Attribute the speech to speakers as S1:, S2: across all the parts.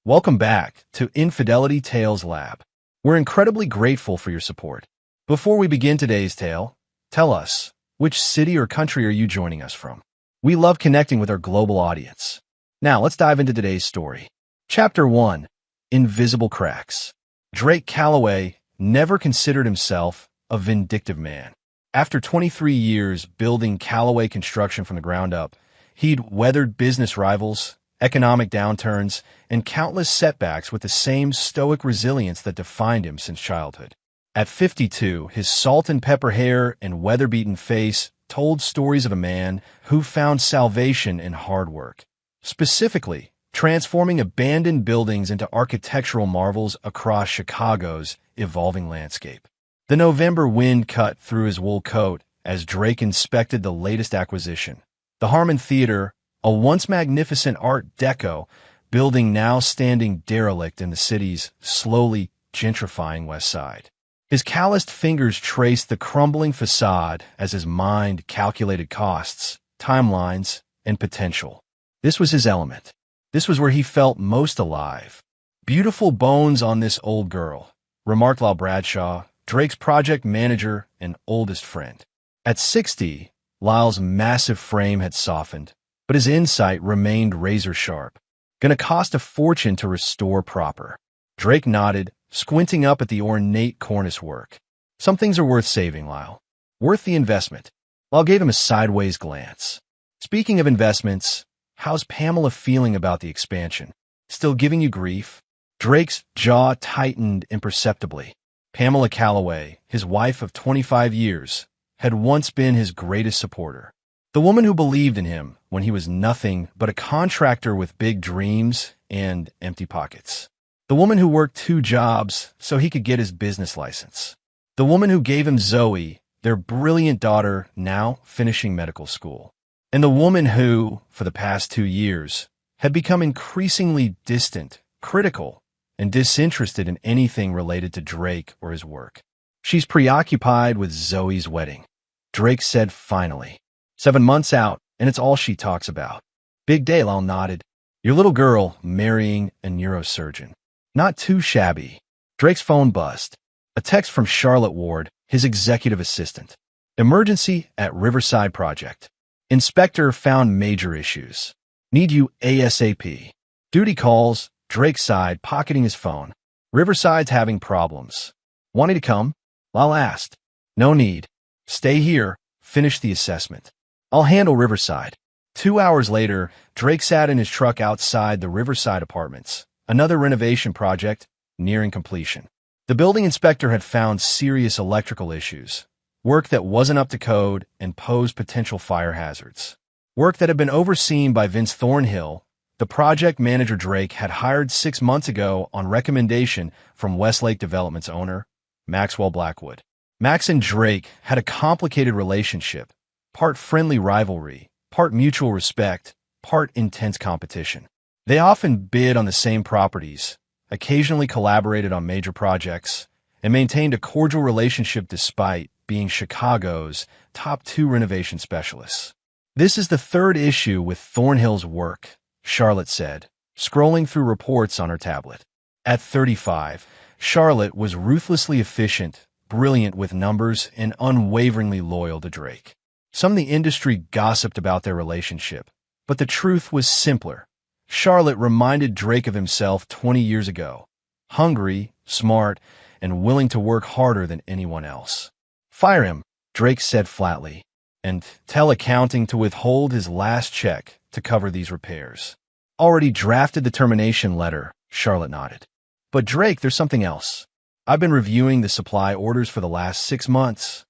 S1: Welcome back to Infidelity Tales Lab. We're incredibly grateful for your support. Before we begin today's tale, tell us, which city or country are you joining us from? We love connecting with our global audience. Now, let's dive into today's story. Chapter 1. Invisible Cracks. Drake Calloway never considered himself a vindictive man. After 23 years building Calloway Construction from the ground up, he'd weathered business rivals, economic downturns, and countless setbacks with the same stoic resilience that defined him since childhood. At 52, his salt and pepper hair and weather-beaten face told stories of a man who found salvation in hard work, specifically transforming abandoned buildings into architectural marvels across Chicago's evolving landscape. The November wind cut through his wool coat as Drake inspected the latest acquisition, the Harmon Theater, a once magnificent Art Deco building now standing derelict in the city's slowly gentrifying west side. His calloused fingers traced the crumbling facade as his mind calculated costs, timelines, and potential. This was his element. This was where he felt most alive. "Beautiful bones on this old girl," remarked Lyle Bradshaw, Drake's project manager and oldest friend. At 60, Lyle's massive frame had softened, but his insight remained razor-sharp. "Gonna cost a fortune to restore proper." Drake nodded, squinting up at the ornate cornice work. "Some things are worth saving, Lyle. Worth the investment." Lyle gave him a sideways glance. "Speaking of investments, how's Pamela feeling about the expansion? Still giving you grief?" Drake's jaw tightened imperceptibly. Pamela Calloway, his wife of 25 years, had once been his greatest supporter. The woman who believed in him when he was nothing but a contractor with big dreams and empty pockets. The woman who worked 2 jobs so he could get his business license. The woman who gave him Zoe, their brilliant daughter now finishing medical school. And the woman who, for the past 2 years, had become increasingly distant, critical, and disinterested in anything related to Drake or his work. "She's preoccupied with Zoe's wedding," Drake said finally. 7 months out, and it's all she talks about. "Big day," Lyle nodded. "Your little girl marrying a neurosurgeon. Not too shabby." Drake's phone buzzed. A text from Charlotte Ward, his executive assistant. "Emergency at Riverside Project. Inspector found major issues. Need you ASAP." "Duty calls," Drake sighed, pocketing his phone. "Riverside's having problems. Wanting to come?" Lyle asked. "No need. Stay here. Finish the assessment. I'll handle Riverside." 2 hours later, Drake sat in his truck outside the Riverside Apartments, another renovation project nearing completion. The building inspector had found serious electrical issues, work that wasn't up to code and posed potential fire hazards. Work that had been overseen by Vince Thornhill, the project manager Drake had hired 6 months ago on recommendation from Westlake Development's owner, Maxwell Blackwood. Max and Drake had a complicated relationship, part friendly rivalry, part mutual respect, part intense competition. They often bid on the same properties, occasionally collaborated on major projects, and maintained a cordial relationship despite being Chicago's top 2 renovation specialists. "This is the 3rd issue with Thornhill's work," Charlotte said, scrolling through reports on her tablet. At 35, Charlotte was ruthlessly efficient, brilliant with numbers, and unwaveringly loyal to Drake. Some in the industry gossiped about their relationship, but the truth was simpler. Charlotte reminded Drake of himself 20 years ago, hungry, smart, and willing to work harder than anyone else. "Fire him," Drake said flatly, "and tell accounting to withhold his last check to cover these repairs." "Already drafted the termination letter," Charlotte nodded. "But Drake, there's something else. I've been reviewing the supply orders for the last 6 months.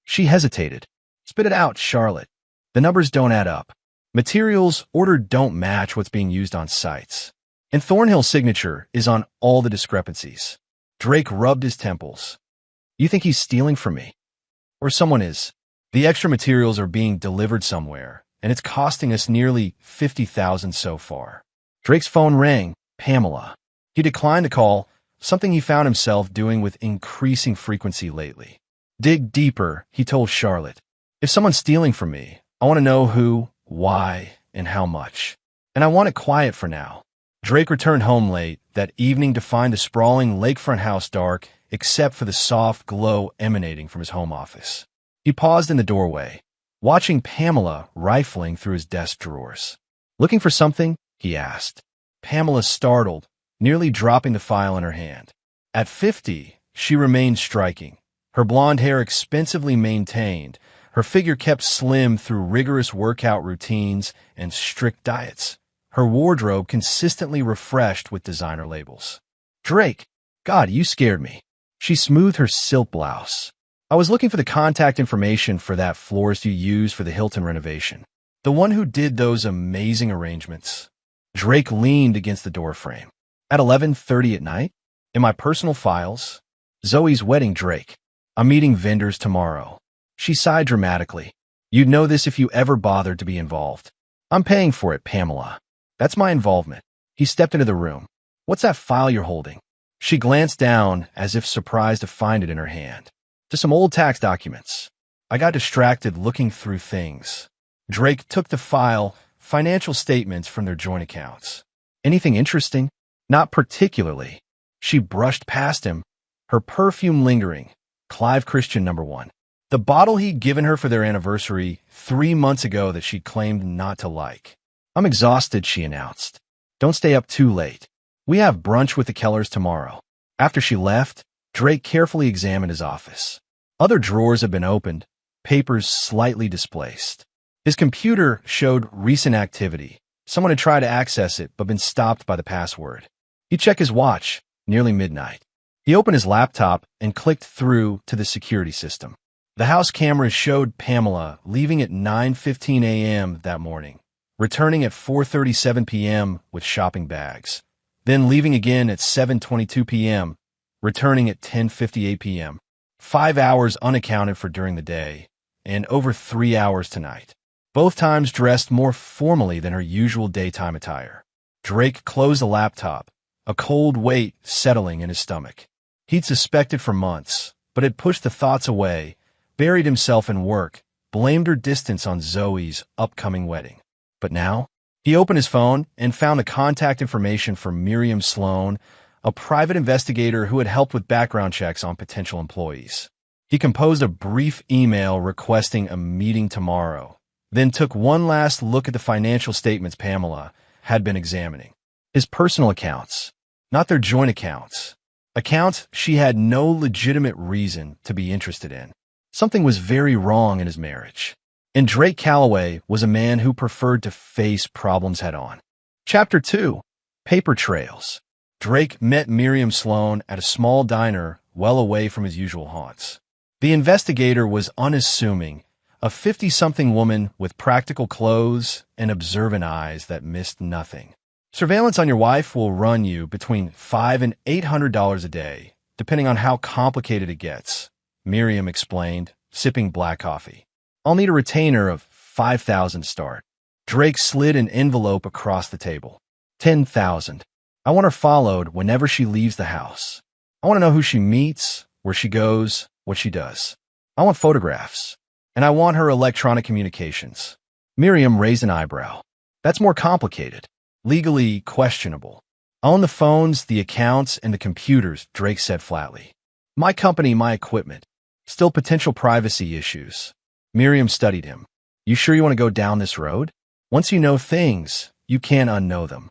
S1: She hesitated. "Spit it out, Charlotte. The numbers don't add up. Materials ordered don't match what's being used on sites. And Thornhill's signature is on all the discrepancies." Drake rubbed his temples. "You think he's stealing from me? Or someone is? The extra materials are being delivered somewhere, and it's costing us nearly $50,000 so far." Drake's phone rang. Pamela. He declined the call, something he found himself doing with increasing frequency lately. "Dig deeper," he told Charlotte. "If someone's stealing from me, I want to know who, why, and how much. And I want it quiet for now." Drake returned home late that evening to find the sprawling lakefront house dark, except for the soft glow emanating from his home office. He paused in the doorway, watching Pamela rifling through his desk drawers. "Looking for something?" he asked. Pamela startled, nearly dropping the file in her hand. At 50, she remained striking. Her blonde hair expensively maintained, her figure kept slim through rigorous workout routines and strict diets. Her wardrobe consistently refreshed with designer labels. "Drake, God, you scared me." She smoothed her silk blouse. "I was looking for the contact information for that florist you used for the Hilton renovation. The one who did those amazing arrangements." Drake leaned against the doorframe. "At 11:30 at night? In my personal files? Zoe's wedding, Drake. I'm meeting vendors tomorrow." She sighed dramatically. "You'd know this if you ever bothered to be involved." "I'm paying for it, Pamela. That's my involvement." He stepped into the room. "What's that file you're holding?" She glanced down as if surprised to find it in her hand. "Just some old tax documents. I got distracted looking through things." Drake took the file, financial statements from their joint accounts. "Anything interesting?" "Not particularly." She brushed past him, her perfume lingering. Clive Christian #1. The bottle he'd given her for their anniversary 3 months ago that she claimed not to like. "I'm exhausted," she announced. "Don't stay up too late. We have brunch with the Kellers tomorrow." After she left, Drake carefully examined his office. Other drawers had been opened, papers slightly displaced. His computer showed recent activity. Someone had tried to access it but been stopped by the password. He checked his watch, nearly midnight. He opened his laptop and clicked through to the security system. The house cameras showed Pamela leaving at 9:15 a.m. that morning, returning at 4:37 p.m. with shopping bags, then leaving again at 7:22 p.m., returning at 10:58 p.m. 5 hours unaccounted for during the day, and over 3 hours tonight. Both times dressed more formally than her usual daytime attire. Drake closed the laptop, a cold weight settling in his stomach. He'd suspected for months, but had pushed the thoughts away, buried himself in work, blamed her distance on Zoe's upcoming wedding. But now, he opened his phone and found the contact information for Miriam Sloan, a private investigator who had helped with background checks on potential employees. He composed a brief email requesting a meeting tomorrow, then took one last look at the financial statements Pamela had been examining. His personal accounts, not their joint accounts. Accounts she had no legitimate reason to be interested in. Something was very wrong in his marriage. And Drake Calloway was a man who preferred to face problems head-on. Chapter 2. Paper Trails. Drake met Miriam Sloan at a small diner well away from his usual haunts. The investigator was unassuming, a 50-something woman with practical clothes and observant eyes that missed nothing. "Surveillance on your wife will run you between $500 and $800 a day, depending on how complicated it gets," Miriam explained, sipping black coffee. "I'll need a retainer of $5,000 to start." Drake slid an envelope across the table. $10,000. "I want her followed whenever she leaves the house. I want to know who she meets, where she goes, what she does. I want photographs. And I want her electronic communications." Miriam raised an eyebrow. "That's more complicated. Legally questionable." "I own the phones, the accounts, and the computers," Drake said flatly. "My company, my equipment. Still potential privacy issues." Miriam studied him. "You sure you want to go down this road? Once you know things, you can't unknow them."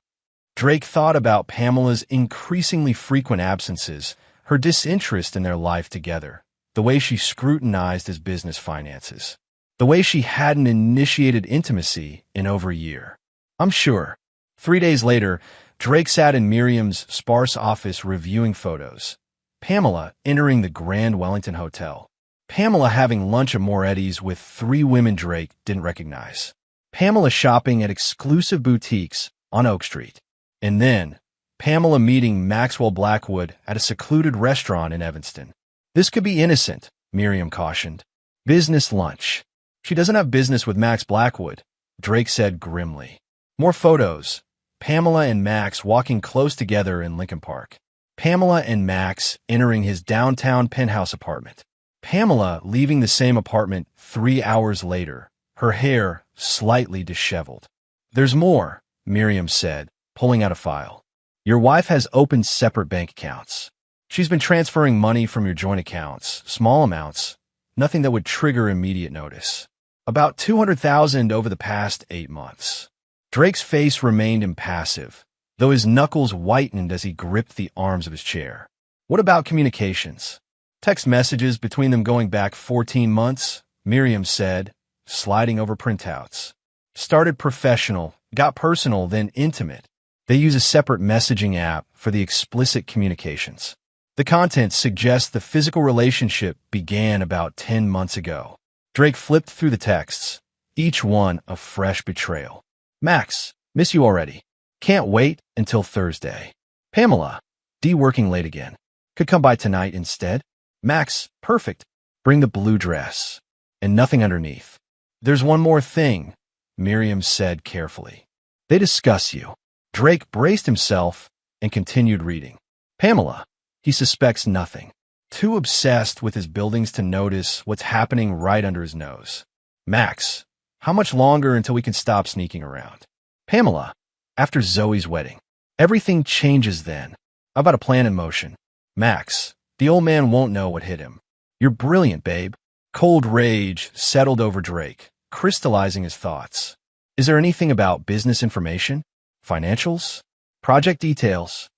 S1: Drake thought about Pamela's increasingly frequent absences, her disinterest in their life together, the way she scrutinized his business finances, the way she hadn't initiated intimacy in over a year. "I'm sure." 3 days later, Drake sat in Miriam's sparse office reviewing photos. Pamela entering the Grand Wellington Hotel. Pamela having lunch at Moretti's with 3 women Drake didn't recognize. Pamela shopping at exclusive boutiques on Oak Street. And then, Pamela meeting Maxwell Blackwood at a secluded restaurant in Evanston. "This could be innocent," Miriam cautioned. "Business lunch." "She doesn't have business with Max Blackwood," Drake said grimly. More photos. Pamela and Max walking close together in Lincoln Park. Pamela and Max entering his downtown penthouse apartment. Pamela leaving the same apartment 3 hours later, her hair slightly disheveled. "There's more," Miriam said, pulling out a file. Your wife has opened separate bank accounts. She's been transferring money from your joint accounts, small amounts, nothing that would trigger immediate notice. About 200,000 over the past 8 months. Drake's face remained impassive, though his knuckles whitened as he gripped the arms of his chair. What about communications? Text messages between them going back 14 months, Miriam said, sliding over printouts. Started professional, got personal, then intimate. They use a separate messaging app for the explicit communications. The content suggests the physical relationship began about 10 months ago. Drake flipped through the texts, each one a fresh betrayal. Max, miss you already. Can't wait until Thursday. Pamela, D working late again. Could come by tonight instead. Max, perfect. Bring the blue dress. And nothing underneath. There's one more thing, Miriam said carefully. They discuss you. Drake braced himself and continued reading. Pamela, he suspects nothing. Too obsessed with his buildings to notice what's happening right under his nose. Max, how much longer until we can stop sneaking around? Pamela, after Zoe's wedding. Everything changes then. I've got a plan in motion. Max, the old man won't know what hit him. You're brilliant, babe. Cold rage settled over Drake, crystallizing his thoughts. Is there anything about business information? Financials? Project details?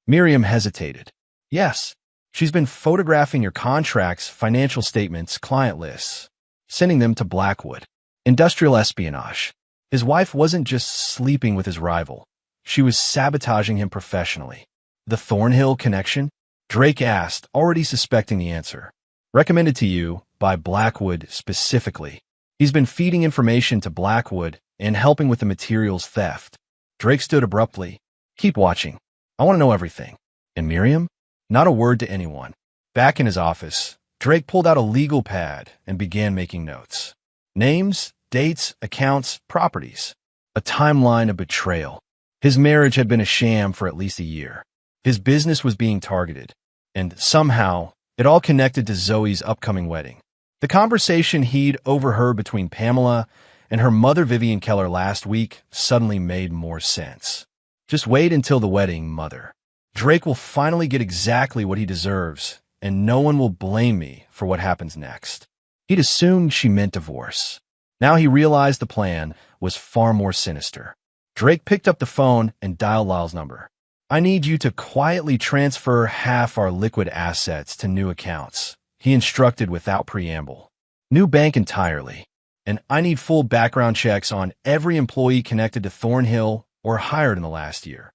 S1: Miriam hesitated. Yes. She's been photographing your contracts, financial statements, client lists, sending them to Blackwood. Industrial espionage. His wife wasn't just sleeping with his rival. She was sabotaging him professionally. The Thornhill connection? Drake asked, already suspecting the answer. Recommended to you by Blackwood specifically. He's been feeding information to Blackwood and helping with the materials theft. Drake stood abruptly. Keep watching. I want to know everything. And Miriam? Not a word to anyone. Back in his office, Drake pulled out a legal pad and began making notes. Names, dates, accounts, properties. A timeline of betrayal. His marriage had been a sham for at least a year. His business was being targeted. And somehow, it all connected to Zoe's upcoming wedding. The conversation he'd overheard between Pamela and her mother Vivian Keller last week suddenly made more sense. Just wait until the wedding, mother. Drake will finally get exactly what he deserves, and no one will blame me for what happens next. He'd assumed she meant divorce. Now he realized the plan was far more sinister. Drake picked up the phone and dialed Lyle's number. I need you to quietly transfer half our liquid assets to new accounts, he instructed without preamble. New bank entirely. And I need full background checks on every employee connected to Thornhill or hired in the last year.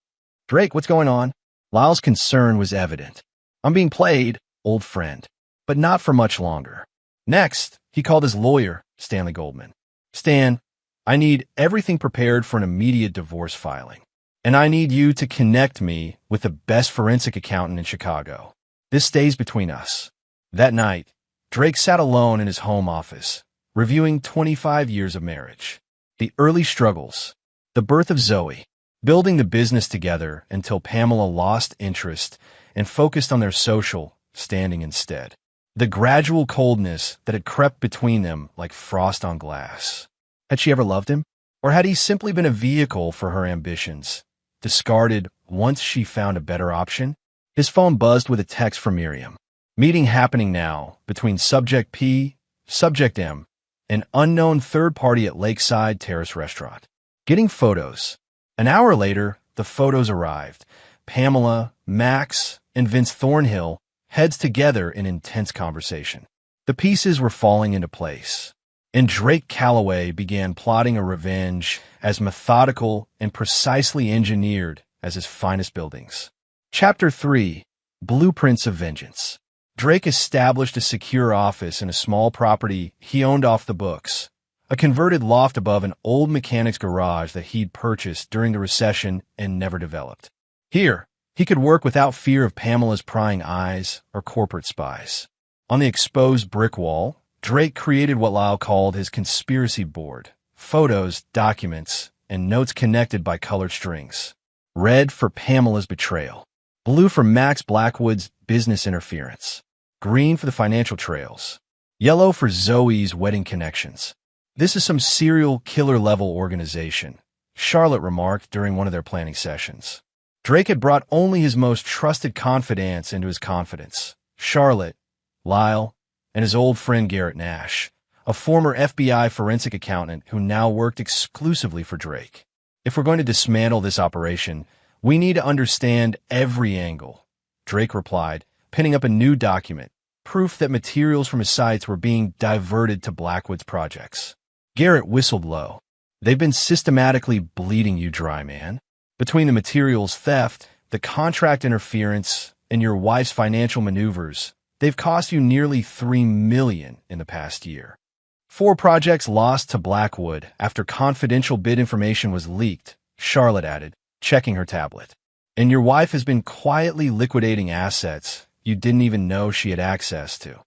S1: Drake, what's going on? Lyle's concern was evident. I'm being played, old friend, but not for much longer. Next, he called his lawyer, Stanley Goldman. Stan, I need everything prepared for an immediate divorce filing. And I need you to connect me with the best forensic accountant in Chicago. This stays between us. That night, Drake sat alone in his home office, reviewing 25 years of marriage. The early struggles, the birth of Zoe, building the business together until Pamela lost interest and focused on their social standing instead. The gradual coldness that had crept between them like frost on glass. Had she ever loved him? Or had he simply been a vehicle for her ambitions, discarded once she found a better option? His phone buzzed with a text from Miriam. Meeting happening now between Subject P, Subject M, an unknown third party at Lakeside Terrace Restaurant. Getting photos. An hour later, the photos arrived. Pamela, Max, and Vince Thornhill, heads together in intense conversation. The pieces were falling into place, and Drake Calloway began plotting a revenge as methodical and precisely engineered as his finest buildings. Chapter 3. Blueprints of Vengeance. Drake established a secure office in a small property he owned off the books, a converted loft above an old mechanic's garage that he'd purchased during the recession and never developed. Here, he could work without fear of Pamela's prying eyes or corporate spies. On the exposed brick wall, Drake created what Lyle called his conspiracy board, photos, documents, and notes connected by colored strings. Red for Pamela's betrayal, blue for Max Blackwood's business interference, green for the financial trails, yellow for Zoe's wedding connections. This is some serial killer level organization, Charlotte remarked during one of their planning sessions. Drake had brought only his most trusted confidants into his confidence: Charlotte, Lyle, and his old friend Garrett Nash, a former FBI forensic accountant who now worked exclusively for Drake. If we're going to dismantle this operation, we need to understand every angle, Drake replied, pinning up a new document, proof that materials from his sites were being diverted to Blackwood's projects. Garrett whistled low. They've been systematically bleeding you dry, man. Between the materials theft, the contract interference, and your wife's financial maneuvers, they've cost you nearly $3 million in the past year. 4 projects lost to Blackwood after confidential bid information was leaked, Charlotte added, checking her tablet. And your wife has been quietly liquidating assets you didn't even know she had access to.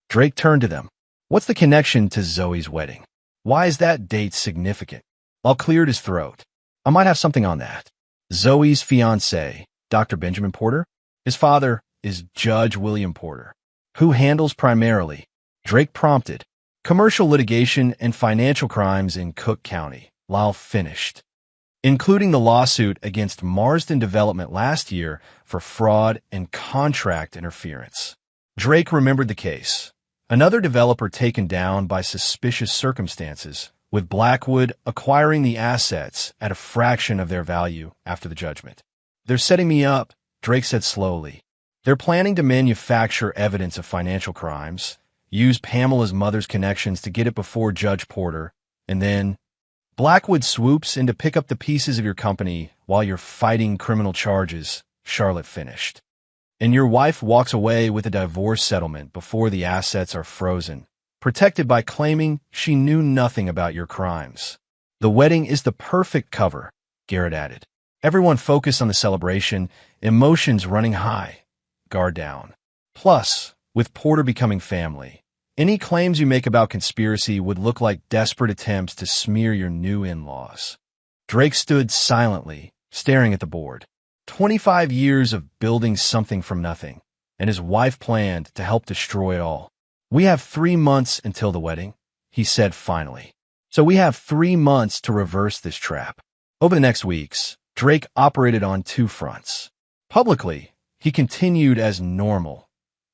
S1: Drake turned to them. What's the connection to Zoe's wedding? Why is that date significant? Lyle cleared his throat. I might have something on that. Zoe's fiancé, Dr. Benjamin Porter? His father is Judge William Porter. Who handles primarily, Drake prompted, commercial litigation and financial crimes in Cook County, Lyle finished, including the lawsuit against Marsden Development last year for fraud and contract interference. Drake remembered the case. Another developer taken down by suspicious circumstances, with Blackwood acquiring the assets at a fraction of their value after the judgment. They're setting me up, Drake said slowly. They're planning to manufacture evidence of financial crimes, use Pamela's mother's connections to get it before Judge Porter, and then Blackwood swoops in to pick up the pieces of your company while you're fighting criminal charges, Charlotte finished. And your wife walks away with a divorce settlement before the assets are frozen, protected by claiming she knew nothing about your crimes. The wedding is the perfect cover, Garrett added. Everyone focused on the celebration, emotions running high. Guard down. Plus, with Porter becoming family, any claims you make about conspiracy would look like desperate attempts to smear your new in-laws. Drake stood silently, staring at the board. 25 years of building something from nothing, and his wife planned to help destroy it all. We have 3 months until the wedding, he said finally. So we have 3 months to reverse this trap. Over the next weeks, Drake operated on 2 fronts. Publicly, he continued as normal,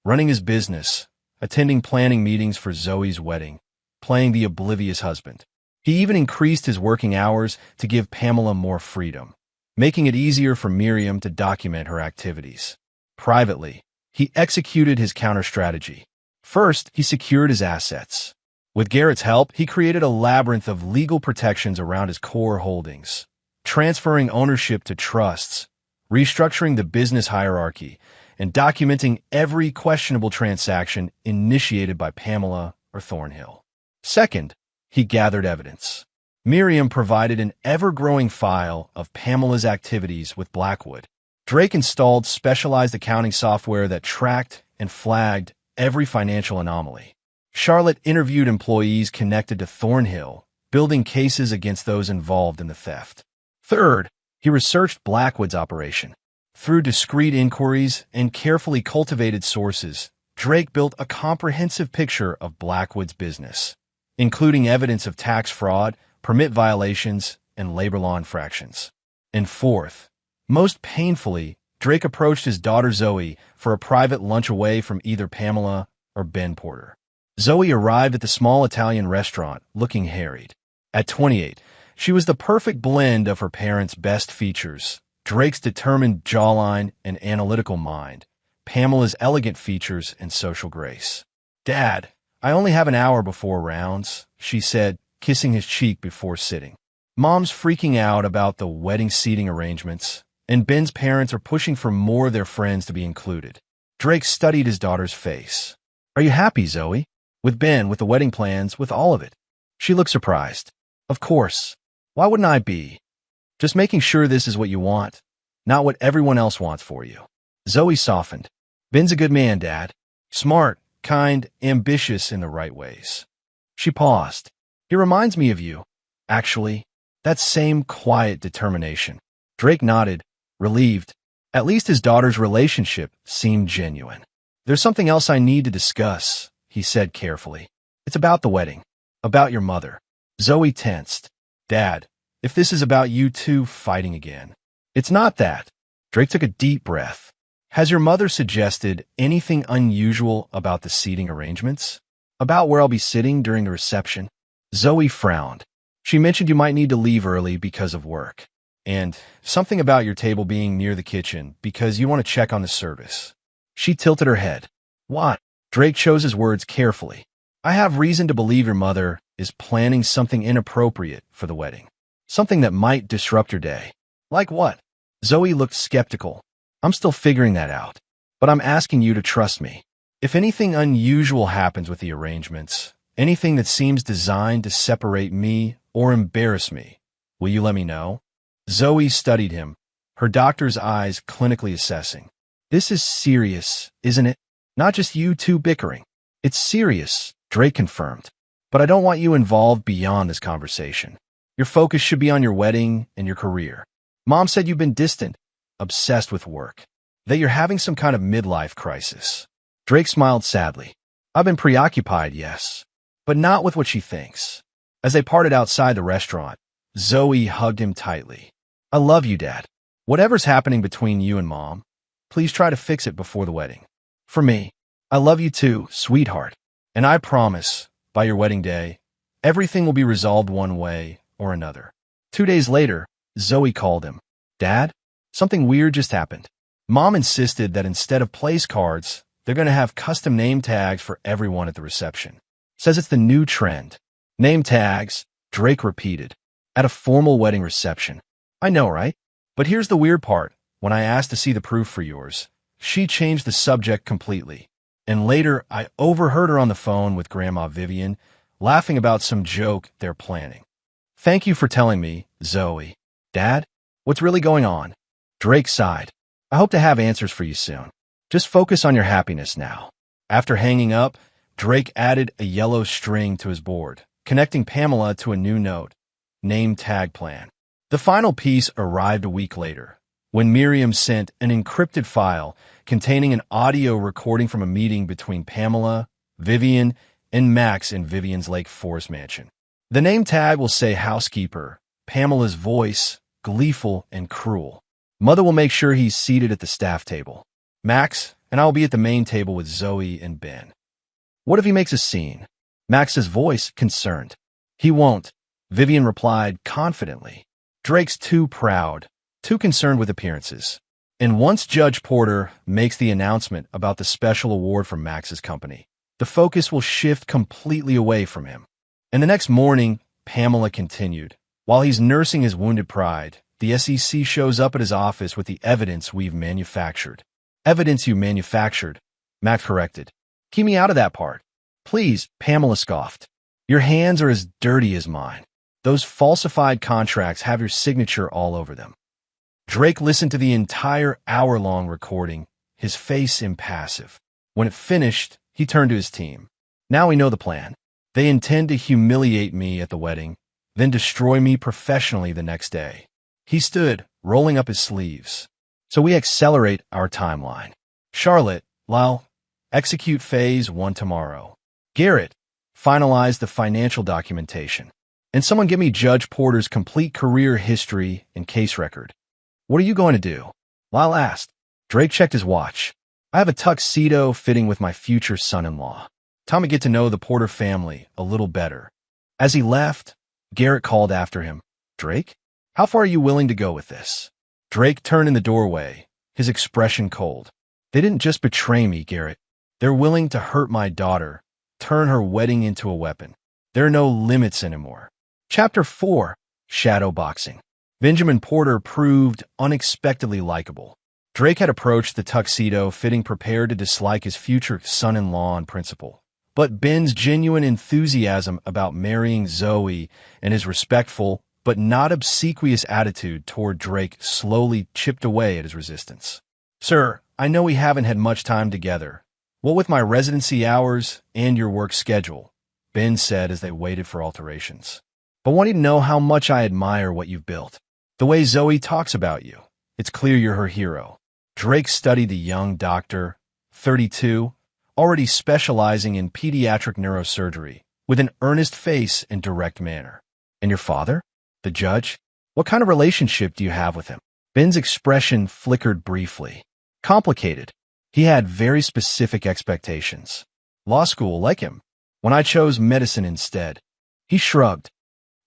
S1: running his business, attending planning meetings for Zoe's wedding, playing the oblivious husband. He even increased his working hours to give Pamela more freedom, making it easier for Miriam to document her activities. Privately, he executed his counter-strategy. First, he secured his assets. With Garrett's help, he created a labyrinth of legal protections around his core holdings, transferring ownership to trusts, restructuring the business hierarchy, and documenting every questionable transaction initiated by Pamela or Thornhill. Second, he gathered evidence. Miriam provided an ever-growing file of Pamela's activities with Blackwood. Drake installed specialized accounting software that tracked and flagged every financial anomaly. Charlotte interviewed employees connected to Thornhill, building cases against those involved in the theft. Third, he researched Blackwood's operation. Through discreet inquiries and carefully cultivated sources, Drake built a comprehensive picture of Blackwood's business, including evidence of tax fraud, permit violations, and labor law infractions. And fourth, most painfully, Drake approached his daughter Zoe for a private lunch away from either Pamela or Ben Porter. Zoe arrived at the small Italian restaurant, looking harried. At 28, she was the perfect blend of her parents' best features: Drake's determined jawline and analytical mind, Pamela's elegant features and social grace. "Dad, I only have an hour before rounds," she said, kissing his cheek before sitting. Mom's freaking out about the wedding seating arrangements, and Ben's parents are pushing for more of their friends to be included. Drake studied his daughter's face. "Are you happy, Zoe? With Ben, with the wedding plans, with all of it?" She looked surprised. "Of course. Why wouldn't I be? Just making sure this is what you want, not what everyone else wants for you." Zoe softened. "Ben's a good man, Dad. Smart, kind, ambitious in the right ways." She paused. "He reminds me of you, actually. That same quiet determination." Drake nodded, relieved. At least his daughter's relationship seemed genuine. "There's something else I need to discuss," he said carefully. "It's about the wedding, about your mother." Zoe tensed. "Dad, if this is about you two fighting again." "It's not that," Drake took a deep breath. Has your mother suggested anything unusual about the seating arrangements? About where I'll be sitting during the reception? Zoe frowned. She mentioned you might need to leave early because of work. And something about your table being near the kitchen because you want to check on the service. She tilted her head. What? Drake chose his words carefully. I have reason to believe your mother is planning something inappropriate for the wedding. Something that might disrupt your day. Like what? Zoe looked skeptical. I'm still figuring that out. But I'm asking you to trust me. If anything unusual happens with the arrangements, anything that seems designed to separate me or embarrass me, will you let me know? Zoe studied him, her doctor's eyes clinically assessing. This is serious, isn't it? Not just you two bickering. It's serious, Drake confirmed. But I don't want you involved beyond this conversation. Your focus should be on your wedding and your career. Mom said you've been distant, obsessed with work, that you're having some kind of midlife crisis. Drake smiled sadly. I've been preoccupied, yes, but not with what she thinks. As they parted outside the restaurant, Zoe hugged him tightly. I love you, Dad. Whatever's happening between you and Mom, please try to fix it before the wedding. For me, I love you too, sweetheart. And I promise, by your wedding day, everything will be resolved one way or another. 2 days later, Zoe called him. Dad, something weird just happened. Mom insisted that instead of place cards, they're going to have custom name tags for everyone at the reception. Says it's the new trend. Name tags, Drake repeated. At a formal wedding reception. I know, right? But here's the weird part. When I asked to see the proof for yours, she changed the subject completely. And later, I overheard her on the phone with Grandma Vivian, laughing about some joke they're planning. Thank you for telling me, Zoe. Dad, what's really going on? Drake sighed. I hope to have answers for you soon. Just focus on your happiness now. After hanging up, Drake added a yellow string to his board, connecting Pamela to a new note. Name tag plan. The final piece arrived a week later, when Miriam sent an encrypted file containing an audio recording from a meeting between Pamela, Vivian, and Max in Vivian's Lake Forest mansion. The name tag will say housekeeper, Pamela's voice, gleeful and cruel. Mother will make sure he's seated at the staff table. Max and I will be at the main table with Zoe and Ben. What if he makes a scene? Max's voice concerned. He won't, Vivian replied confidently. Drake's too proud, too concerned with appearances. And once Judge Porter makes the announcement about the special award from Max's company, the focus will shift completely away from him. And the next morning, Pamela continued. While he's nursing his wounded pride, the SEC shows up at his office with the evidence we've manufactured. Evidence you manufactured, Max corrected. Keep me out of that part. Please, Pamela scoffed. Your hands are as dirty as mine. Those falsified contracts have your signature all over them. Drake listened to the entire hour-long recording, his face impassive. When it finished, he turned to his team. Now we know the plan. They intend to humiliate me at the wedding, then destroy me professionally the next day. He stood, rolling up his sleeves. So we accelerate our timeline. Charlotte, Lyle, execute phase 1 tomorrow. Garrett, finalize the financial documentation. And someone give me Judge Porter's complete career history and case record. What are you going to do? Lyle asked. Drake checked his watch. I have a tuxedo fitting with my future son-in-law. Time to get to know the Porter family a little better. As he left, Garrett called after him. Drake? How far are you willing to go with this? Drake turned in the doorway, his expression cold. They didn't just betray me, Garrett. They're willing to hurt my daughter, turn her wedding into a weapon. There are no limits anymore. Chapter 4, Shadowboxing. Benjamin Porter proved unexpectedly likable. Drake had approached the tuxedo fitting prepared to dislike his future son-in-law in principle. But Ben's genuine enthusiasm about marrying Zoe and his respectful but not obsequious attitude toward Drake slowly chipped away at his resistance. Sir, I know we haven't had much time together. What with my residency hours and your work schedule, Ben said as they waited for alterations. But wanting to know how much I admire what you've built. The way Zoe talks about you. It's clear you're her hero. Drake studied the young doctor, 32, already specializing in pediatric neurosurgery, with an earnest face and direct manner. And your father? The judge? What kind of relationship do you have with him? Ben's expression flickered briefly. Complicated. He had very specific expectations. Law school, like him. When I chose medicine instead. He shrugged.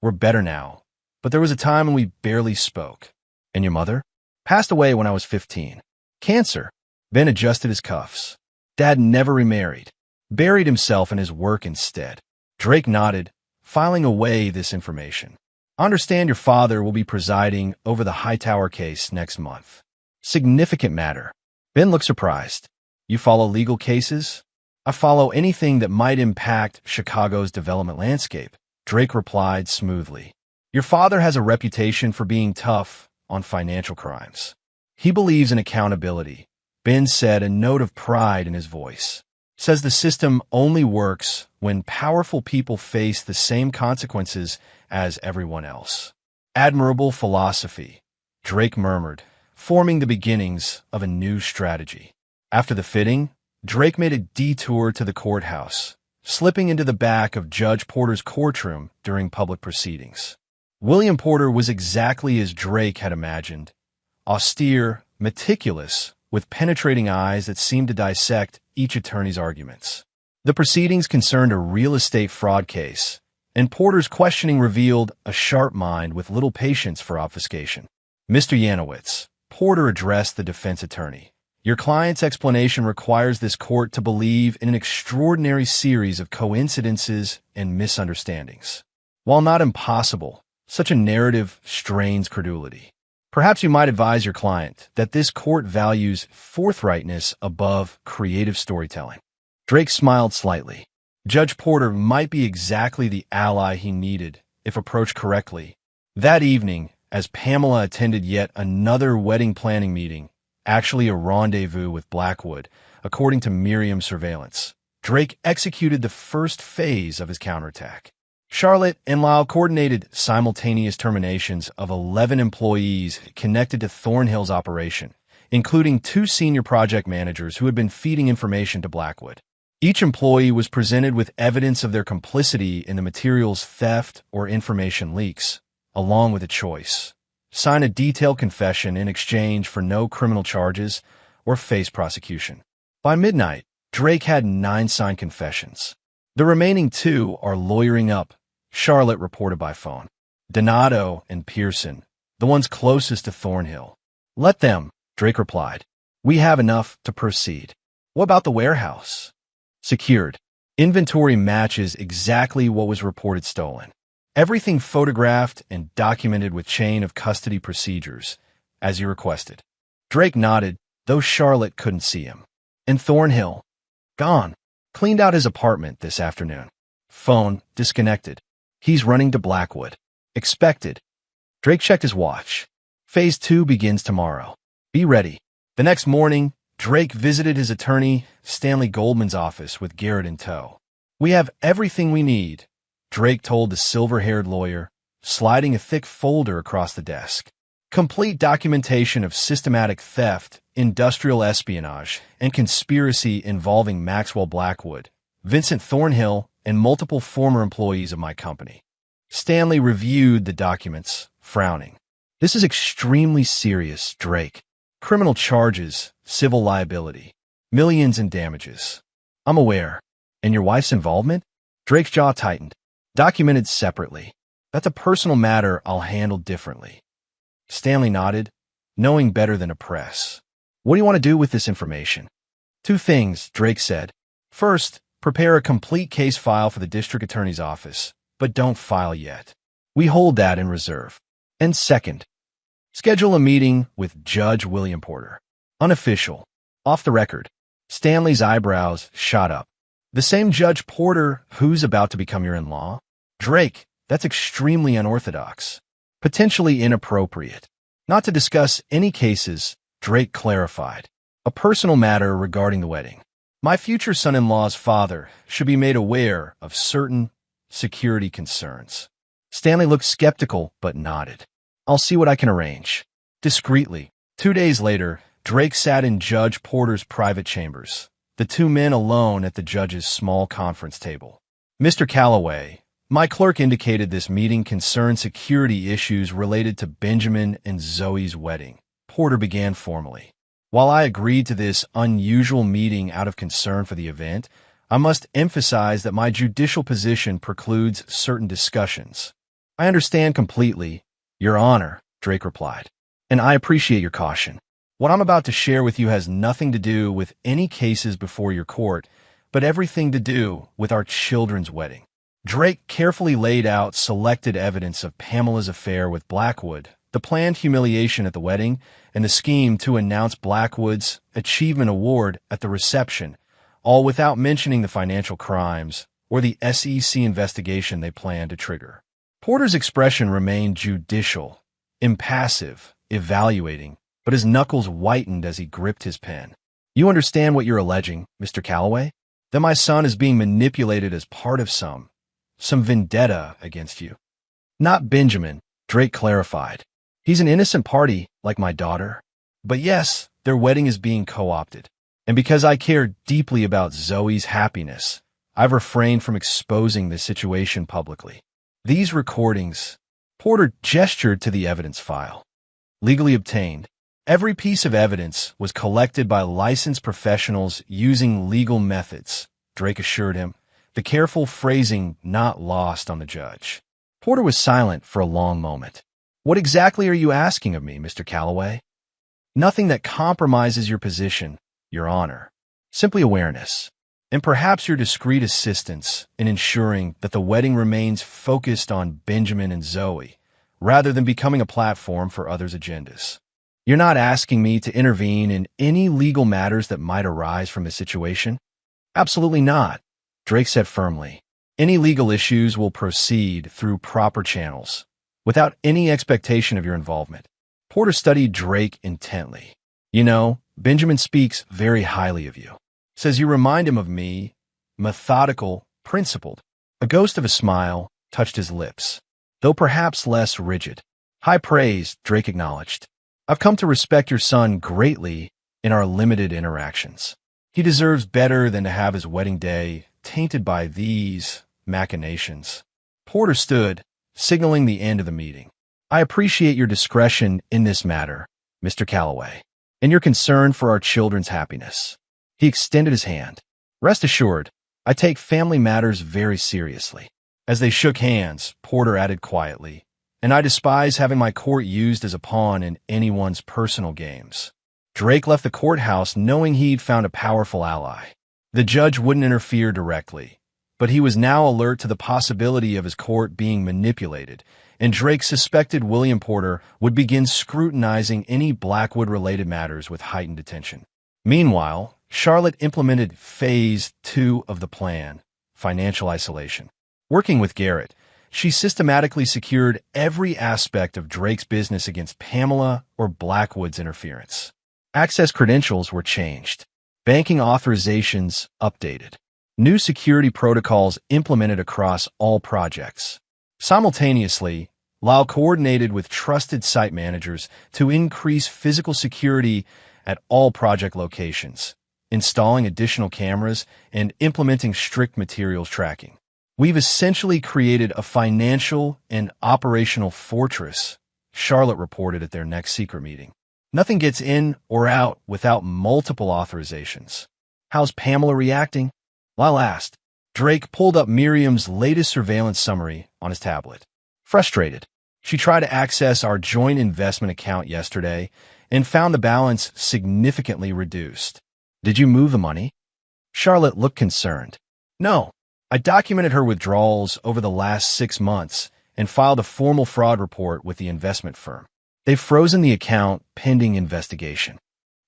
S1: We're better now. But there was a time when we barely spoke. And your mother? Passed away when I was 15. Cancer. Ben adjusted his cuffs. Dad never remarried. Buried himself in his work instead. Drake nodded, filing away this information. I understand your father will be presiding over the Hightower case next month. Significant matter. Ben looked surprised. You follow legal cases? I follow anything that might impact Chicago's development landscape, Drake replied smoothly. Your father has a reputation for being tough on financial crimes. He believes in accountability, Ben said, a note of pride in his voice. Says the system only works when powerful people face the same consequences as everyone else. Admirable philosophy, Drake murmured, forming the beginnings of a new strategy. After the fitting, Drake made a detour to the courthouse, slipping into the back of Judge Porter's courtroom during public proceedings. William Porter was exactly as Drake had imagined, austere, meticulous, with penetrating eyes that seemed to dissect each attorney's arguments. The proceedings concerned a real estate fraud case, and Porter's questioning revealed a sharp mind with little patience for obfuscation. Mr. Yanowitz, Porter addressed the defense attorney. Your client's explanation requires this court to believe in an extraordinary series of coincidences and misunderstandings. While not impossible, such a narrative strains credulity. Perhaps you might advise your client that this court values forthrightness above creative storytelling. Drake smiled slightly. Judge Porter might be exactly the ally he needed if approached correctly. That evening, as Pamela attended yet another wedding planning meeting, actually a rendezvous with Blackwood, according to Miriam's surveillance, Drake executed the first phase of his counterattack. Charlotte and Lyle coordinated simultaneous terminations of 11 employees connected to Thornhill's operation, including 2 senior project managers who had been feeding information to Blackwood. Each employee was presented with evidence of their complicity in the material's theft or information leaks, along with a choice. Sign a detailed confession in exchange for no criminal charges or face prosecution. By midnight, Drake had 9 signed confessions. The remaining 2 are lawyering up, Charlotte reported by phone. Donato and Pearson, the ones closest to Thornhill. Let them, Drake replied. We have enough to proceed. What about the warehouse? Secured. Inventory matches exactly what was reported stolen. Everything photographed and documented with chain of custody procedures, as you requested. Drake nodded, though Charlotte couldn't see him. And Thornhill? Gone. Cleaned out his apartment this afternoon. Phone disconnected. He's running to Blackwood. Expected. Drake checked his watch. Phase 2 begins tomorrow. Be ready. The next morning, Drake visited his attorney, Stanley Goldman's office with Garrett in tow. We have everything we need, Drake told the silver-haired lawyer, sliding a thick folder across the desk. Complete documentation of systematic theft, industrial espionage, and conspiracy involving Maxwell Blackwood, Vincent Thornhill, and multiple former employees of my company. Stanley reviewed the documents, frowning. This is extremely serious, Drake. Criminal charges, civil liability, millions in damages. I'm aware. And your wife's involvement? Drake's jaw tightened. Documented separately. That's a personal matter I'll handle differently. Stanley nodded, knowing better than to press. What do you want to do with this information? 2 things, Drake said. First, prepare a complete case file for the district attorney's office, but don't file yet. We hold that in reserve. And second, schedule a meeting with Judge William Porter. Unofficial. Off the record. Stanley's eyebrows shot up. The same Judge Porter who's about to become your in-law? Drake, that's extremely unorthodox. Potentially inappropriate. Not to discuss any cases, Drake clarified. A personal matter regarding the wedding. My future son-in-law's father should be made aware of certain security concerns. Stanley looked skeptical but nodded. I'll see what I can arrange. Discreetly. 2 days later, Drake sat in Judge Porter's private chambers, the 2 men alone at the judge's small conference table. Mr. Calloway, my clerk indicated this meeting concerned security issues related to Benjamin and Zoe's wedding. Porter began formally. While I agreed to this unusual meeting out of concern for the event, I must emphasize that my judicial position precludes certain discussions. I understand completely, Your Honor, Drake replied, and I appreciate your caution. What I'm about to share with you has nothing to do with any cases before your court, but everything to do with our children's wedding. Drake carefully laid out selected evidence of Pamela's affair with Blackwood, the planned humiliation at the wedding, and the scheme to announce Blackwood's Achievement Award at the reception, all without mentioning the financial crimes or the SEC investigation they planned to trigger. Porter's expression remained judicial, impassive, evaluating, but his knuckles whitened as he gripped his pen. You understand what you're alleging, Mr. Calloway? That my son is being manipulated as part of some vendetta against you. Not Benjamin, Drake clarified. He's an innocent party, like my daughter. But yes, their wedding is being co-opted. And because I care deeply about Zoe's happiness, I've refrained from exposing the situation publicly. These recordings, Porter gestured to the evidence file, legally obtained. Every piece of evidence was collected by licensed professionals using legal methods, Drake assured him, the careful phrasing not lost on the judge. Porter was silent for a long moment. What exactly are you asking of me, Mr. Calloway? Nothing that compromises your position, Your Honor. Simply awareness, and perhaps your discreet assistance in ensuring that the wedding remains focused on Benjamin and Zoe, rather than becoming a platform for others' agendas. You're not asking me to intervene in any legal matters that might arise from the situation? Absolutely not, Drake said firmly. Any legal issues will proceed through proper channels, without any expectation of your involvement. Porter studied Drake intently. You know, Benjamin speaks very highly of you. Says you remind him of me, methodical, principled. A ghost of a smile touched his lips, though perhaps less rigid. High praise, Drake acknowledged. I've come to respect your son greatly in our limited interactions. He deserves better than to have his wedding day tainted by these machinations. Porter stood, signaling the end of the meeting. I appreciate your discretion in this matter, Mr. Calloway, and your concern for our children's happiness. He extended his hand. Rest assured, I take family matters very seriously. As they shook hands, Porter added quietly, and I despise having my court used as a pawn in anyone's personal games. Drake left the courthouse knowing he'd found a powerful ally. The judge wouldn't interfere directly, but he was now alert to the possibility of his court being manipulated, and Drake suspected William Porter would begin scrutinizing any Blackwood-related matters with heightened attention. Meanwhile, Charlotte implemented Phase 2 of the plan, financial isolation. Working with Garrett, she systematically secured every aspect of Drake's business against Pamela or Blackwood's interference. Access credentials were changed, banking authorizations updated, new security protocols implemented across all projects. Simultaneously, Lyle coordinated with trusted site managers to increase physical security at all project locations, installing additional cameras and implementing strict materials tracking. We've essentially created a financial and operational fortress, Charlotte reported at their next secret meeting. Nothing gets in or out without multiple authorizations. How's Pamela reacting? Lyle asked. Drake pulled up Miriam's latest surveillance summary on his tablet. Frustrated, she tried to access our joint investment account yesterday and found the balance significantly reduced. Did you move the money? Charlotte looked concerned. No, I documented her withdrawals over the last 6 months and filed a formal fraud report with the investment firm. They've frozen the account pending investigation.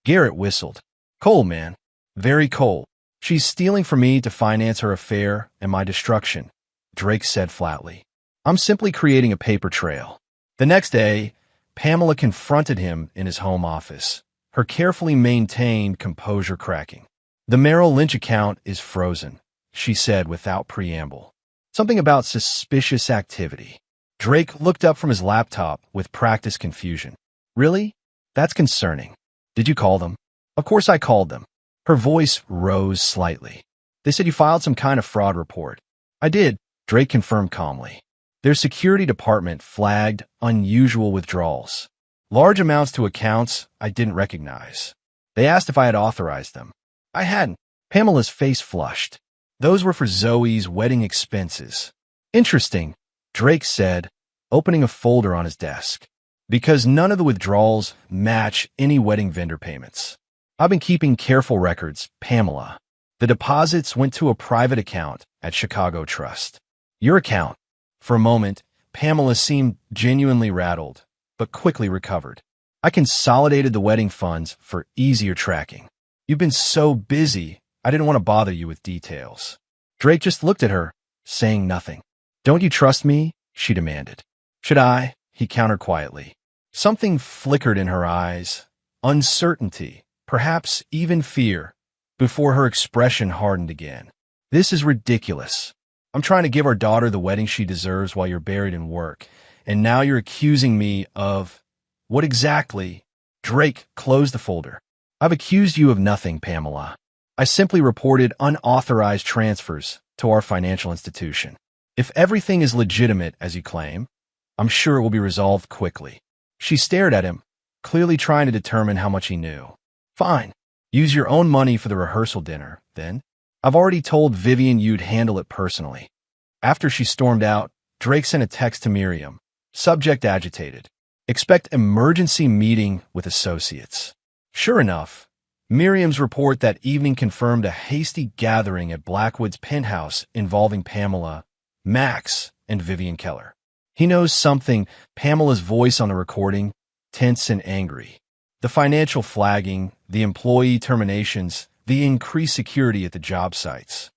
S1: Garrett whistled. Cold, man. Very cold. She's stealing from me to finance her affair and my destruction, Drake said flatly. I'm simply creating a paper trail. The next day, Pamela confronted him in his home office, her carefully maintained composure cracking. The Merrill Lynch account is frozen, she said without preamble. Something about suspicious activity. Drake looked up from his laptop with practiced confusion. Really? That's concerning. Did you call them? Of course I called them. Her voice rose slightly. They said you filed some kind of fraud report. I did, Drake confirmed calmly. Their security department flagged unusual withdrawals. Large amounts to accounts I didn't recognize. They asked if I had authorized them. I hadn't. Pamela's face flushed. Those were for Zoe's wedding expenses. Interesting, Drake said, opening a folder on his desk. Because none of the withdrawals match any wedding vendor payments. I've been keeping careful records, Pamela. The deposits went to a private account at Chicago Trust. Your account. For a moment, Pamela seemed genuinely rattled, but quickly recovered. I consolidated the wedding funds for easier tracking. You've been so busy, I didn't want to bother you with details. Drake just looked at her, saying nothing. Don't you trust me? She demanded. Should I? He countered quietly. Something flickered in her eyes. Uncertainty, perhaps even fear, before her expression hardened again. This is ridiculous. I'm trying to give our daughter the wedding she deserves while you're buried in work, and now you're accusing me of... What exactly? Drake closed the folder. I've accused you of nothing, Pamela. I simply reported unauthorized transfers to our financial institution. If everything is legitimate, as you claim, I'm sure it will be resolved quickly. She stared at him, clearly trying to determine how much he knew. Fine. Use your own money for the rehearsal dinner, then. I've already told Vivian you'd handle it personally. After she stormed out, Drake sent a text to Miriam. Subject agitated. Expect emergency meeting with associates. Sure enough, Miriam's report that evening confirmed a hasty gathering at Blackwood's penthouse involving Pamela, Max, and Vivian Keller. He knows something, Pamela's voice on the recording, tense and angry. The financial flagging, the employee terminations, the increased security at the job sites.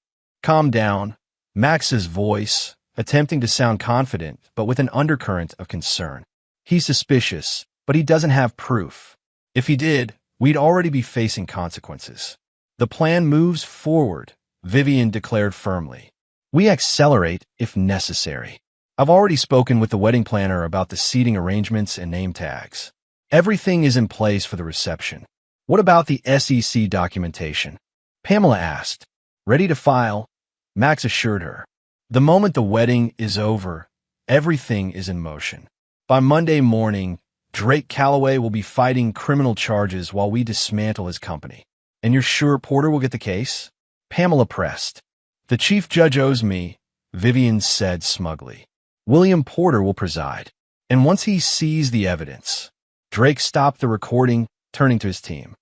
S1: Calm down, Max's voice, attempting to sound confident, but with an undercurrent of concern. He's suspicious, but he doesn't have proof. If he did, we'd already be facing consequences. The plan moves forward, Vivian declared firmly. We accelerate if necessary. I've already spoken with the wedding planner about the seating arrangements and name tags. Everything is in place for the reception. What about the SEC documentation? Pamela asked. Ready to file? Max assured her. The moment the wedding is over, everything is in motion. By Monday morning, Drake Calloway will be fighting criminal charges while we dismantle his company. And you're sure Porter will get the case? Pamela pressed. The chief judge owes me, Vivian said smugly. William Porter will preside. And once he sees the evidence... Drake stopped the recording, turning to his team.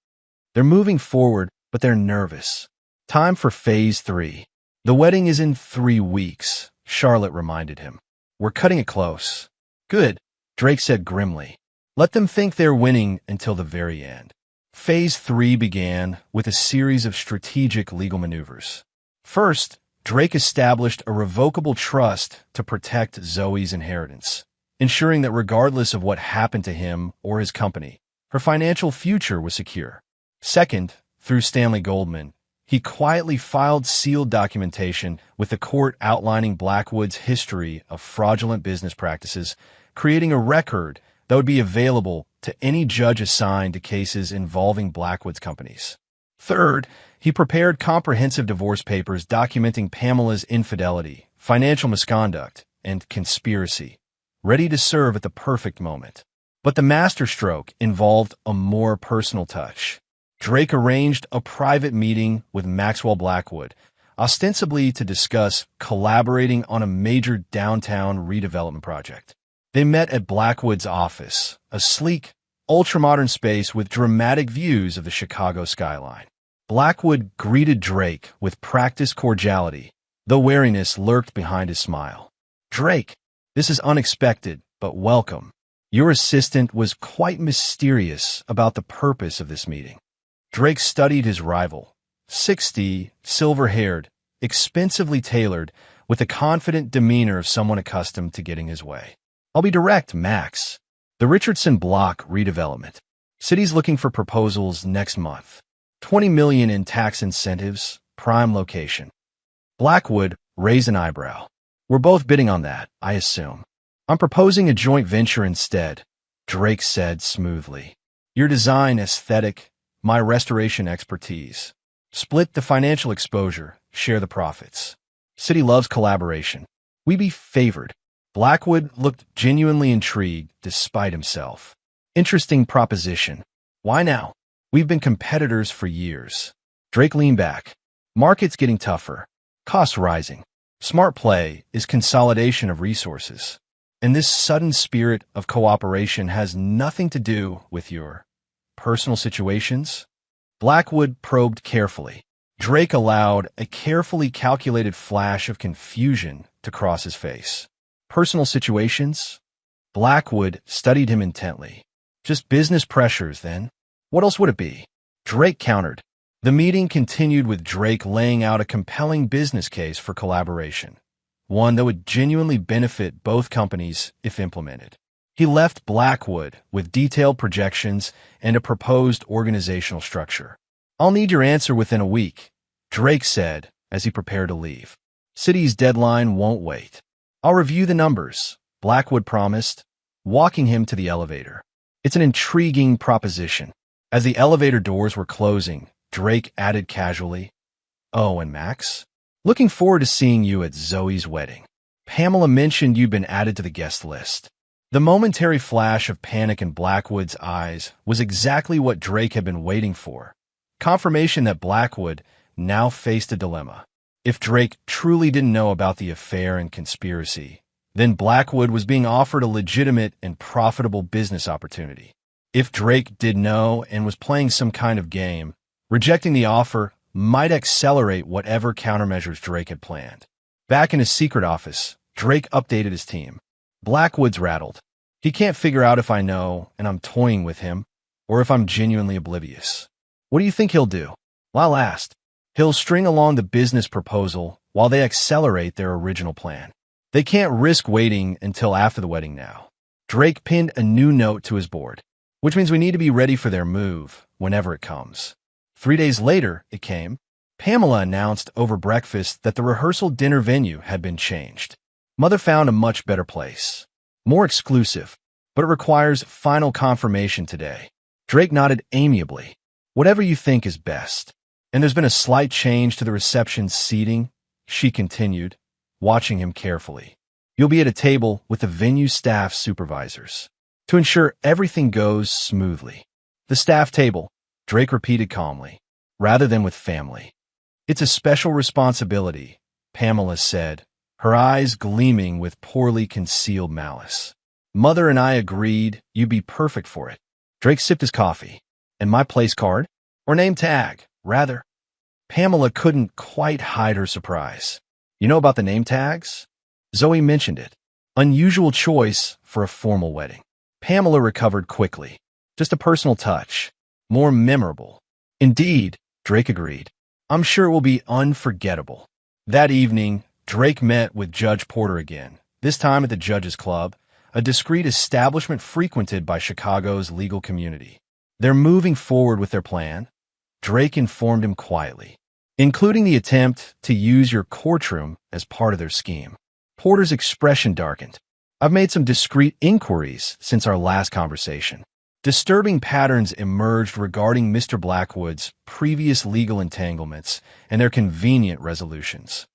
S1: They're moving forward, but they're nervous. Time for Phase 3. The wedding is in 3 weeks, Charlotte reminded him. We're cutting it close. Good, Drake said grimly. Let them think they're winning until the very end. Phase 3 began with a series of strategic legal maneuvers. First, Drake established a revocable trust to protect Zoe's inheritance, ensuring that regardless of what happened to him or his company, her financial future was secure. Second, through Stanley Goldman, he quietly filed sealed documentation with the court outlining Blackwood's history of fraudulent business practices, creating a record that would be available to any judge assigned to cases involving Blackwood's companies. Third, he prepared comprehensive divorce papers documenting Pamela's infidelity, financial misconduct, and conspiracy, ready to serve at the perfect moment. But the masterstroke involved a more personal touch. Drake arranged a private meeting with Maxwell Blackwood, ostensibly to discuss collaborating on a major downtown redevelopment project. They met at Blackwood's office, a sleek, ultra-modern space with dramatic views of the Chicago skyline. Blackwood greeted Drake with practiced cordiality, though wariness lurked behind his smile. Drake, this is unexpected, but welcome. Your assistant was quite mysterious about the purpose of this meeting. Drake studied his rival, 60, silver-haired, expensively tailored, with the confident demeanor of someone accustomed to getting his way. I'll be direct, Max. The Richardson Block redevelopment. City's looking for proposals next month. $20 million in tax incentives, prime location. Blackwood raised an eyebrow. We're both bidding on that, I assume. I'm proposing a joint venture instead, Drake said smoothly. Your design aesthetic, my restoration expertise. Split the financial exposure, share the profits. City loves collaboration. We be favored. Blackwood looked genuinely intrigued despite himself. Interesting proposition. Why now? We've been competitors for years. Drake leaned back. Market's getting tougher. Costs rising. Smart play is consolidation of resources. And this sudden spirit of cooperation has nothing to do with your personal situations? Blackwood probed carefully. Drake allowed a carefully calculated flash of confusion to cross his face. Personal situations? Blackwood studied him intently. Just business pressures, then? What else would it be? Drake countered. The meeting continued with Drake laying out a compelling business case for collaboration, one that would genuinely benefit both companies if implemented. He left Blackwood with detailed projections and a proposed organizational structure. I'll need your answer within a week, Drake said as he prepared to leave. City's deadline won't wait. I'll review the numbers, Blackwood promised, walking him to the elevator. It's an intriguing proposition. As the elevator doors were closing, Drake added casually, "Oh, and Max? Looking forward to seeing you at Zoe's wedding. Pamela mentioned you'd been added to the guest list." The momentary flash of panic in Blackwood's eyes was exactly what Drake had been waiting for. Confirmation that Blackwood now faced a dilemma. If Drake truly didn't know about the affair and conspiracy, then Blackwood was being offered a legitimate and profitable business opportunity. If Drake did know and was playing some kind of game, rejecting the offer might accelerate whatever countermeasures Drake had planned. Back in his secret office, Drake updated his team. Blackwood's rattled. He can't figure out if I know and I'm toying with him, or if I'm genuinely oblivious. What do you think he'll do? Lyle asked. He'll string along the business proposal while they accelerate their original plan. They can't risk waiting until after the wedding now. Drake pinned a new note to his board, which means we need to be ready for their move whenever it comes. 3 days later, it came. Pamela announced over breakfast that the rehearsal dinner venue had been changed. Mother found a much better place. More exclusive, but it requires final confirmation today. Drake nodded amiably. Whatever you think is best. And there's been a slight change to the reception's seating, she continued, watching him carefully. You'll be at a table with the venue staff supervisors to ensure everything goes smoothly. The staff table, Drake repeated calmly, rather than with family. It's a special responsibility, Pamela said, her eyes gleaming with poorly concealed malice. Mother and I agreed you'd be perfect for it. Drake sipped his coffee. And my place card? Or name tag, rather. Pamela couldn't quite hide her surprise. You know about the name tags? Zoe mentioned it. Unusual choice for a formal wedding. Pamela recovered quickly. Just a personal touch. More memorable. Indeed, Drake agreed. I'm sure it will be unforgettable. That evening, Drake met with Judge Porter again, this time at the Judges Club, a discreet establishment frequented by Chicago's legal community. They're moving forward with their plan, Drake informed him quietly, including the attempt to use your courtroom as part of their scheme. Porter's expression darkened. I've made some discreet inquiries since our last conversation. Disturbing patterns emerged regarding Mr. Blackwood's previous legal entanglements and their convenient resolutions.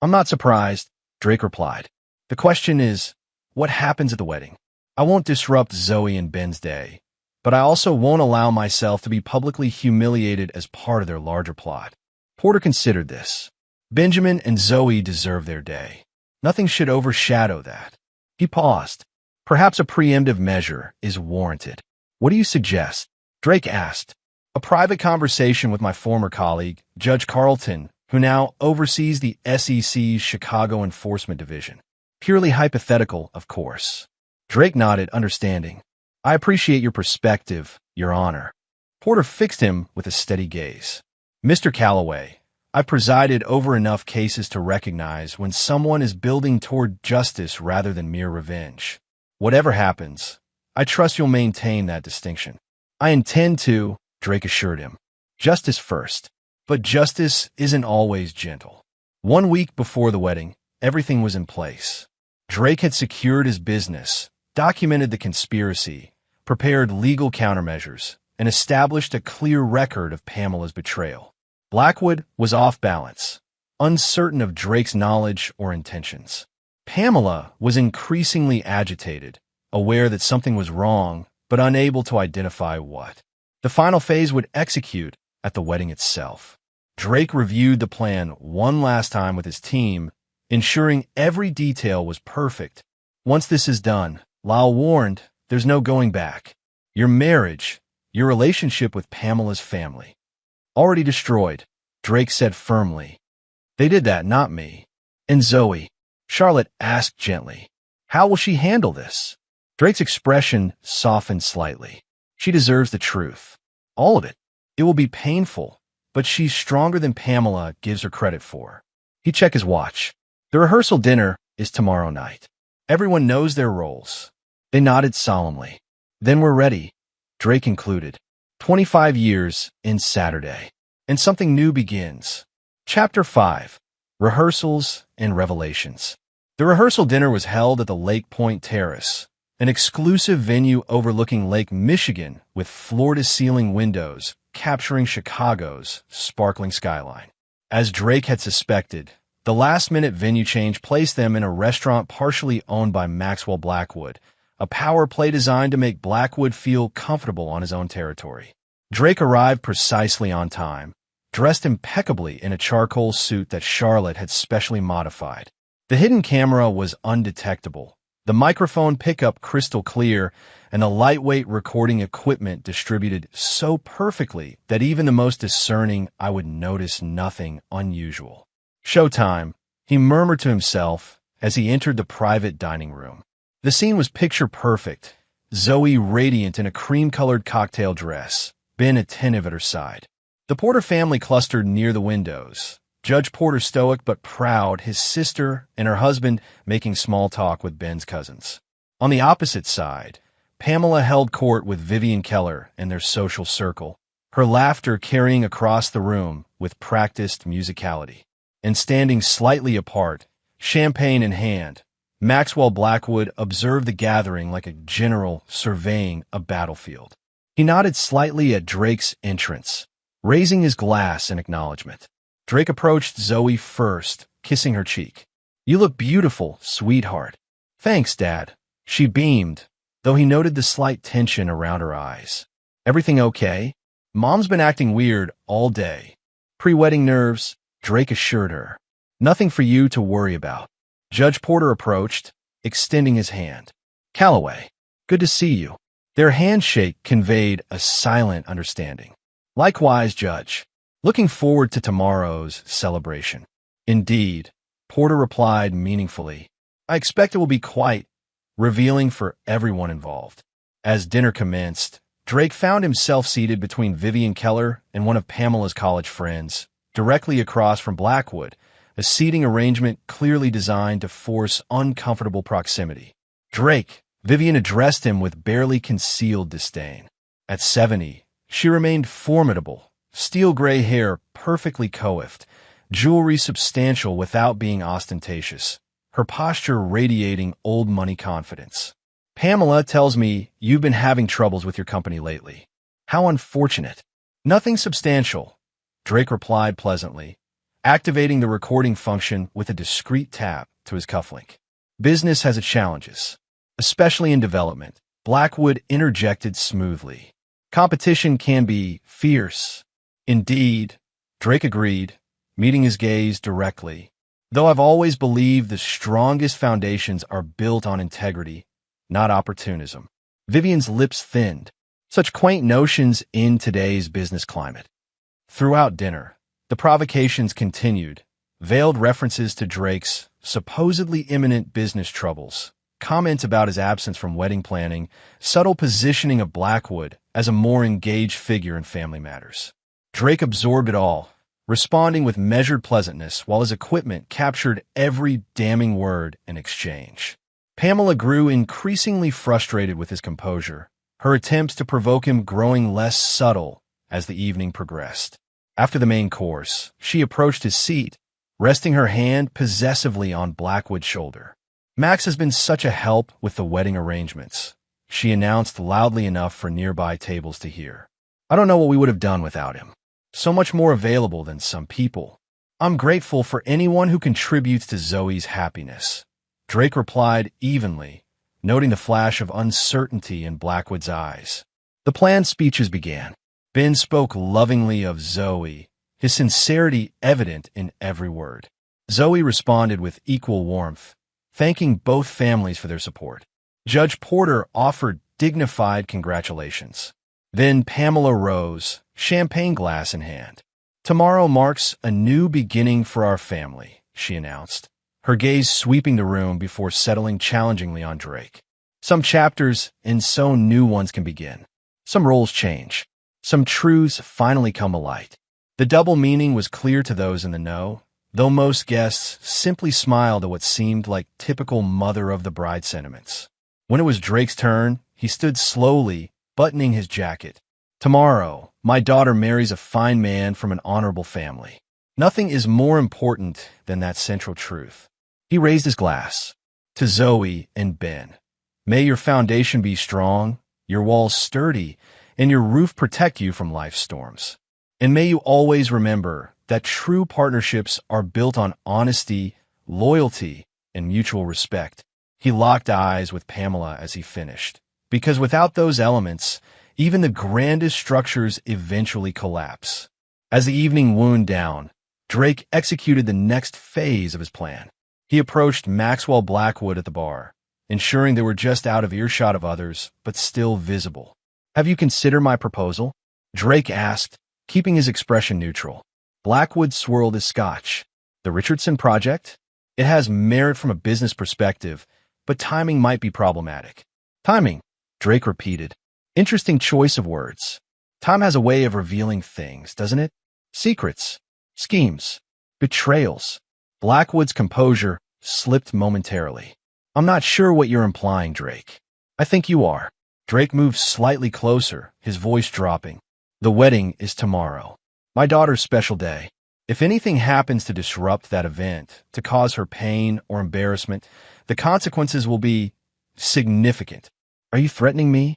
S1: I'm not surprised, Drake replied. The question is, what happens at the wedding? I won't disrupt Zoe and Ben's day, but I also won't allow myself to be publicly humiliated as part of their larger plot. Porter considered this. Benjamin and Zoe deserve their day. Nothing should overshadow that. He paused. Perhaps a preemptive measure is warranted. What do you suggest? Drake asked. A private conversation with my former colleague, Judge Carlton, who now oversees the SEC's Chicago Enforcement Division. Purely hypothetical, of course. Drake nodded, understanding. I appreciate your perspective, Your Honor. Porter fixed him with a steady gaze. Mr. Calloway, I've presided over enough cases to recognize when someone is building toward justice rather than mere revenge. Whatever happens, I trust you'll maintain that distinction. I intend to, Drake assured him. Justice first. But justice isn't always gentle. 1 week before the wedding, everything was in place. Drake had secured his business, documented the conspiracy, prepared legal countermeasures, and established a clear record of Pamela's betrayal. Blackwood was off balance, uncertain of Drake's knowledge or intentions. Pamela was increasingly agitated, aware that something was wrong, but unable to identify what. The final phase would execute at the wedding itself. Drake reviewed the plan one last time with his team, ensuring every detail was perfect. Once this is done, Lyle warned, there's no going back. Your marriage, your relationship with Pamela's family. Already destroyed, Drake said firmly. They did that, not me. And Zoe, Charlotte asked gently. How will she handle this? Drake's expression softened slightly. She deserves the truth. All of it. It will be painful, but she's stronger than Pamela gives her credit for. He checked his watch. The rehearsal dinner is tomorrow night. Everyone knows their roles. They nodded solemnly. Then we're ready, Drake included. 25 years in Saturday. And something new begins. Chapter 5. Rehearsals and Revelations. The rehearsal dinner was held at the Lake Point Terrace, an exclusive venue overlooking Lake Michigan with floor-to-ceiling windows capturing Chicago's sparkling skyline. As Drake had suspected, the last-minute venue change placed them in a restaurant partially owned by Maxwell Blackwood, a power play designed to make Blackwood feel comfortable on his own territory. Drake arrived precisely on time, dressed impeccably in a charcoal suit that Charlotte had specially modified. The hidden camera was undetectable, the microphone pickup crystal clear, and the lightweight recording equipment distributed so perfectly that even the most discerning eye would notice nothing unusual. Showtime, he murmured to himself as he entered the private dining room. The scene was picture perfect, Zoe radiant in a cream-colored cocktail dress, Ben attentive at her side. The Porter family clustered near the windows, Judge Porter stoic but proud, his sister and her husband making small talk with Ben's cousins. On the opposite side, Pamela held court with Vivian Keller and their social circle, her laughter carrying across the room with practiced musicality. And standing slightly apart, champagne in hand, Maxwell Blackwood observed the gathering like a general surveying a battlefield. He nodded slightly at Drake's entrance, raising his glass in acknowledgement. Drake approached Zoe first, kissing her cheek. You look beautiful, sweetheart. Thanks, Dad. She beamed, though he noted the slight tension around her eyes. Everything okay? Mom's been acting weird all day. Pre-wedding nerves, Drake assured her. Nothing for you to worry about. Judge Porter approached, extending his hand. Calloway, good to see you. Their handshake conveyed a silent understanding. Likewise, Judge. Looking forward to tomorrow's celebration. Indeed, Porter replied meaningfully. I expect it will be quite revealing for everyone involved. As dinner commenced, Drake found himself seated between Vivian Keller and one of Pamela's college friends, directly across from Blackwood, a seating arrangement clearly designed to force uncomfortable proximity. Drake, Vivian addressed him with barely concealed disdain. At 70, she remained formidable. Steel gray hair perfectly coiffed, jewelry substantial without being ostentatious, her posture radiating old money confidence. Pamela tells me you've been having troubles with your company lately. How unfortunate. Nothing substantial, Drake replied pleasantly, activating the recording function with a discreet tap to his cufflink. Business has its challenges, especially in development, Blackwood interjected smoothly. Competition can be fierce. Indeed, Drake agreed, meeting his gaze directly. Though I've always believed the strongest foundations are built on integrity, not opportunism. Vivian's lips thinned. Such quaint notions in today's business climate. Throughout dinner, the provocations continued, veiled references to Drake's supposedly imminent business troubles, comments about his absence from wedding planning, subtle positioning of Blackwood as a more engaged figure in family matters. Drake absorbed it all, responding with measured pleasantness while his equipment captured every damning word in exchange. Pamela grew increasingly frustrated with his composure, her attempts to provoke him growing less subtle as the evening progressed. After the main course, she approached his seat, resting her hand possessively on Blackwood's shoulder. Max has been such a help with the wedding arrangements, she announced loudly enough for nearby tables to hear. I don't know what we would have done without him. So much more available than some people. I'm grateful for anyone who contributes to Zoe's happiness. Drake replied evenly, noting the flash of uncertainty in Blackwood's eyes. The planned speeches began. Ben spoke lovingly of Zoe, his sincerity evident in every word. Zoe responded with equal warmth, thanking both families for their support. Judge Porter offered dignified congratulations. Then Pamela rose, champagne glass in hand. "Tomorrow marks a new beginning for our family," she announced, her gaze sweeping the room before settling challengingly on Drake. "Some chapters and so new ones can begin. Some roles change. Some truths finally come alight." The double meaning was clear to those in the know, though most guests simply smiled at what seemed like typical mother-of-the-bride sentiments. When it was Drake's turn, he stood slowly, buttoning his jacket. "Tomorrow, my daughter marries a fine man from an honorable family. Nothing is more important than that central truth." He raised his glass. "To Zoe and Ben, may your foundation be strong, your walls sturdy, and your roof protect you from life's storms. And may you always remember that true partnerships are built on honesty, loyalty, and mutual respect." He locked eyes with Pamela as he finished, because without those elements, even the grandest structures eventually collapse. As the evening wound down, Drake executed the next phase of his plan. He approached Maxwell Blackwood at the bar, ensuring they were just out of earshot of others, but still visible. "Have you considered my proposal?" Drake asked, keeping his expression neutral. Blackwood swirled his scotch. "The Richardson Project? It has merit from a business perspective, but timing might be problematic." "Timing," Drake repeated. Interesting choice of words. Time has a way of revealing things, doesn't it? Secrets, schemes, betrayals. Blackwood's composure slipped momentarily. "I'm not sure what you're implying, Drake." "I think you are." Drake moved slightly closer, his voice dropping. "The wedding is tomorrow. My daughter's special day. If anything happens to disrupt that event, to cause her pain or embarrassment, the consequences will be significant." "Are you threatening me?"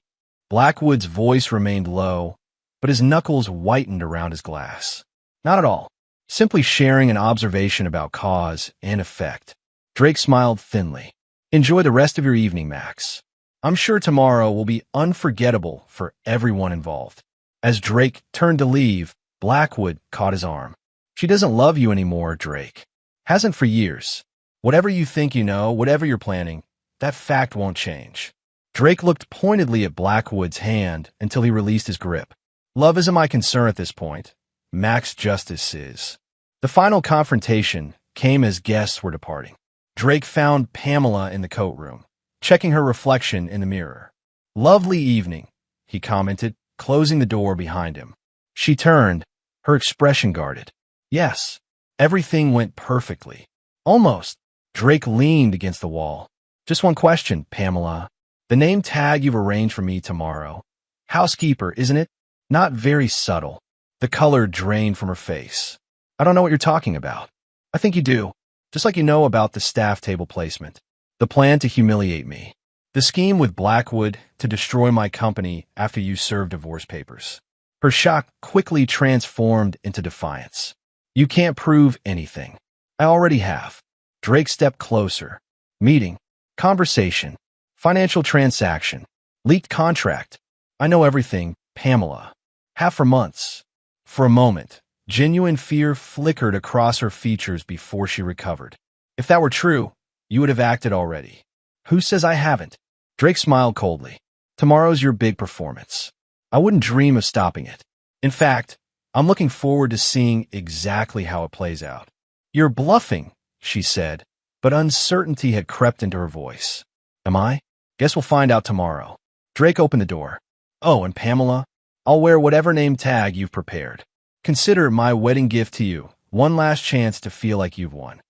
S1: Blackwood's voice remained low, but his knuckles whitened around his glass. "Not at all. Simply sharing an observation about cause and effect." Drake smiled thinly. "Enjoy the rest of your evening, Max. I'm sure tomorrow will be unforgettable for everyone involved." As Drake turned to leave, Blackwood caught his arm. "She doesn't love you anymore, Drake. Hasn't for years. Whatever you think you know, whatever you're planning, that fact won't change." Drake looked pointedly at Blackwood's hand until he released his grip. "Love isn't my concern at this point. Max Justice is." The final confrontation came as guests were departing. Drake found Pamela in the coat room, checking her reflection in the mirror. "Lovely evening," he commented, closing the door behind him. She turned, her expression guarded. "Yes, everything went perfectly. Almost." Drake leaned against the wall. "Just one question, Pamela. The name tag you've arranged for me tomorrow. Housekeeper, isn't it? Not very subtle." The color drained from her face. "I don't know what you're talking about." "I think you do. Just like you know about the staff table placement. The plan to humiliate me. The scheme with Blackwood to destroy my company after you served divorce papers." Her shock quickly transformed into defiance. "You can't prove anything." "I already have." Drake stepped closer. "Meeting. Conversation. Financial transaction. Leaked contract. I know everything, Pamela. Have for months." For a moment, genuine fear flickered across her features before she recovered. "If that were true, you would have acted already." "Who says I haven't?" Drake smiled coldly. "Tomorrow's your big performance. I wouldn't dream of stopping it. In fact, I'm looking forward to seeing exactly how it plays out." "You're bluffing," she said, but uncertainty had crept into her voice. "Am I? Guess we'll find out tomorrow." Drake opened the door. "Oh, and Pamela, I'll wear whatever name tag you've prepared. Consider my wedding gift to you, one last chance to feel like you've won."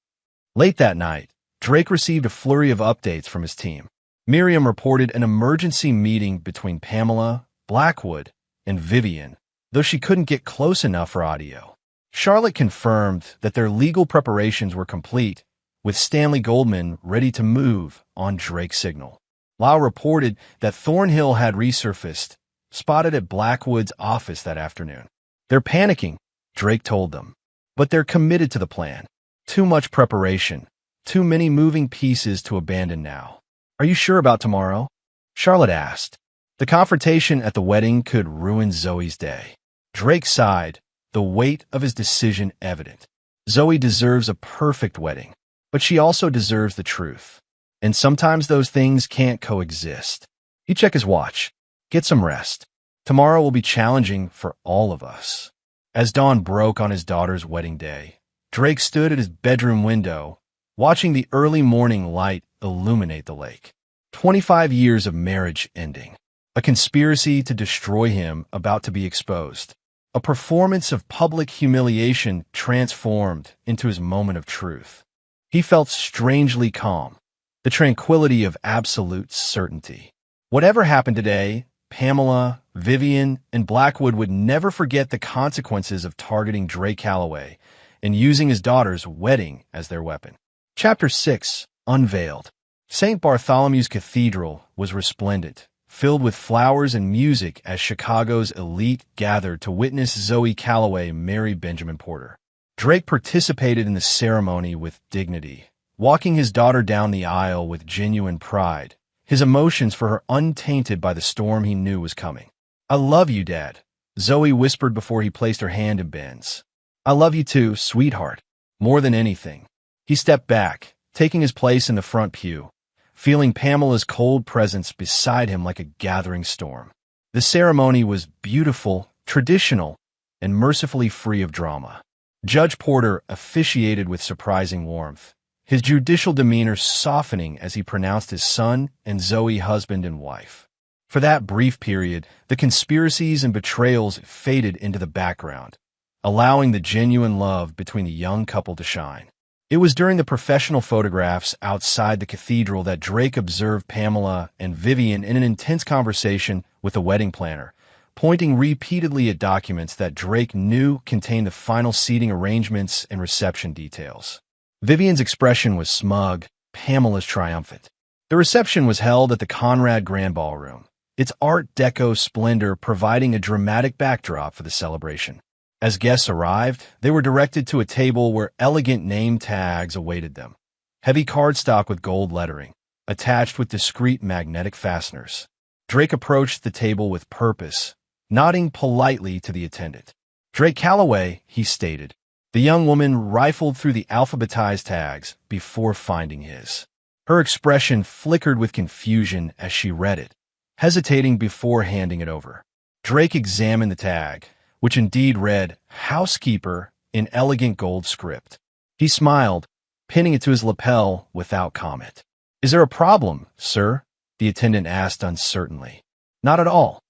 S1: Late that night, Drake received a flurry of updates from his team. Miriam reported an emergency meeting between Pamela, Blackwood, and Vivian, though she couldn't get close enough for audio. Charlotte confirmed that their legal preparations were complete, with Stanley Goldman ready to move on Drake's signal. Lau reported that Thornhill had resurfaced, spotted at Blackwood's office that afternoon. "They're panicking," Drake told them, "but they're committed to the plan. Too much preparation, too many moving pieces to abandon now." Are you sure about tomorrow? Charlotte asked. The confrontation at the wedding could ruin Zoe's day. Drake sighed, the weight of his decision evident. Zoe deserves a perfect wedding, but she also deserves the truth. And sometimes those things can't coexist. He checked his watch. Get some rest. Tomorrow will be challenging for all of us. As dawn broke on his daughter's wedding day, Drake stood at his bedroom window, watching the early morning light illuminate the lake. 25 years of marriage ending. A conspiracy to destroy him about to be exposed. A performance of public humiliation transformed into his moment of truth. He felt strangely calm, the tranquility of absolute certainty. Whatever happened today, Pamela, Vivian, and Blackwood would never forget the consequences of targeting Drake Calloway and using his daughter's wedding as their weapon. Chapter 6. Unveiled. St. Bartholomew's Cathedral was resplendent, filled with flowers and music as Chicago's elite gathered to witness Zoe Calloway marry Benjamin Porter. Drake participated in the ceremony with dignity, walking his daughter down the aisle with genuine pride, his emotions for her untainted by the storm he knew was coming. "I love you, Dad," Zoe whispered before he placed her hand in Ben's. "I love you too, sweetheart. More than anything." He stepped back, taking his place in the front pew, feeling Pamela's cold presence beside him like a gathering storm. The ceremony was beautiful, traditional, and mercifully free of drama. Judge Porter officiated with surprising warmth, his judicial demeanor softening as he pronounced his son and Zoe husband and wife. For that brief period, the conspiracies and betrayals faded into the background, allowing the genuine love between the young couple to shine. It was during the professional photographs outside the cathedral that Drake observed Pamela and Vivian in an intense conversation with the wedding planner, pointing repeatedly at documents that Drake knew contained the final seating arrangements and reception details. Vivian's expression was smug, Pamela's triumphant. The reception was held at the Conrad Grand Ballroom, its Art Deco splendor providing a dramatic backdrop for the celebration. As guests arrived, they were directed to a table where elegant name tags awaited them. Heavy cardstock with gold lettering, attached with discreet magnetic fasteners. Drake approached the table with purpose, nodding politely to the attendant. "Drake Calloway," he stated. The young woman rifled through the alphabetized tags before finding his. Her expression flickered with confusion as she read it, hesitating before handing it over. Drake examined the tag, which indeed read, "Housekeeper," in elegant gold script. He smiled, pinning it to his lapel without comment. "Is there a problem, sir?" the attendant asked uncertainly. "Not at all,"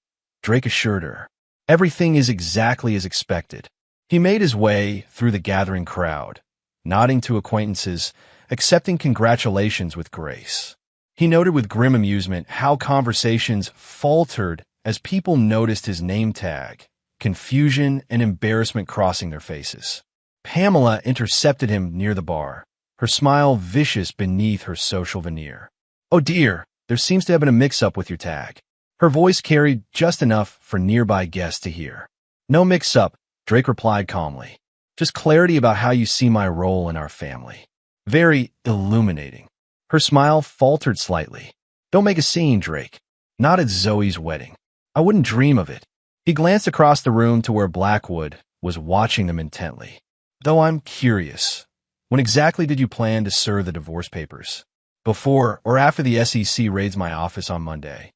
S1: Drake assured her. "Everything is exactly as expected." He made his way through the gathering crowd, nodding to acquaintances, accepting congratulations with grace. He noted with grim amusement how conversations faltered as people noticed his name tag, confusion and embarrassment crossing their faces. Pamela intercepted him near the bar, her smile vicious beneath her social veneer. "Oh dear, there seems to have been a mix-up with your tag." Her voice carried just enough for nearby guests to hear. "No mix-up," Drake replied calmly. "Just clarity about how you see my role in our family." Very illuminating. Her smile faltered slightly. "Don't make a scene, Drake. Not at Zoe's wedding. I wouldn't dream of it." He glanced across the room to where Blackwood was watching them intently. "Though I'm curious, when exactly did you plan to serve the divorce papers? Before or after the SEC raids my office on Monday?"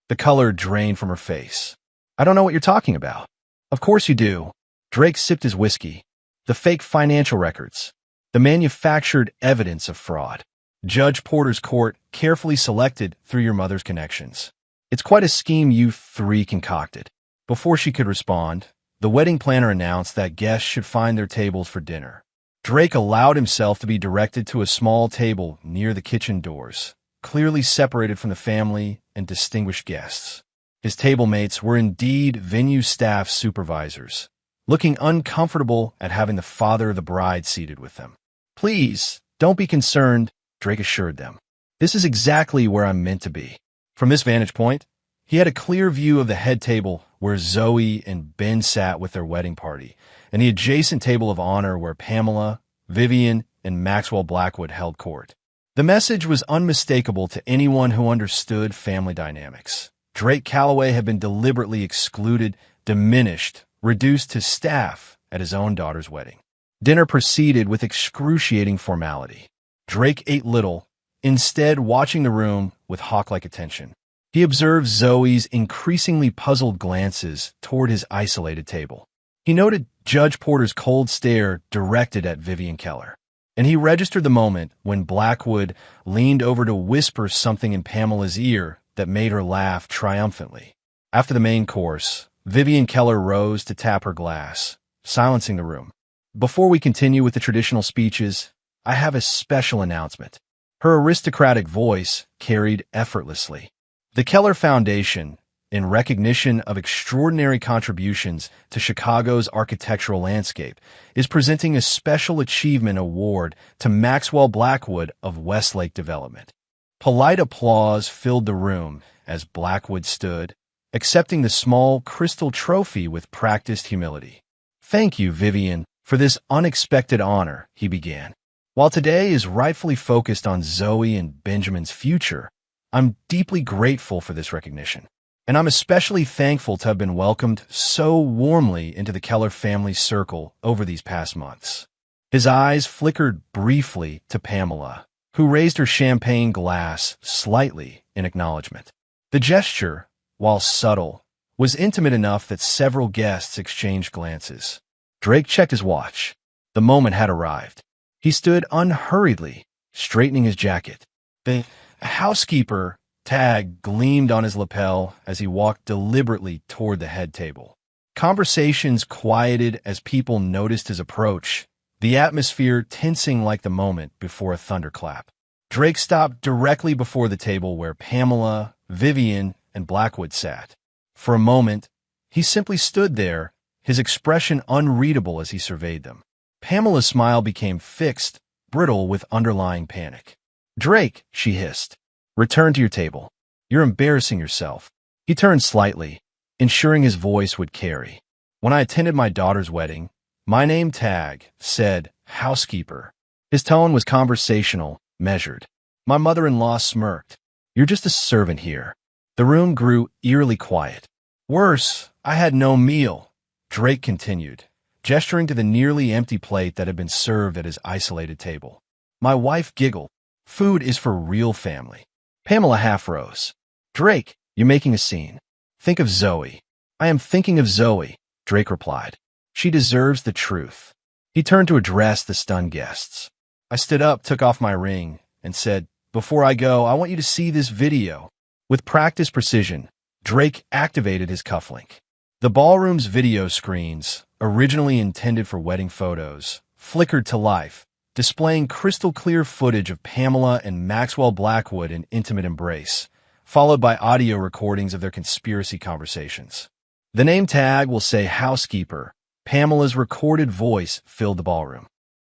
S1: The color drained from her face. "I don't know what you're talking about." "Of course you do." Drake sipped his whiskey. "The fake financial records. The manufactured evidence of fraud. Judge Porter's court carefully selected through your mother's connections. It's quite a scheme you three concocted." Before she could respond, the wedding planner announced that guests should find their tables for dinner. Drake allowed himself to be directed to a small table near the kitchen doors, clearly separated from the family and distinguished guests. His table mates were indeed venue staff supervisors, looking uncomfortable at having the father of the bride seated with them. "Please, don't be concerned," Drake assured them. "This is exactly where I'm meant to be." From this vantage point, he had a clear view of the head table where Zoe and Ben sat with their wedding party, and the adjacent table of honor where Pamela, Vivian, and Maxwell Blackwood held court. The message was unmistakable to anyone who understood family dynamics. Drake Calloway had been deliberately excluded, diminished, reduced to staff at his own daughter's wedding. Dinner proceeded with excruciating formality. Drake ate little, instead watching the room with hawk-like attention. He observed Zoe's increasingly puzzled glances toward his isolated table. He noted Judge Porter's cold stare directed at Vivian Keller, and he registered the moment when Blackwood leaned over to whisper something in Pamela's ear that made her laugh triumphantly. After the main course, Vivian Keller rose to tap her glass, silencing the room. Before we continue with the traditional speeches, I have a special announcement. Her aristocratic voice carried effortlessly. The Keller Foundation, in recognition of extraordinary contributions to Chicago's architectural landscape, is presenting a Special Achievement Award to Maxwell Blackwood of Westlake Development. Polite applause filled the room as Blackwood stood, accepting the small crystal trophy with practiced humility. "Thank you, Vivian, for this unexpected honor," he began. "While today is rightfully focused on Zoe and Benjamin's future, I'm deeply grateful for this recognition, and I'm especially thankful to have been welcomed so warmly into the Keller family circle over these past months." His eyes flickered briefly to Pamela, who raised her champagne glass slightly in acknowledgement. The gesture, while subtle, was intimate enough that several guests exchanged glances. Drake checked his watch. The moment had arrived. He stood unhurriedly, straightening his jacket. The housekeeper tag gleamed on his lapel as he walked deliberately toward the head table. Conversations quieted as people noticed his approach, the atmosphere tensing like the moment before a thunderclap. Drake stopped directly before the table where Pamela, Vivian, and Blackwood sat. For a moment, he simply stood there, his expression unreadable as he surveyed them. Pamela's smile became fixed, brittle with underlying panic. "Drake," she hissed, "return to your table. You're embarrassing yourself." He turned slightly, ensuring his voice would carry. "When I attended my daughter's wedding, my name tag said housekeeper." His tone was conversational, measured. My mother-in-law smirked. "You're just a servant here." The room grew eerily quiet. "Worse, I had no meal," Drake continued, gesturing to the nearly empty plate that had been served at his isolated table. My wife giggled. "Food is for real family." Pamela half rose. "Drake, you're making a scene. Think of Zoe." "I am thinking of Zoe," Drake replied. "She deserves the truth." He turned to address the stunned guests. I stood up, took off my ring, and said, "Before I go, I want you to see this video." With practiced precision, Drake activated his cufflink. The ballroom's video screens, originally intended for wedding photos, flickered to life, displaying crystal-clear footage of Pamela and Maxwell Blackwood in intimate embrace, followed by audio recordings of their conspiracy conversations. The name tag will say housekeeper. Pamela's recorded voice filled the ballroom.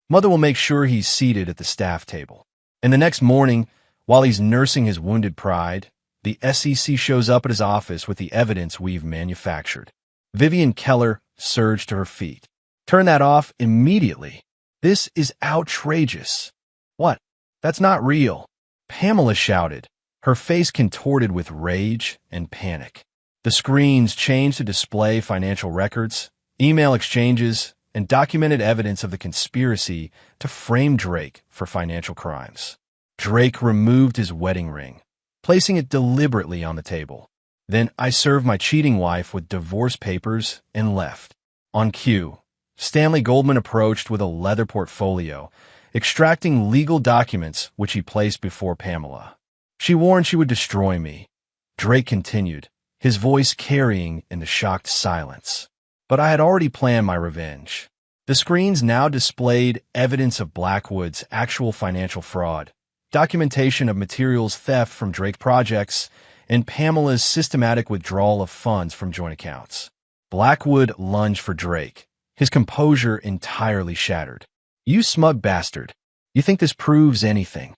S1: Mother will make sure he's seated at the staff table. And the next morning, while he's nursing his wounded pride, the SEC shows up at his office with the evidence we've manufactured. Vivian Keller surged to her feet. "Turn that off immediately. This is outrageous." "What? That's not real," Pamela shouted, her face contorted with rage and panic. The screens changed to display financial records, email exchanges, and documented evidence of the conspiracy to frame Drake for financial crimes. Drake removed his wedding ring, placing it deliberately on the table. Then I served my cheating wife with divorce papers and left. On cue, Stanley Goldman approached with a leather portfolio, extracting legal documents which he placed before Pamela. She warned she would destroy me. Drake continued, his voice carrying in the shocked silence. But I had already planned my revenge. The screens now displayed evidence of Blackwood's actual financial fraud, documentation of materials theft from Drake projects, and Pamela's systematic withdrawal of funds from joint accounts. Blackwood lunged for Drake, his composure entirely shattered. "You smug bastard. You think this proves anything?"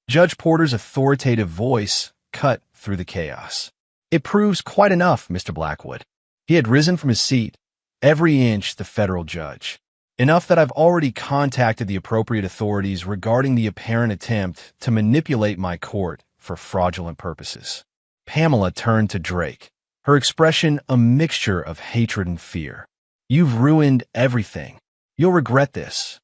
S1: Judge Porter's authoritative voice cut through the chaos. "It proves quite enough, Mr. Blackwood." He had risen from his seat, every inch the federal judge. Enough that I've already contacted the appropriate authorities regarding the apparent attempt to manipulate my court for fraudulent purposes. Pamela turned to Drake, her expression a mixture of hatred and fear. You've ruined everything. You'll regret this.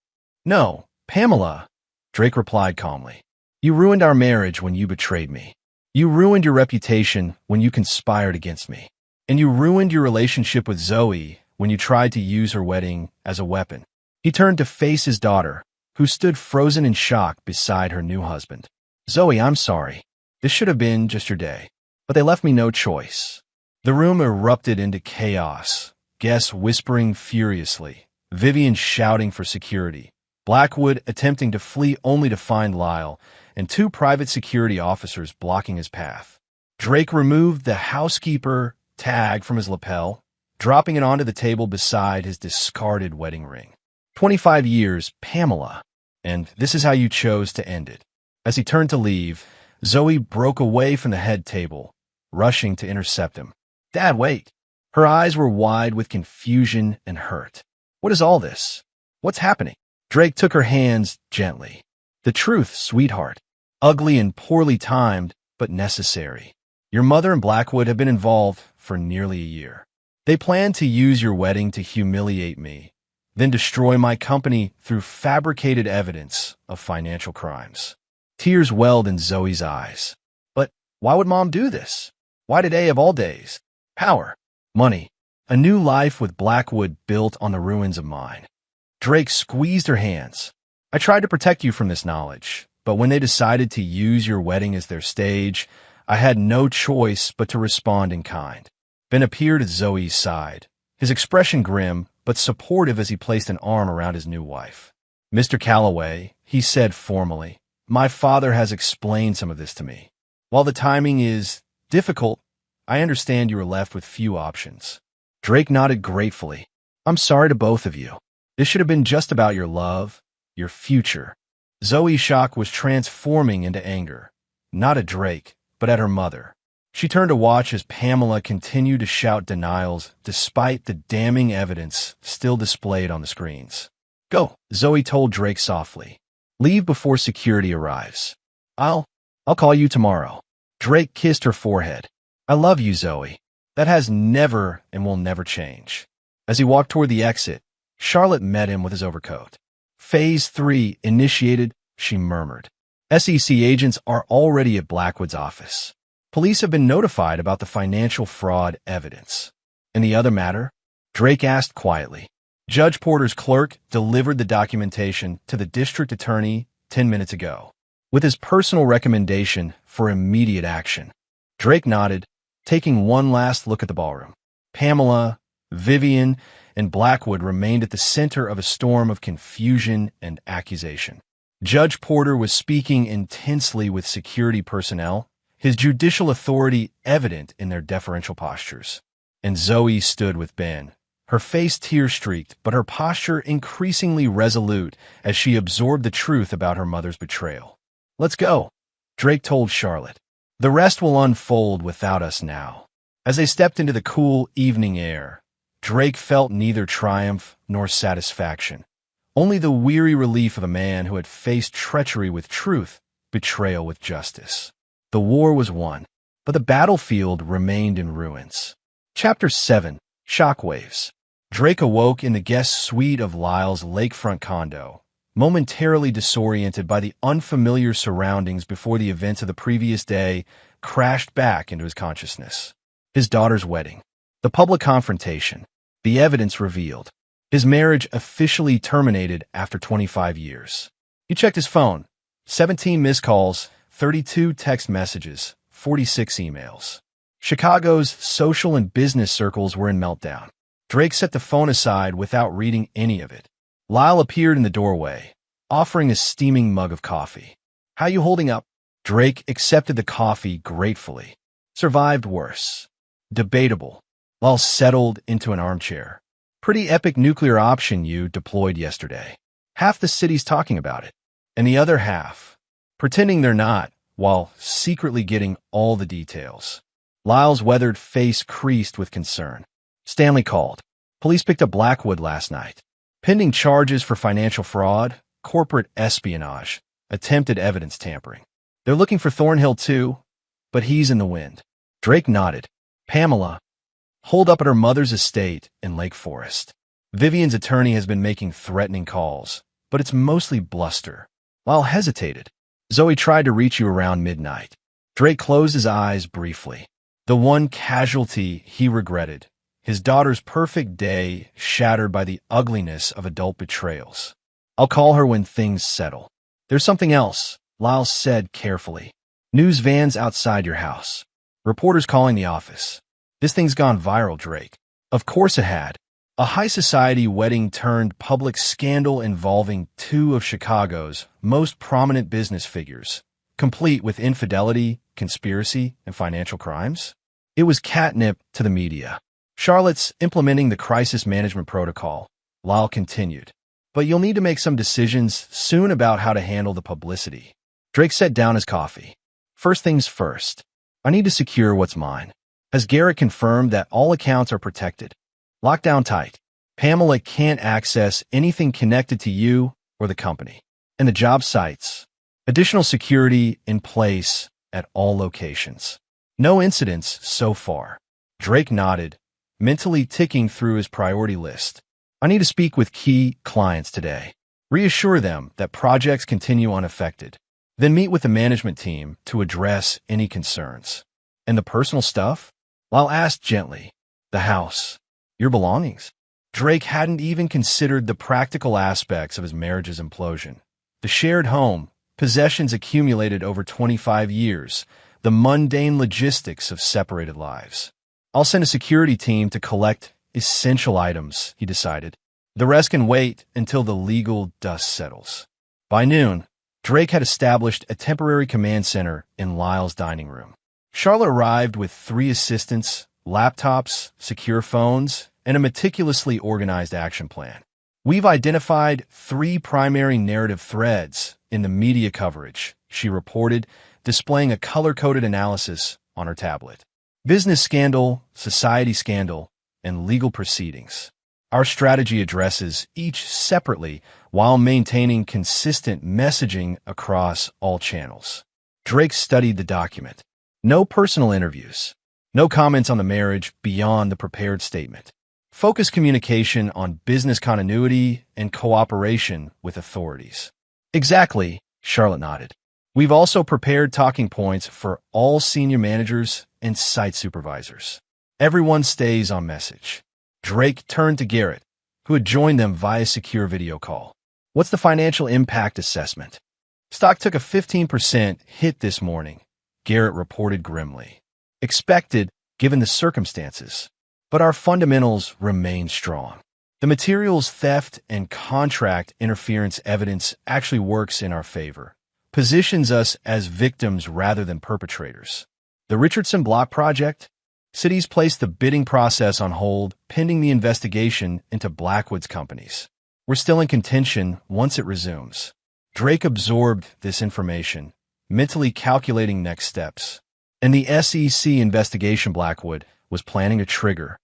S1: No, Pamela, Drake replied calmly. You ruined our marriage when you betrayed me. You ruined your reputation when you conspired against me. And you ruined your relationship with Zoe when you tried to use her wedding as a weapon. He turned to face his daughter, who stood frozen in shock beside her new husband. Zoe, I'm sorry. This should have been just your day. But they left me no choice. The room erupted into chaos, guests whispering furiously, Vivian shouting for security, Blackwood attempting to flee only to find Lyle, and two private security officers blocking his path. Drake removed the housekeeper tag from his lapel, dropping it onto the table beside his discarded wedding ring. 25 years, Pamela, and this is how you chose to end it. As he turned to leave, Zoe broke away from the head table, rushing to intercept him. Dad, wait. Her eyes were wide with confusion and hurt. What is all this? What's happening? Drake took her hands gently. The truth, sweetheart. Ugly and poorly timed, but necessary. Your mother and Blackwood have been involved for nearly a year. They plan to use your wedding to humiliate me, then destroy my company through fabricated evidence of financial crimes. Tears welled in Zoe's eyes. But why would Mom do this? Why today of all days? Power, money, a new life with Blackwood built on the ruins of mine. Drake squeezed her hands. I tried to protect you from this knowledge, but when they decided to use your wedding as their stage, I had no choice but to respond in kind. Ben appeared at Zoe's side, his expression grim but supportive as he placed an arm around his new wife. Mr. Calloway, he said formally, my father has explained some of this to me. While the timing is difficult, I understand you were left with few options. Drake nodded gratefully. I'm sorry to both of you. This should have been just about your love, your future. Zoe's shock was transforming into anger, not at Drake, but at her mother. She turned to watch as Pamela continued to shout denials despite the damning evidence still displayed on the screens. Go, Zoe told Drake softly. Leave before security arrives. I'll call you tomorrow. Drake kissed her forehead. I love you, Zoe. That has never and will never change. As he walked toward the exit, Charlotte met him with his overcoat. Phase 3 initiated, she murmured. SEC agents are already at Blackwood's office. Police have been notified about the financial fraud evidence. In the other matter, Drake asked quietly. Judge Porter's clerk delivered the documentation to the district attorney 10 minutes ago, with his personal recommendation for immediate action. Drake nodded, taking one last look at the ballroom. Pamela, Vivian, and Blackwood remained at the center of a storm of confusion and accusation. Judge Porter was speaking intensely with security personnel, his judicial authority evident in their deferential postures. And Zoe stood with Ben, her face tear-streaked, but her posture increasingly resolute as she absorbed the truth about her mother's betrayal. Let's go, Drake told Charlotte. The rest will unfold without us now. As they stepped into the cool evening air, Drake felt neither triumph nor satisfaction, only the weary relief of a man who had faced treachery with truth, betrayal with justice. The war was won, but the battlefield remained in ruins. Chapter 7, Shockwaves. Drake awoke in the guest suite of Lyle's lakefront condo, momentarily disoriented by the unfamiliar surroundings before the events of the previous day crashed back into his consciousness. His daughter's wedding, the public confrontation, the evidence revealed. His marriage officially terminated after 25 years. He checked his phone. 17 missed calls, 32 text messages, 46 emails. Chicago's social and business circles were in meltdown. Drake set the phone aside without reading any of it. Lyle appeared in the doorway, offering a steaming mug of coffee. How you holding up? Drake accepted the coffee gratefully. Survived worse. Debatable. Lyle settled into an armchair. Pretty epic nuclear option you deployed yesterday. Half the city's talking about it, and the other half, pretending they're not, while secretly getting all the details. Lyle's weathered face creased with concern. Stanley called. Police picked up Blackwood last night. pending charges for financial fraud, corporate espionage, attempted evidence tampering. They're looking for Thornhill too, but he's in the wind. Drake nodded. Pamela, holed up at her mother's estate in Lake Forest. Vivian's attorney has been making threatening calls, but it's mostly bluster. Lyle hesitated. Zoe tried to reach you around midnight. Drake closed his eyes briefly. The one casualty he regretted, his daughter's perfect day shattered by the ugliness of adult betrayals. I'll call her when things settle. There's something else, Lyle said carefully. News vans outside your house. Reporters calling the office. This thing's gone viral, Drake. Of course it had. A high society wedding turned public scandal involving two of Chicago's most prominent business figures, complete with infidelity, conspiracy, and financial crimes. It was catnip to the media. Charlotte's implementing the crisis management protocol, Lyle continued. But you'll need to make some decisions soon about how to handle the publicity. Drake set down his coffee. First things first. I need to secure what's mine. Has Garrett confirmed that all accounts are protected? Locked down tight. Pamela can't access anything connected to you or the company. And the job sites. Additional security in place at all locations. No incidents so far. Drake nodded, mentally ticking through his priority list. I need to speak with key clients today. Reassure them that projects continue unaffected. Then meet with the management team to address any concerns. And the personal stuff? Lyle asked gently. The house. Your belongings. Drake hadn't even considered the practical aspects of his marriage's implosion. The shared home, possessions accumulated over 25 years, the mundane logistics of separated lives. I'll send a security team to collect essential items, he decided. The rest can wait until the legal dust settles. By noon, Drake had established a temporary command center in Lyle's dining room. Charlotte arrived with 3 assistants, laptops, secure phones, and a meticulously organized action plan. We've identified 3 primary narrative threads in the media coverage, she reported, displaying a color-coded analysis on her tablet. Business scandal, society scandal, and legal proceedings. Our strategy addresses each separately while maintaining consistent messaging across all channels. Drake studied the document. No personal interviews. No comments on the marriage beyond the prepared statement. Focused communication on business continuity and cooperation with authorities. Exactly, Charlotte nodded. We've also prepared talking points for all senior managers and site supervisors. Everyone stays on message. Drake turned to Garrett, who had joined them via secure video call. What's the financial impact assessment? Stock took a 15% hit this morning, Garrett reported grimly. Expected, given the circumstances. But our fundamentals remain strong. The materials theft and contract interference evidence actually works in our favor, positions us as victims rather than perpetrators. The Richardson Block project? Cities placed the bidding process on hold pending the investigation into Blackwood's companies. We're still in contention once it resumes. Drake absorbed this information, mentally calculating next steps. And the SEC investigation Blackwood was planning to trigger.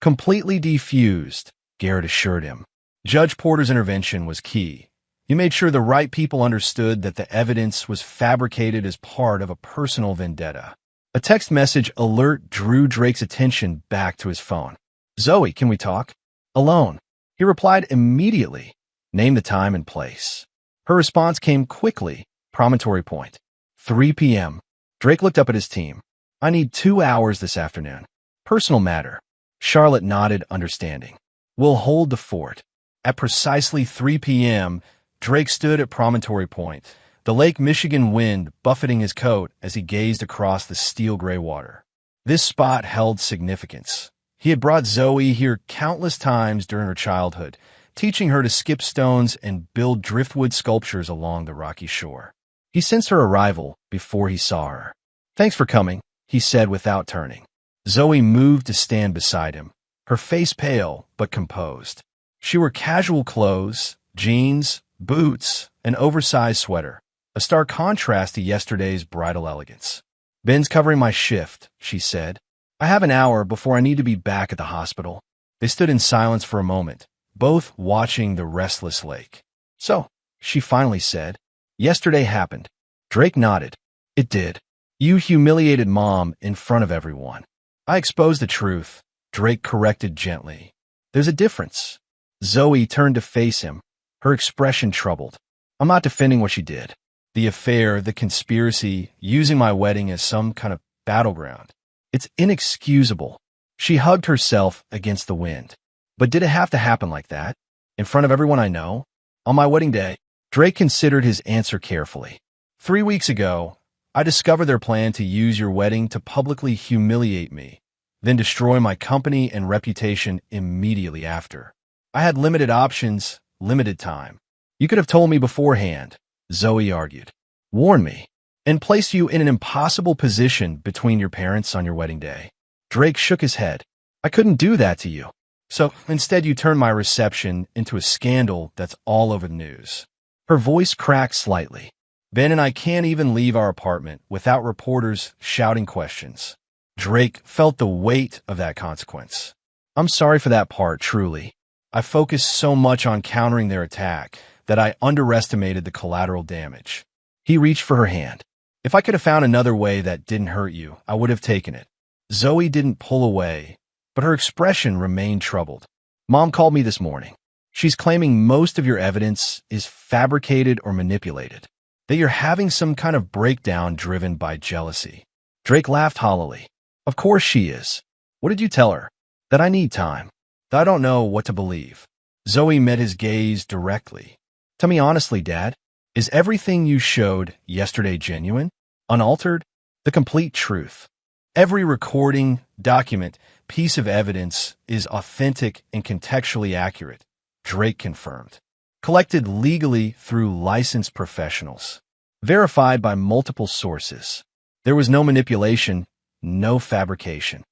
S1: Completely defused, Garrett assured him. Judge Porter's intervention was key. He made sure the right people understood that the evidence was fabricated as part of a personal vendetta. A text message alert drew Drake's attention back to his phone. Zoe, can we talk? Alone. He replied immediately. Name the time and place. Her response came quickly. Promontory Point. 3 p.m. Drake looked up at his team. I need 2 hours this afternoon. Personal matter. Charlotte nodded, understanding. We'll hold the fort. At precisely 3 p.m., Drake stood at Promontory Point, the Lake Michigan wind buffeting his coat as he gazed across the steel-gray water. This spot held significance. He had brought Zoe here countless times during her childhood, teaching her to skip stones and build driftwood sculptures along the rocky shore. He sensed her arrival before he saw her. Thanks for coming, he said without turning. Zoe moved to stand beside him, her face pale but composed. She wore casual clothes, jeans, boots, an oversized sweater, a stark contrast to yesterday's bridal elegance. Ben's covering my shift, she said. I have an hour before I need to be back at the hospital. They stood in silence for a moment, both watching the restless lake. "So," she finally said, "yesterday happened." Drake nodded. "It did. You humiliated Mom in front of everyone." "I exposed the truth," Drake corrected gently. "There's a difference." Zoe turned to face him, her expression troubled. "I'm not defending what she did. The affair, the conspiracy, using my wedding as some kind of battleground. It's inexcusable." She hugged herself against the wind. "But did it have to happen like that? In front of everyone I know? On my wedding day?" Drake considered his answer carefully. "3 weeks ago, I discovered their plan to use your wedding to publicly humiliate me, then destroy my company and reputation immediately after. I had limited options, limited time. You could have told me beforehand," Zoe argued. "Warn me, and place you in an impossible position between your parents on your wedding day." Drake shook his head. "I couldn't do that to you. So instead you turned my reception into a scandal that's all over the news." Her voice cracked slightly. "Ben and I can't even leave our apartment without reporters shouting questions." Drake felt the weight of that consequence. "I'm sorry for that part, truly. I focused so much on countering their attack that I underestimated the collateral damage." He reached for her hand. "If I could have found another way that didn't hurt you, I would have taken it." Zoe didn't pull away, but her expression remained troubled. "Mom called me this morning. She's claiming most of your evidence is fabricated or manipulated, that you're having some kind of breakdown driven by jealousy." Drake laughed hollowly. "Of course she is. What did you tell her? That I need time? That I don't know what to believe?" Zoe met his gaze directly. "Tell me honestly, Dad, is everything you showed yesterday genuine, unaltered, the complete truth? Every recording, document, piece of evidence is authentic and contextually accurate," Drake confirmed. "Collected legally through licensed professionals. Verified by multiple sources. There was no manipulation, no fabrication."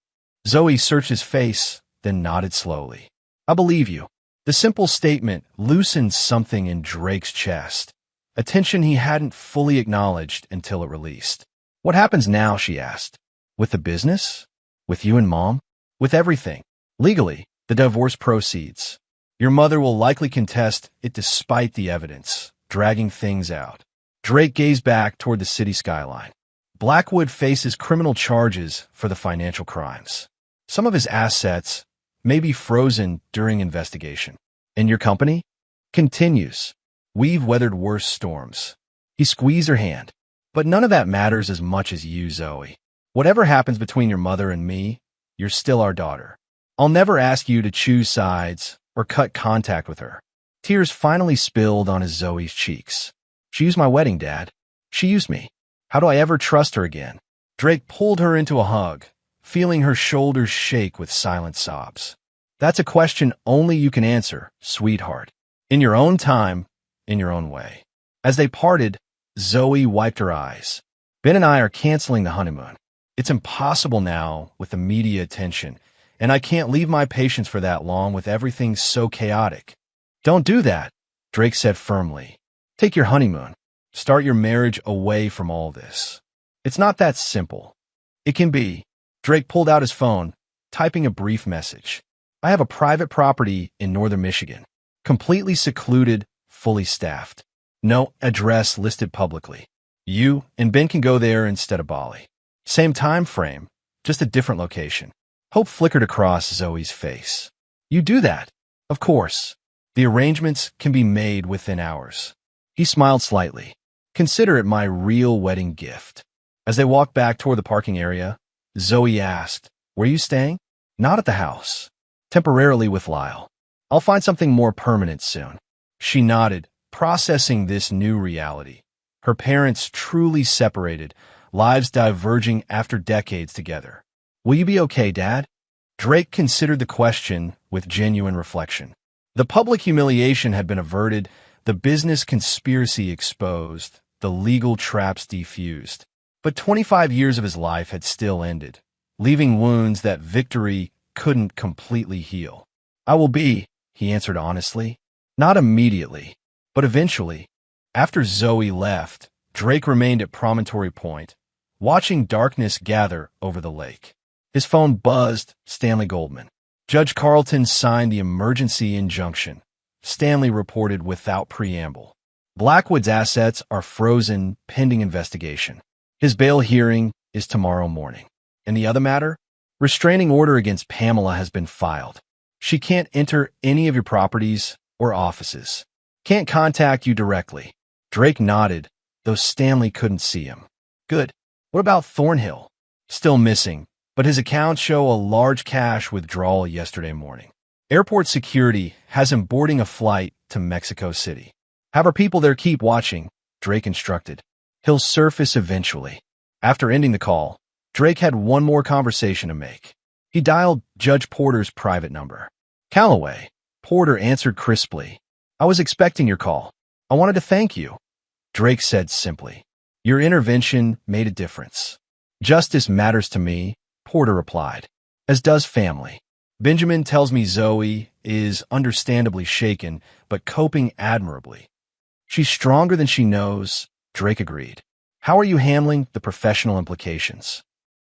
S1: Zoe searched his face, then nodded slowly. "I believe you." The simple statement loosened something in Drake's chest, a tension he hadn't fully acknowledged until it released. "What happens now?" she asked. "With the business? With you and Mom? With everything? Legally, the divorce proceeds. Your mother will likely contest it despite the evidence, dragging things out." Drake gazed back toward the city skyline. Blackwood faces criminal charges for the financial crimes. Some of his assets may be frozen during investigation. "And your company?" "Continues. We've weathered worse storms." He squeezed her hand. "But none of that matters as much as you, Zoe. Whatever happens between your mother and me, you're still our daughter. I'll never ask you to choose sides or cut contact with her." Tears finally spilled on his Zoe's cheeks. "She used my wedding, Dad. She used me. How do I ever trust her again?" Drake pulled her into a hug, feeling her shoulders shake with silent sobs. "That's a question only you can answer, sweetheart. In your own time, in your own way." As they parted, Zoe wiped her eyes. "Ben and I are canceling the honeymoon. It's impossible now with the media attention, and I can't leave my patients for that long with everything so chaotic." "Don't do that," Drake said firmly. "Take your honeymoon. Start your marriage away from all this." "It's not that simple." "It can be." Drake pulled out his phone, typing a brief message. "I have a private property in northern Michigan, completely secluded, fully staffed. No address listed publicly. You and Ben can go there instead of Bali. Same time frame, just a different location." Hope flickered across Zoe's face. "You do that?" "Of course. The arrangements can be made within hours." He smiled slightly. "Consider it my real wedding gift." As they walked back toward the parking area, Zoe asked, "Where are you staying?" "Not at the house. Temporarily with Lyle. I'll find something more permanent soon." She nodded, processing this new reality. Her parents truly separated, lives diverging after decades together. "Will you be okay, Dad?" Drake considered the question with genuine reflection. The public humiliation had been averted, the business conspiracy exposed, the legal traps defused. But 25 years of his life had still ended, leaving wounds that victory couldn't completely heal. "I will be," he answered honestly. "Not immediately, but eventually." After Zoe left, Drake remained at Promontory Point, watching darkness gather over the lake. His phone buzzed. Stanley Goldman. Judge Carlton signed the emergency injunction, Stanley reported without preamble. Blackwood's assets are frozen pending investigation. His bail hearing is tomorrow morning. In the other matter, restraining order against Pamela has been filed. She can't enter any of your properties or offices. Can't contact you directly. Drake nodded, though Stanley couldn't see him. Good. What about Thornhill? Still missing, but his accounts show a large cash withdrawal yesterday morning. Airport security has him boarding a flight to Mexico City. Have our people there keep watching, Drake instructed. He'll surface eventually. After ending the call, Drake had one more conversation to make. He dialed Judge Porter's private number. Calloway. Porter answered crisply. I was expecting your call. I wanted to thank you. Drake said simply. Your intervention made a difference. Justice matters to me, Porter replied, as does family. Benjamin tells me Zoe is understandably shaken, but coping admirably. She's stronger than she knows, Drake agreed. How are you handling the professional implications?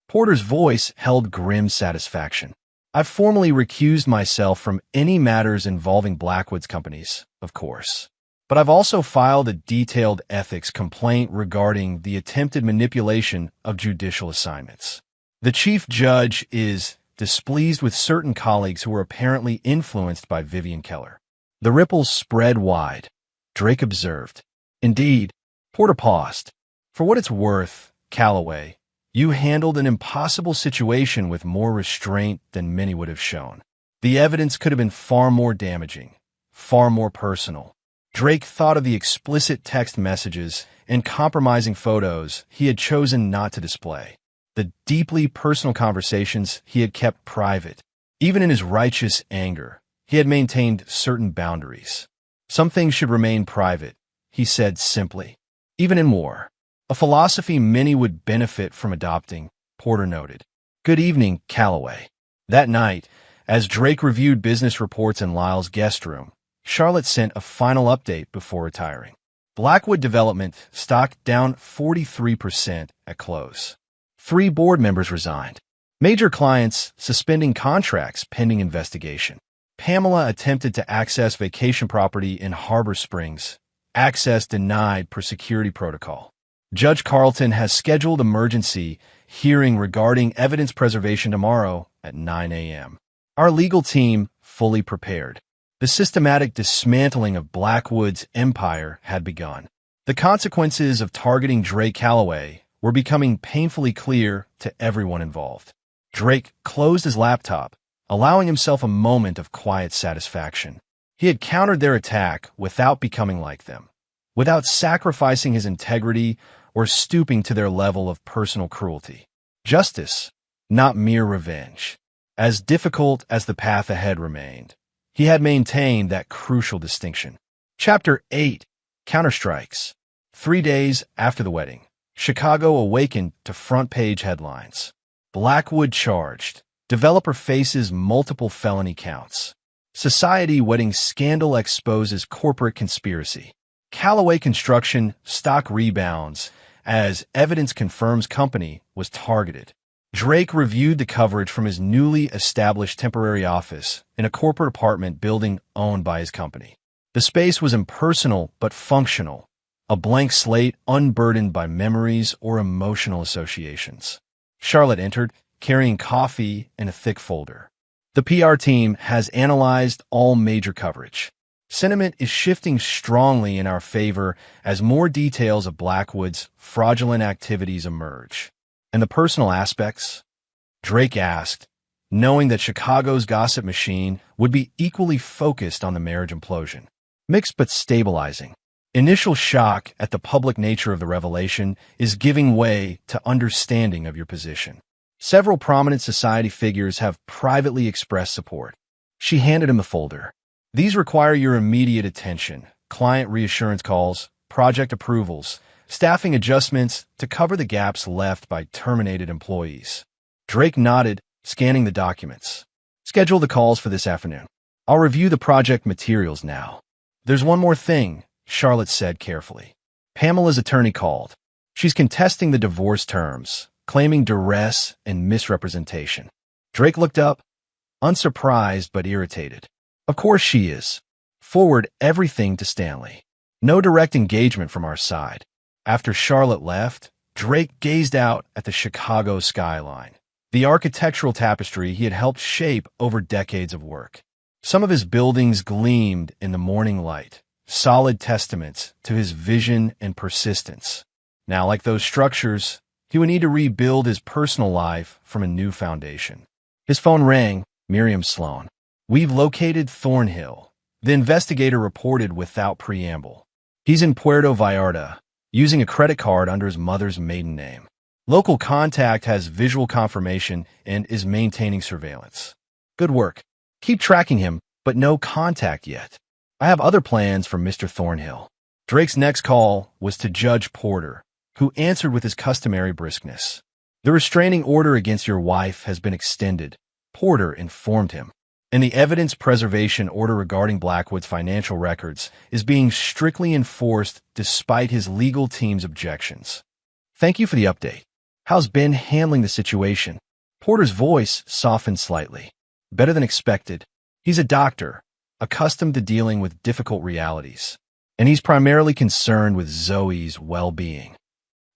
S1: Porter's voice held grim satisfaction. I've formally recused myself from any matters involving Blackwood's companies, of course. But I've also filed a detailed ethics complaint regarding the attempted manipulation of judicial assignments. The chief judge is displeased with certain colleagues who were apparently influenced by Vivian Keller. The ripples spread wide, Drake observed. Indeed, Porter paused. For what it's worth, Calloway, you handled an impossible situation with more restraint than many would have shown. The evidence could have been far more damaging, far more personal. Drake thought of the explicit text messages and compromising photos he had chosen not to display. The deeply personal conversations he had kept private. Even in his righteous anger, he had maintained certain boundaries. Some things should remain private, he said simply. Even in war. A philosophy many would benefit from adopting, Porter noted. Good evening, Calloway. That night, as Drake reviewed business reports in Lyle's guest room, Charlotte sent a final update before retiring. Blackwood Development stock down 43% at close. 3 board members resigned. Major clients suspending contracts pending investigation. Pamela attempted to access vacation property in Harbor Springs. Access denied per security protocol. Judge Carlton has scheduled emergency hearing regarding evidence preservation tomorrow at 9 a.m. Our legal team fully prepared. The systematic dismantling of Blackwood's empire had begun. The consequences of targeting Drake Calloway were becoming painfully clear to everyone involved. Drake closed his laptop, allowing himself a moment of quiet satisfaction. He had countered their attack without becoming like them, without sacrificing his integrity or stooping to their level of personal cruelty. Justice, not mere revenge. As difficult as the path ahead remained, he had maintained that crucial distinction. Chapter 8. Counterstrikes. 3 days after the wedding, Chicago awakened to front-page headlines. Blackwood charged. Developer faces multiple felony counts. Society wedding scandal exposes corporate conspiracy. Calloway Construction stock rebounds as evidence confirms company was targeted. Drake reviewed the coverage from his newly established temporary office in a corporate apartment building owned by his company. The space was impersonal but functional, a blank slate unburdened by memories or emotional associations. Charlotte entered, carrying coffee and a thick folder. The PR team has analyzed all major coverage. Sentiment is shifting strongly in our favor as more details of Blackwood's fraudulent activities emerge. And the personal aspects? Drake asked, knowing that Chicago's gossip machine would be equally focused on the marriage implosion. Mixed but stabilizing. Initial shock at the public nature of the revelation is giving way to understanding of your position. Several prominent society figures have privately expressed support. She handed him the folder. These require your immediate attention. Client reassurance calls, project approvals, staffing adjustments to cover the gaps left by terminated employees. Drake nodded, scanning the documents. Schedule the calls for this afternoon. I'll review the project materials now. There's one more thing, Charlotte said carefully. Pamela's attorney called. She's contesting the divorce terms, claiming duress and misrepresentation. Drake looked up. unsurprised but irritated. Of course she is. Forward everything to Stanley. No direct engagement from our side. After Charlotte left, Drake gazed out at the Chicago skyline, the architectural tapestry he had helped shape over decades of work. Some of his buildings gleamed in the morning light, solid testaments to his vision and persistence. Now, like those structures, he would need to rebuild his personal life from a new foundation. His phone rang. Miriam Sloan. "We've located Thornhill," the investigator reported without preamble. "He's in Puerto Vallarta, using a credit card under his mother's maiden name. Local contact has visual confirmation and is maintaining surveillance. Good work. Keep tracking him, but no contact yet. I have other plans for Mr. Thornhill." Drake's next call was to Judge Porter, who answered with his customary briskness. "The restraining order against your wife has been extended," Porter informed him, "and the evidence preservation order regarding Blackwood's financial records is being strictly enforced despite his legal team's objections. Thank you for the update. How's Ben handling the situation?" Porter's voice softened slightly. "Better than expected. He's a doctor, accustomed to dealing with difficult realities, and he's primarily concerned with Zoe's well-being."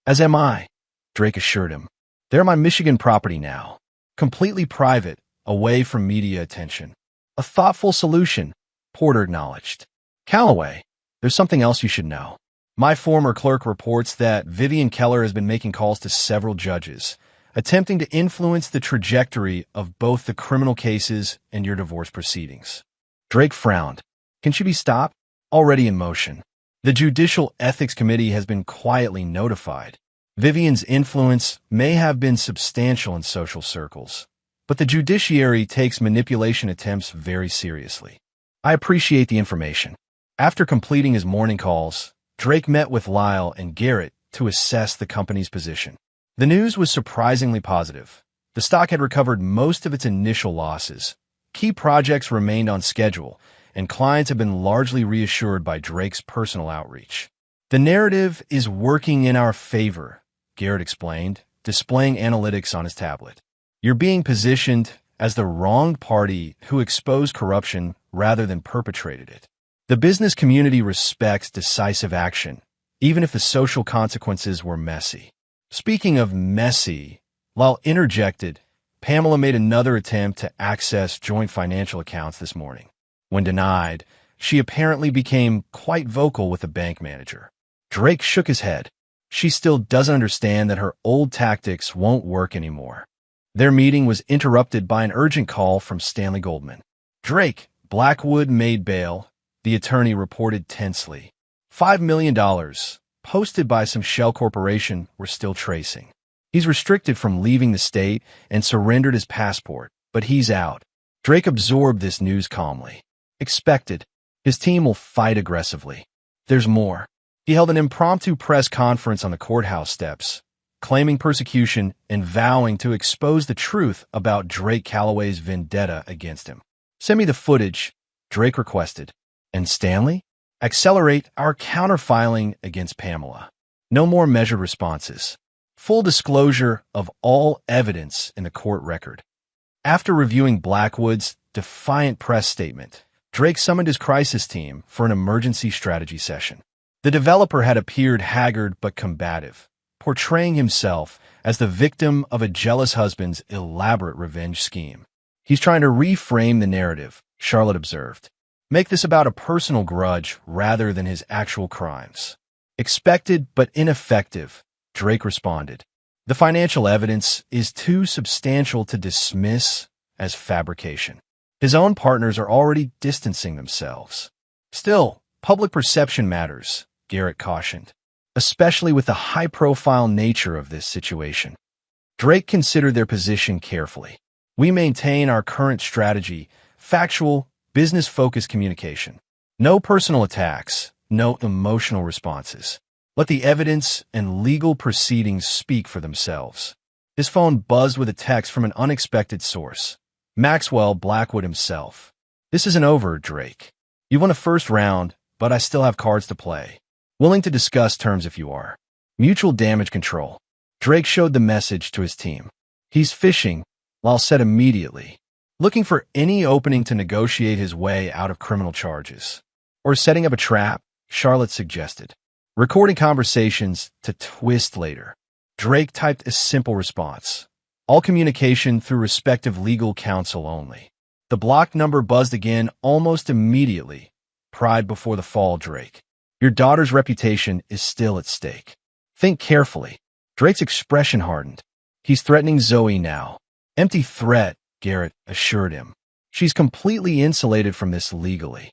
S1: "As am I," Drake assured him. "They're my Michigan property now, completely private, away from media attention." "A thoughtful solution," Porter acknowledged. "Calloway, there's something else you should know. My former clerk reports that Vivian Keller has been making calls to several judges, attempting to influence the trajectory of both the criminal cases and your divorce proceedings." Drake frowned. "Can she be stopped?" "Already in motion. The Judicial Ethics Committee has been quietly notified. Vivian's influence may have been substantial in social circles, but the judiciary takes manipulation attempts very seriously." "I appreciate the information." After completing his morning calls, Drake met with Lyle and Garrett to assess the company's position. The news was surprisingly positive. The stock had recovered most of its initial losses. Key projects remained on schedule, and clients have been largely reassured by Drake's personal outreach. "The narrative is working in our favor," Garrett explained, displaying analytics on his tablet. "You're being positioned as the wronged party who exposed corruption rather than perpetrated it. The business community respects decisive action, even if the social consequences were messy." Speaking of messy, Lyle interjected, "Pamela made another attempt to access joint financial accounts this morning. When denied, she apparently became quite vocal with the bank manager." Drake shook his head. "She still doesn't understand that her old tactics won't work anymore." Their meeting was interrupted by an urgent call from Stanley Goldman. "Drake, Blackwood made bail," the attorney reported tensely. $5 million, posted by some shell corporation, we're still tracing. He's restricted from leaving the state and surrendered his passport, but he's out." Drake absorbed this news calmly. Expected. His team will fight aggressively. There's more. He held an impromptu press conference on the courthouse steps, claiming persecution and vowing to expose the truth about Drake Calloway's vendetta against him. "Send me the footage," Drake requested. "And Stanley? Accelerate our counterfiling against Pamela. No more measured responses. Full disclosure of all evidence in the court record." After reviewing Blackwood's defiant press statement, Drake summoned his crisis team for an emergency strategy session. The developer had appeared haggard but combative, portraying himself as the victim of a jealous husband's elaborate revenge scheme. "He's trying to reframe the narrative," Charlotte observed. "Make this about a personal grudge rather than his actual crimes." "Expected but ineffective," Drake responded. "The financial evidence is too substantial to dismiss as fabrication." His own partners are already distancing themselves. "Still, public perception matters," Garrett cautioned, "especially with the high-profile nature of this situation." Drake considered their position carefully. "We maintain our current strategy, factual, business-focused communication. No personal attacks, no emotional responses. Let the evidence and legal proceedings speak for themselves." His phone buzzed with a text from an unexpected source. Maxwell Blackwood himself. "This isn't over, Drake. You won a first round, but I still have cards to play. Willing to discuss terms if you are. Mutual damage control." Drake showed the message to his team. "He's fishing," Lyle said immediately. looking for any opening to negotiate his way out of criminal charges. Or setting up a trap, Charlotte suggested. Recording conversations to twist later. Drake typed a simple response. All communication through respective legal counsel only. The blocked number buzzed again almost immediately. Pride before the fall, Drake. Your daughter's reputation is still at stake. Think carefully. Drake's expression hardened. He's threatening Zoe now. Empty threat, Garrett assured him. She's completely insulated from this legally.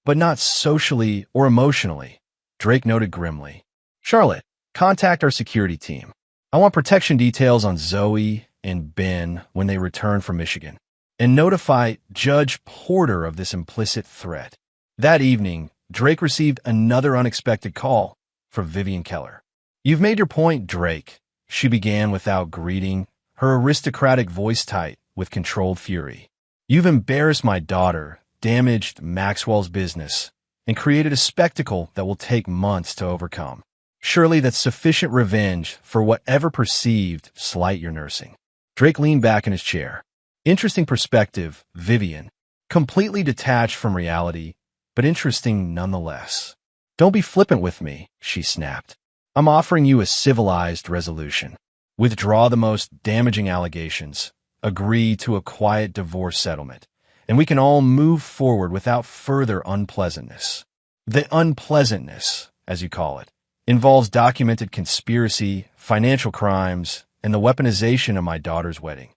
S1: But not socially or emotionally, Drake noted grimly. Charlotte, contact our security team. I want protection details on Zoe and Ben when they return from Michigan. And notify Judge Porter of this implicit threat. That evening, Drake received another unexpected call from Vivian Keller. You've made your point, Drake, she began without greeting, her aristocratic voice tight with controlled fury. You've embarrassed my daughter, damaged Maxwell's business, and created a spectacle that will take months to overcome. Surely that's sufficient revenge for whatever perceived slight you're nursing. Drake leaned back in his chair. Interesting perspective, Vivian. Completely detached from reality, but interesting nonetheless. Don't be flippant with me, she snapped. I'm offering you a civilized resolution. Withdraw the most damaging allegations. Agree to a quiet divorce settlement. And we can all move forward without further unpleasantness. The unpleasantness, as you call it, involves documented conspiracy, financial crimes, and the weaponization of my daughter's wedding.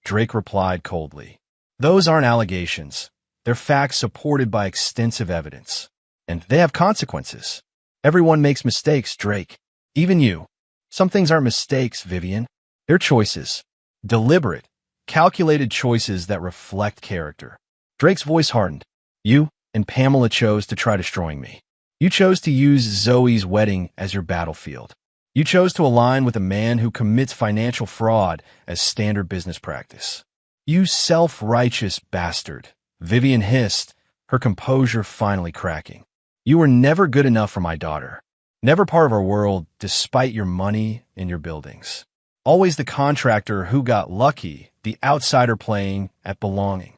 S1: Drake replied coldly. Those aren't allegations. They're facts supported by extensive evidence. And they have consequences. Everyone makes mistakes, Drake. Even you. Some things aren't mistakes, Vivian. They're choices. Deliberate, calculated choices that reflect character. Drake's voice hardened. You and Pamela chose to try destroying me. You chose to use Zoe's wedding as your battlefield. You chose to align with a man who commits financial fraud as standard business practice. You self-righteous bastard. Vivian hissed, her composure finally cracking. You were never good enough for my daughter. Never part of our world, despite your money and your buildings. Always the contractor who got lucky, the outsider playing at belonging.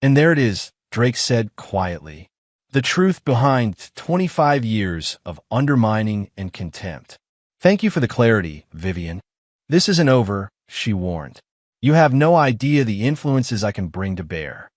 S1: And there it is, Drake said quietly. The truth behind 25 years of undermining and contempt. Thank you for the clarity, Vivian. This isn't over, she warned. You have no idea the influences I can bring to bear.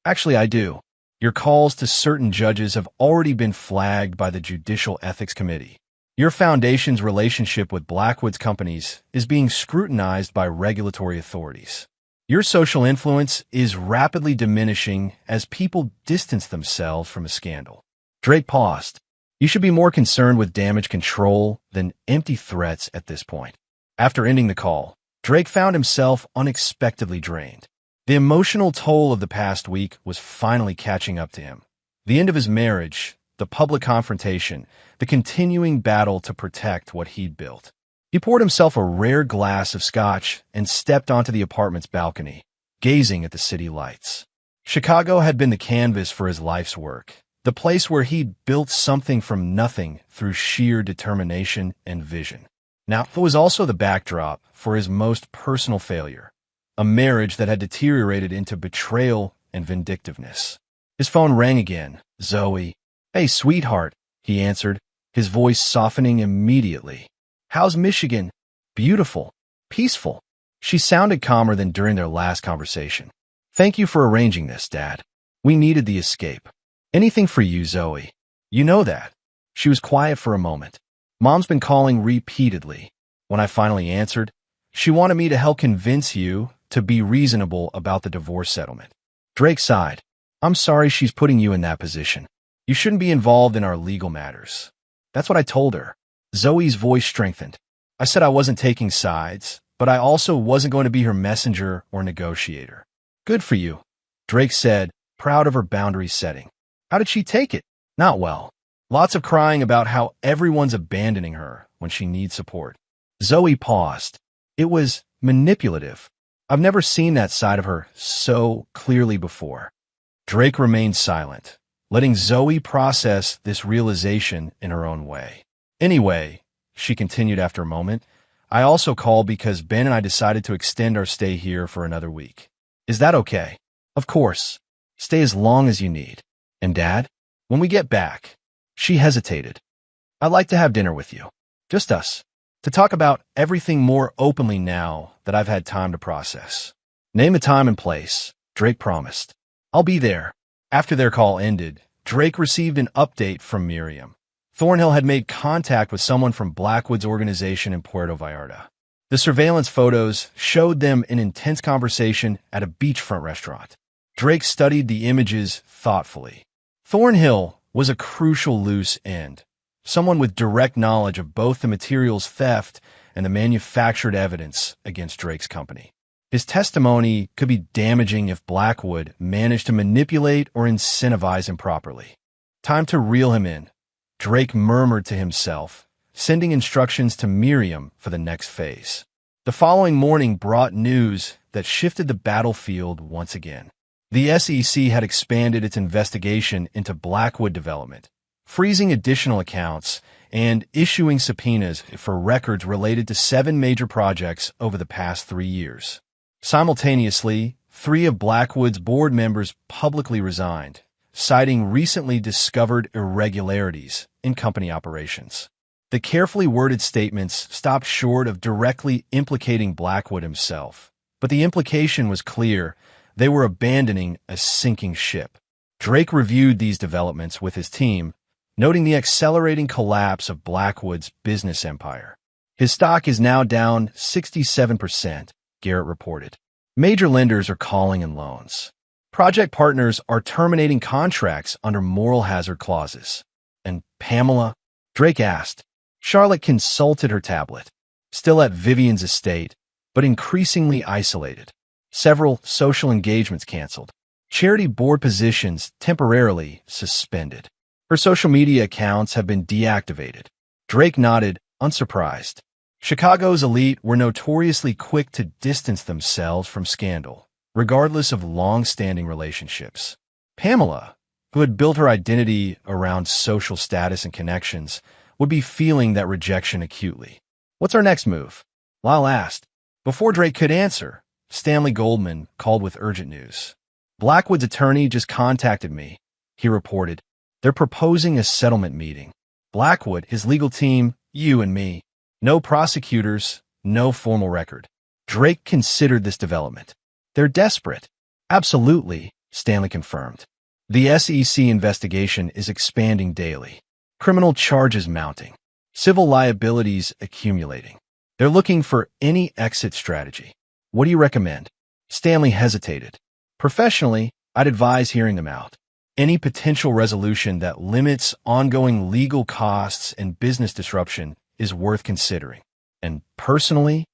S1: Actually, I do. Your calls to certain judges have already been flagged by the Judicial Ethics Committee. Your foundation's relationship with Blackwood's companies is being scrutinized by regulatory authorities. Your social influence is rapidly diminishing as people distance themselves from a scandal. Drake paused. You should be more concerned with damage control than empty threats at this point. After ending the call, Drake found himself unexpectedly drained. The emotional toll of the past week was finally catching up to him. The end of his marriage, the public confrontation, the continuing battle to protect what he'd built. He poured himself a rare glass of scotch and stepped onto the apartment's balcony, gazing at the city lights. Chicago had been the canvas for his life's work, the place where he'd built something from nothing through sheer determination and vision. Now, it was also the backdrop for his most personal failure, a marriage that had deteriorated into betrayal and vindictiveness. His phone rang again. Zoe. Hey, sweetheart, he answered, his voice softening immediately. How's Michigan? Beautiful. Peaceful. She sounded calmer than during their last conversation. Thank you for arranging this, Dad. We needed the escape. Anything for you, Zoe. You know that. She was quiet for a moment. Mom's been calling repeatedly. When I finally answered, she wanted me to help convince you to be reasonable about the divorce settlement. Drake sighed. I'm sorry she's putting you in that position. You shouldn't be involved in our legal matters. That's what I told her. Zoe's voice strengthened. I said I wasn't taking sides, but I also wasn't going to be her messenger or negotiator. Good for you, Drake said, proud of her boundary setting. How did she take it? Not well. Lots of crying about how everyone's abandoning her when she needs support. Zoe paused. It was manipulative. I've never seen that side of her so clearly before. Drake remained silent, letting Zoe process this realization in her own way. Anyway, she continued after a moment, I also called because Ben and I decided to extend our stay here for another week. Is that okay? Of course. Stay as long as you need. And Dad? When we get back. She hesitated. I'd like to have dinner with you. Just us. To talk about everything more openly now that I've had time to process. Name a time and place, Drake promised. I'll be there. After their call ended, Drake received an update from Miriam. Thornhill had made contact with someone from Blackwood's organization in Puerto Vallarta. The surveillance photos showed them in intense conversation at a beachfront restaurant. Drake studied the images thoughtfully. Thornhill was a crucial loose end, someone with direct knowledge of both the materials theft and the manufactured evidence against Drake's company. His testimony could be damaging if Blackwood managed to manipulate or incentivize him properly. Time to reel him in, Drake murmured to himself, sending instructions to Miriam for the next phase. The following morning brought news that shifted the battlefield once again. The SEC had expanded its investigation into Blackwood development, freezing additional accounts and issuing subpoenas for records related to 7 major projects over the past 3 years. Simultaneously, 3 of Blackwood's board members publicly resigned, citing recently discovered irregularities in company operations. The carefully worded statements stopped short of directly implicating Blackwood himself, but the implication was clear: they were abandoning a sinking ship. Drake reviewed these developments with his team, noting the accelerating collapse of Blackwood's business empire. His stock is now down 67%, Garrett reported. Major lenders are calling in loans. Project partners are terminating contracts under moral hazard clauses. And Pamela? Drake asked. Charlotte consulted her tablet. Still at Vivian's estate, but increasingly isolated. Several social engagements canceled. Charity board positions temporarily suspended. Her social media accounts have been deactivated. Drake nodded, unsurprised. Chicago's elite were notoriously quick to distance themselves from scandal, regardless of long-standing relationships. Pamela, who had built her identity around social status and connections, would be feeling that rejection acutely. What's our next move? Lyle asked. Before Drake could answer, Stanley Goldman called with urgent news. Blackwood's attorney just contacted me, he reported. They're proposing a settlement meeting. Blackwood, his legal team, you and me. No prosecutors, no formal record. Drake considered this development. They're desperate. Absolutely, Stanley confirmed. The SEC investigation is expanding daily. Criminal charges mounting. Civil liabilities accumulating. They're looking for any exit strategy. What do you recommend? Stanley hesitated. Professionally, I'd advise hearing them out. Any potential resolution that limits ongoing legal costs and business disruption is worth considering. And personally,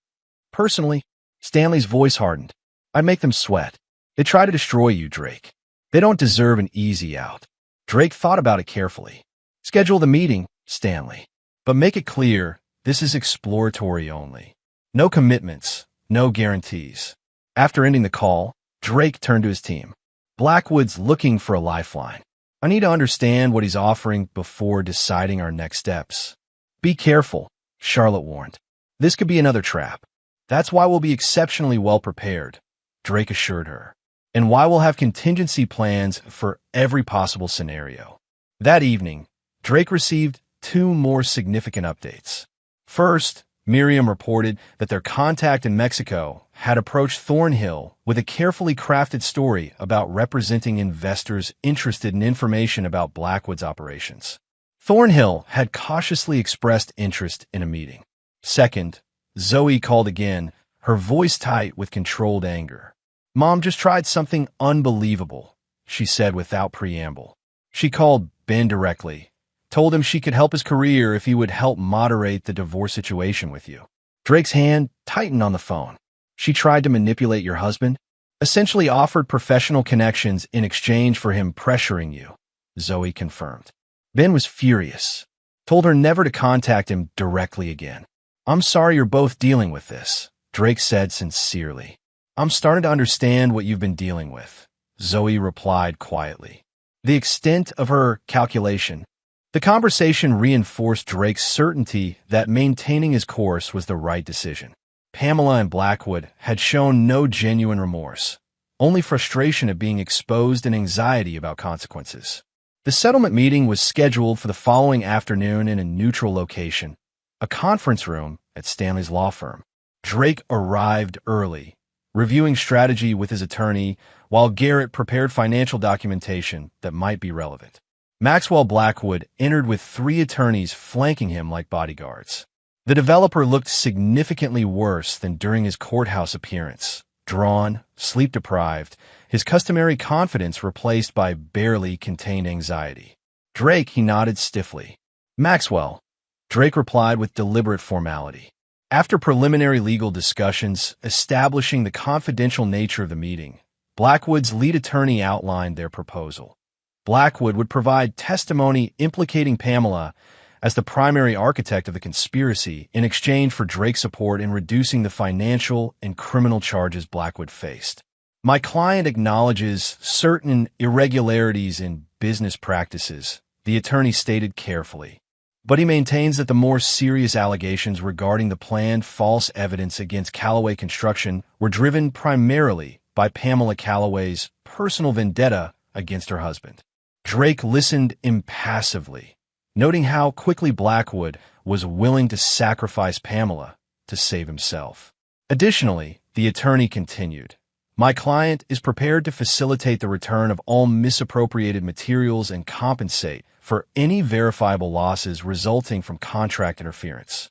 S1: Stanley's voice hardened. I'd make them sweat. They try to destroy you, Drake. They don't deserve an easy out. Drake thought about it carefully. Schedule the meeting, Stanley. But make it clear, this is exploratory only. No commitments, no guarantees. After ending the call, Drake turned to his team. Blackwood's looking for a lifeline. I need to understand what he's offering before deciding our next steps. Be careful, Charlotte warned. This could be another trap. That's why we'll be exceptionally well prepared, Drake assured her. And why we'll have contingency plans for every possible scenario. That evening, Drake received 2 more significant updates. First, Miriam reported that their contact in Mexico had approached Thornhill with a carefully crafted story about representing investors interested in information about Blackwood's operations. Thornhill had cautiously expressed interest in a meeting. Second, Zoe called again, her voice tight with controlled anger. Mom just tried something unbelievable, she said without preamble. She called Ben directly, told him she could help his career if he would help moderate the divorce situation with you. Drake's hand tightened on the phone. She tried to manipulate your husband? Essentially offered professional connections in exchange for him pressuring you, Zoe confirmed. Ben was furious, told her never to contact him directly again. I'm sorry you're both dealing with this, Drake said sincerely. I'm starting to understand what you've been dealing with, Zoe replied quietly. The extent of her calculation. The conversation reinforced Drake's certainty that maintaining his course was the right decision. Pamela and Blackwood had shown no genuine remorse. only frustration at being exposed and anxiety about consequences. The settlement meeting was scheduled for the following afternoon in a neutral location, a conference room at Stanley's law firm. Drake arrived early, reviewing strategy with his attorney, while Garrett prepared financial documentation that might be relevant. Maxwell Blackwood entered with 3 attorneys flanking him like bodyguards. The developer looked significantly worse than during his courthouse appearance. Drawn, sleep-deprived, his customary confidence replaced by barely contained anxiety. Drake, he nodded stiffly. Maxwell, Drake replied with deliberate formality. After preliminary legal discussions establishing the confidential nature of the meeting, Blackwood's lead attorney outlined their proposal. Blackwood would provide testimony implicating Pamela as the primary architect of the conspiracy in exchange for Drake's support in reducing the financial and criminal charges Blackwood faced. My client acknowledges certain irregularities in business practices, the attorney stated carefully. But he maintains that the more serious allegations regarding the planned false evidence against Callaway Construction were driven primarily by Pamela Callaway's personal vendetta against her husband. Drake listened impassively, noting how quickly Blackwood was willing to sacrifice Pamela to save himself. Additionally, the attorney continued, my client is prepared to facilitate the return of all misappropriated materials and compensate for any verifiable losses resulting from contract interference.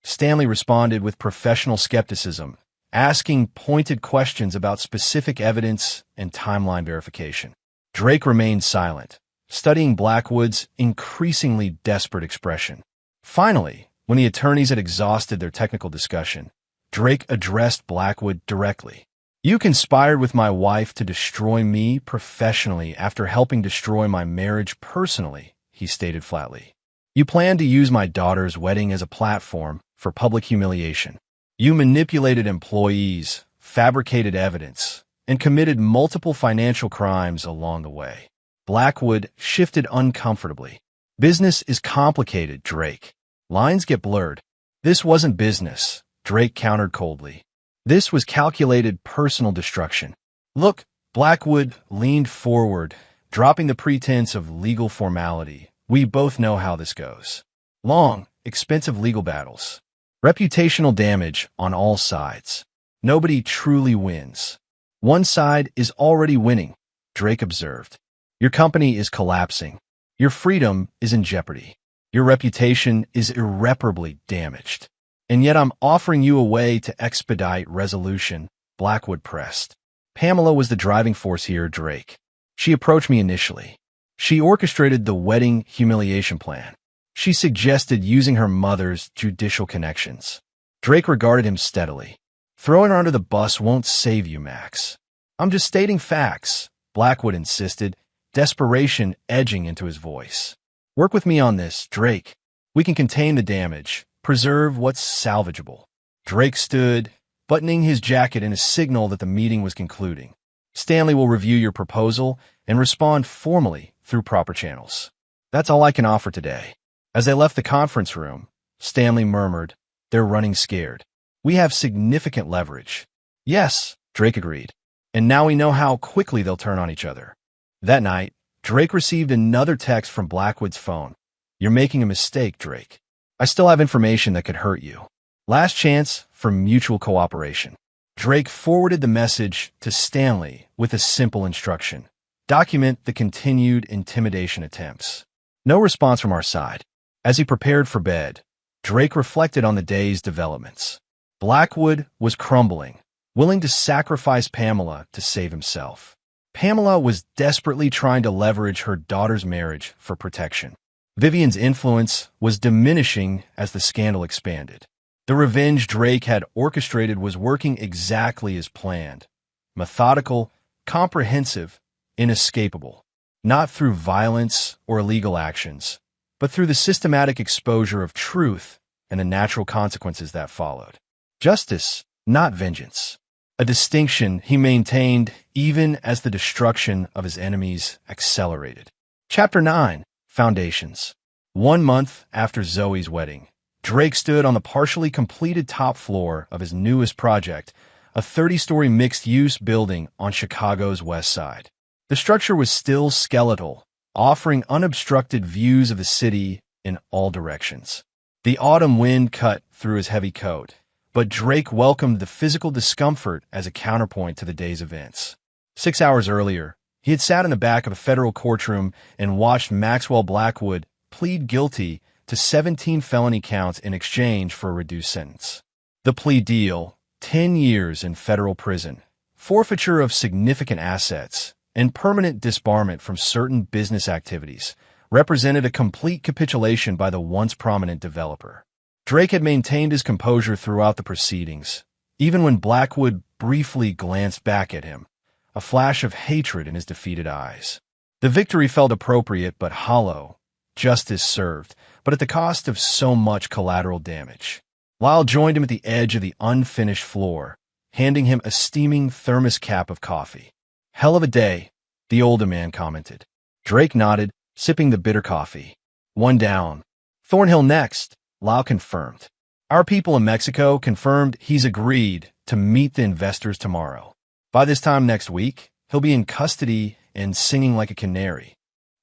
S1: Stanley responded with professional skepticism, asking pointed questions about specific evidence and timeline verification. Drake remained silent, studying Blackwood's increasingly desperate expression. Finally, when the attorneys had exhausted their technical discussion, Drake addressed Blackwood directly. You conspired with my wife to destroy me professionally after helping destroy my marriage personally, he stated flatly. You planned to use my daughter's wedding as a platform for public humiliation. You manipulated employees, fabricated evidence, and committed multiple financial crimes along the way. Blackwood shifted uncomfortably. Business is complicated, Drake. Lines get blurred. This wasn't business, Drake countered coldly. This was calculated personal destruction. Look, Blackwood leaned forward, dropping the pretense of legal formality. We both know how this goes. Long, expensive legal battles. Reputational damage on all sides. Nobody truly wins. One side is already winning, Drake observed. Your company is collapsing. Your freedom is in jeopardy. Your reputation is irreparably damaged. And yet I'm offering you a way to expedite resolution, Blackwood pressed. Pamela was the driving force here, Drake. She approached me initially. She orchestrated the wedding humiliation plan. She suggested using her mother's judicial connections. Drake regarded him steadily. Throwing her under the bus won't save you, Max. I'm just stating facts, Blackwood insisted, desperation edging into his voice. Work with me on this, Drake. We can contain the damage, preserve what's salvageable. Drake stood, buttoning his jacket in a signal that the meeting was concluding. Stanley will review your proposal and respond formally through proper channels. That's all I can offer today. As they left the conference room, Stanley murmured, they're running scared. We have significant leverage. Yes, Drake agreed. And now we know how quickly they'll turn on each other. That night, Drake received another text from Blackwood's phone. You're making a mistake, Drake. I still have information that could hurt you. Last chance for mutual cooperation. Drake forwarded the message to Stanley with a simple instruction. Document the continued intimidation attempts. No response from our side. As he prepared for bed, Drake reflected on the day's developments. Blackwood was crumbling, willing to sacrifice Pamela to save himself. Pamela was desperately trying to leverage her daughter's marriage for protection. Vivian's influence was diminishing as the scandal expanded. The revenge Drake had orchestrated was working exactly as planned. Methodical, comprehensive, inescapable. Not through violence or illegal actions, but through the systematic exposure of truth and the natural consequences that followed. Justice, not vengeance. A distinction he maintained even as the destruction of his enemies accelerated. Chapter 9. Foundations. 1 month after Zoe's wedding, Drake stood on the partially completed top floor of his newest project, a 30-story mixed-use building on Chicago's west side. The structure was still skeletal, offering unobstructed views of the city in all directions. The autumn wind cut through his heavy coat, but Drake welcomed the physical discomfort as a counterpoint to the day's events. 6 hours earlier, he had sat in the back of a federal courtroom and watched Maxwell Blackwood plead guilty to 17 felony counts in exchange for a reduced sentence. The plea deal, 10 years in federal prison, forfeiture of significant assets, and permanent disbarment from certain business activities, represented a complete capitulation by the once prominent developer. Drake had maintained his composure throughout the proceedings, even when Blackwood briefly glanced back at him, a flash of hatred in his defeated eyes. The victory felt appropriate but hollow, justice served, but at the cost of so much collateral damage. Lyle joined him at the edge of the unfinished floor, handing him a steaming thermos cap of coffee. "Hell of a day," the older man commented. Drake nodded, sipping the bitter coffee. "One down. Thornhill next," Lyle confirmed. "Our people in Mexico confirmed he's agreed to meet the investors tomorrow. By this time next week, he'll be in custody and singing like a canary."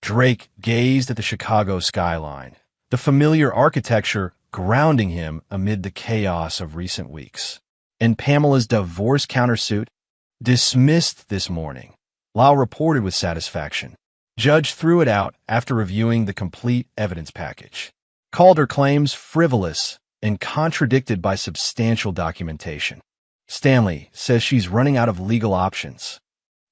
S1: Drake gazed at the Chicago skyline, the familiar architecture grounding him amid the chaos of recent weeks. "And Pamela's divorce countersuit? Dismissed this morning," Lyle reported with satisfaction. Judge threw it out after reviewing the complete evidence package. Called her claims frivolous and contradicted by substantial documentation. "Stanley says she's running out of legal options."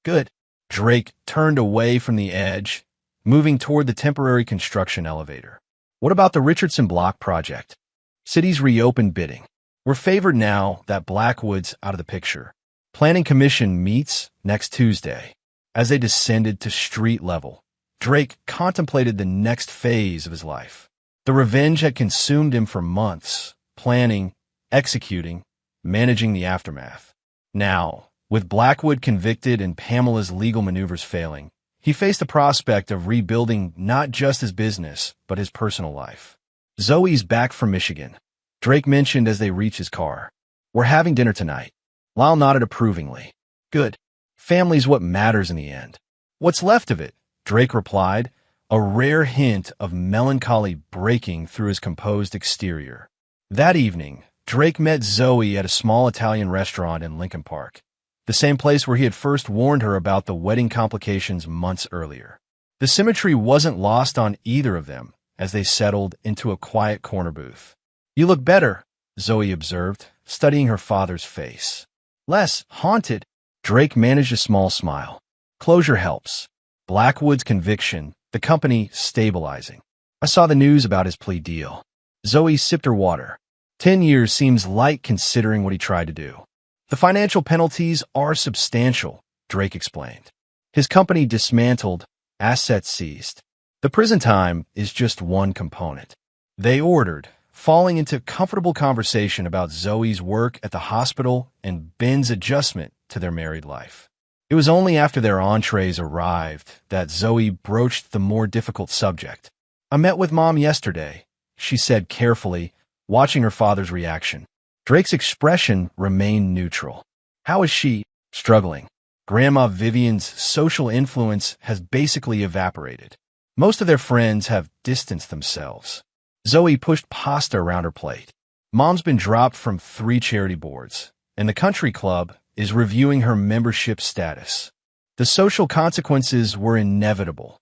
S1: "Good." Drake turned away from the edge, moving toward the temporary construction elevator. "What about the Richardson Block project?" "City's reopened bidding. We're favored now that Blackwood's out of the picture. Planning Commission meets next Tuesday." As they descended to street level, Drake contemplated the next phase of his life. The revenge had consumed him for months, planning, executing, managing the aftermath. Now, with Blackwood convicted and Pamela's legal maneuvers failing, he faced the prospect of rebuilding not just his business, but his personal life. "Zoe's back from Michigan," Drake mentioned as they reached his car. "We're having dinner tonight." Lyle nodded approvingly. "Good. Family's what matters in the end." "What's left of it?" Drake replied, a rare hint of melancholy breaking through his composed exterior. That evening, Drake met Zoe at a small Italian restaurant in Lincoln Park, the same place where he had first warned her about the wedding complications months earlier. The symmetry wasn't lost on either of them as they settled into a quiet corner booth. "You look better," Zoe observed, studying her father's face. "Less haunted." Drake managed a small smile. "Closure helps. Blackwood's conviction, the company stabilizing. I saw the news about his plea deal." Zoe sipped her water. 10 years seems light considering what he tried to do. "The financial penalties are substantial," Drake explained. "His company dismantled, assets seized. The prison time is just one component." They ordered, falling into comfortable conversation about Zoe's work at the hospital and Ben's adjustment to their married life. It was only after their entrees arrived that Zoe broached the more difficult subject. "I met with Mom yesterday," she said carefully, watching her father's reaction. Drake's expression remained neutral. "How is she?" "Struggling. Grandma Vivian's social influence has basically evaporated. Most of their friends have distanced themselves." Zoe pushed pasta around her plate. "Mom's been dropped from 3 charity boards, and the country club is reviewing her membership status. The social consequences were inevitable,"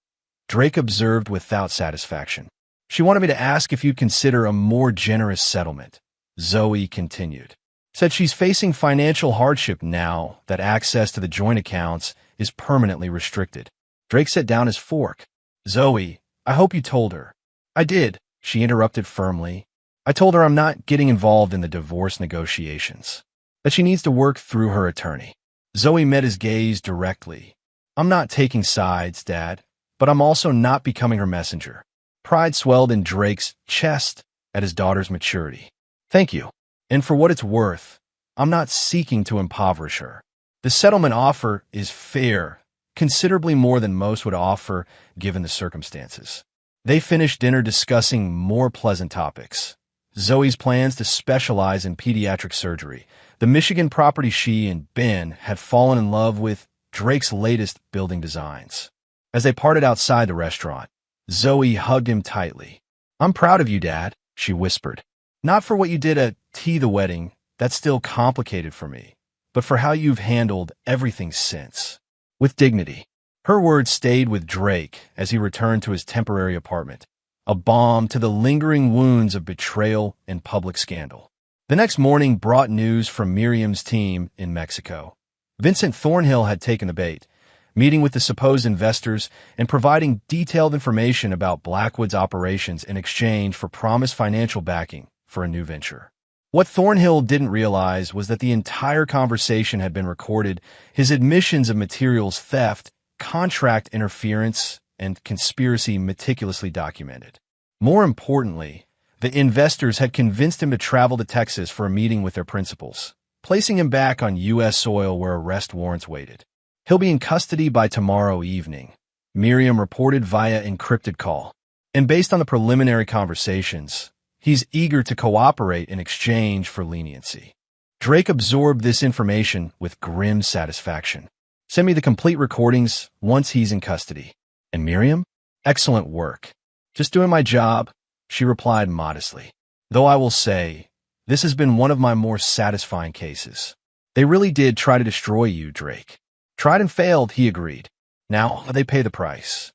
S1: Drake observed without satisfaction. "She wanted me to ask if you'd consider a more generous settlement," Zoe continued. "Said she's facing financial hardship now that access to the joint accounts is permanently restricted." Drake set down his fork. "Zoe, I hope you told her." "I did," she interrupted firmly. "I told her I'm not getting involved in the divorce negotiations, that she needs to work through her attorney." Zoe met his gaze directly. "I'm not taking sides, Dad, but I'm also not becoming her messenger." Pride swelled in Drake's chest at his daughter's maturity. "Thank you. And for what it's worth, I'm not seeking to impoverish her. The settlement offer is fair, considerably more than most would offer given the circumstances." They finished dinner discussing more pleasant topics, Zoe's plans to specialize in pediatric surgery. The Michigan property she and Ben had fallen in love with Drake's latest building designs. As they parted outside the restaurant, Zoe hugged him tightly. "I'm proud of you, Dad," she whispered. "Not for what you did at the wedding, that's still complicated for me, but for how you've handled everything since. With dignity." Her words stayed with Drake as he returned to his temporary apartment, a balm to the lingering wounds of betrayal and public scandal. The next morning brought news from Miriam's team in Mexico. Vincent Thornhill had taken the bait, meeting with the supposed investors and providing detailed information about Blackwood's operations in exchange for promised financial backing for a new venture. What Thornhill didn't realize was that the entire conversation had been recorded, his admissions of materials theft, contract interference, and conspiracy meticulously documented. More importantly, the investors had convinced him to travel to Texas for a meeting with their principals, placing him back on U.S. soil where arrest warrants waited. "He'll be in custody by tomorrow evening," Miriam reported via encrypted call. "And based on the preliminary conversations, he's eager to cooperate in exchange for leniency." Drake absorbed this information with grim satisfaction. "Send me the complete recordings once he's in custody." "And Miriam?" "Excellent work. Just doing my job," she replied modestly. "Though I will say, this has been one of my more satisfying cases. They really did try to destroy you, Drake." "Tried and failed," he agreed. "Now they pay the price."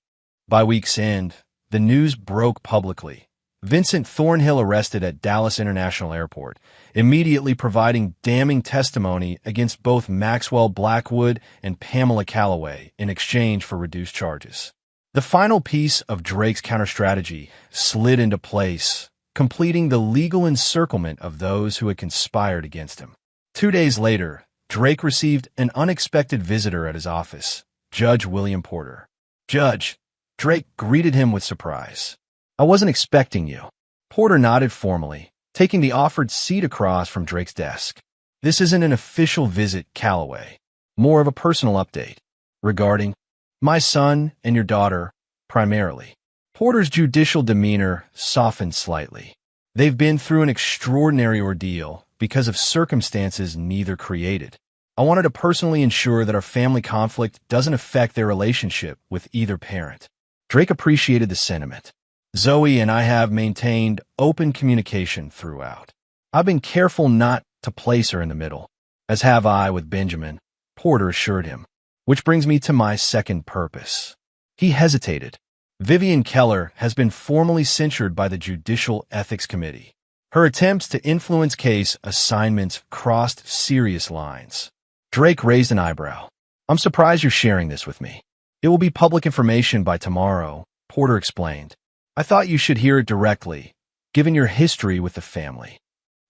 S1: By week's end, the news broke publicly. Vincent Thornhill arrested at Dallas International Airport, immediately providing damning testimony against both Maxwell Blackwood and Pamela Calloway in exchange for reduced charges. The final piece of Drake's counter-strategy slid into place, completing the legal encirclement of those who had conspired against him. 2 days later, Drake received an unexpected visitor at his office, Judge William Porter. "Judge," Drake greeted him with surprise. "I wasn't expecting you." Porter nodded formally, taking the offered seat across from Drake's desk. "This isn't an official visit, Calloway. More of a personal update. Regarding my son and your daughter, primarily." Porter's judicial demeanor softened slightly. "They've been through an extraordinary ordeal because of circumstances neither created. I wanted to personally ensure that our family conflict doesn't affect their relationship with either parent." Drake appreciated the sentiment. "Zoe and I have maintained open communication throughout. I've been careful not to place her in the middle, as have I with Benjamin," Porter assured him. "Which brings me to my second purpose." He hesitated. "Vivian Keller has been formally censured by the Judicial Ethics Committee. Her attempts to influence case assignments crossed serious lines." Drake raised an eyebrow. "I'm surprised you're sharing this with me." "It will be public information by tomorrow," Porter explained. "I thought you should hear it directly, given your history with the family."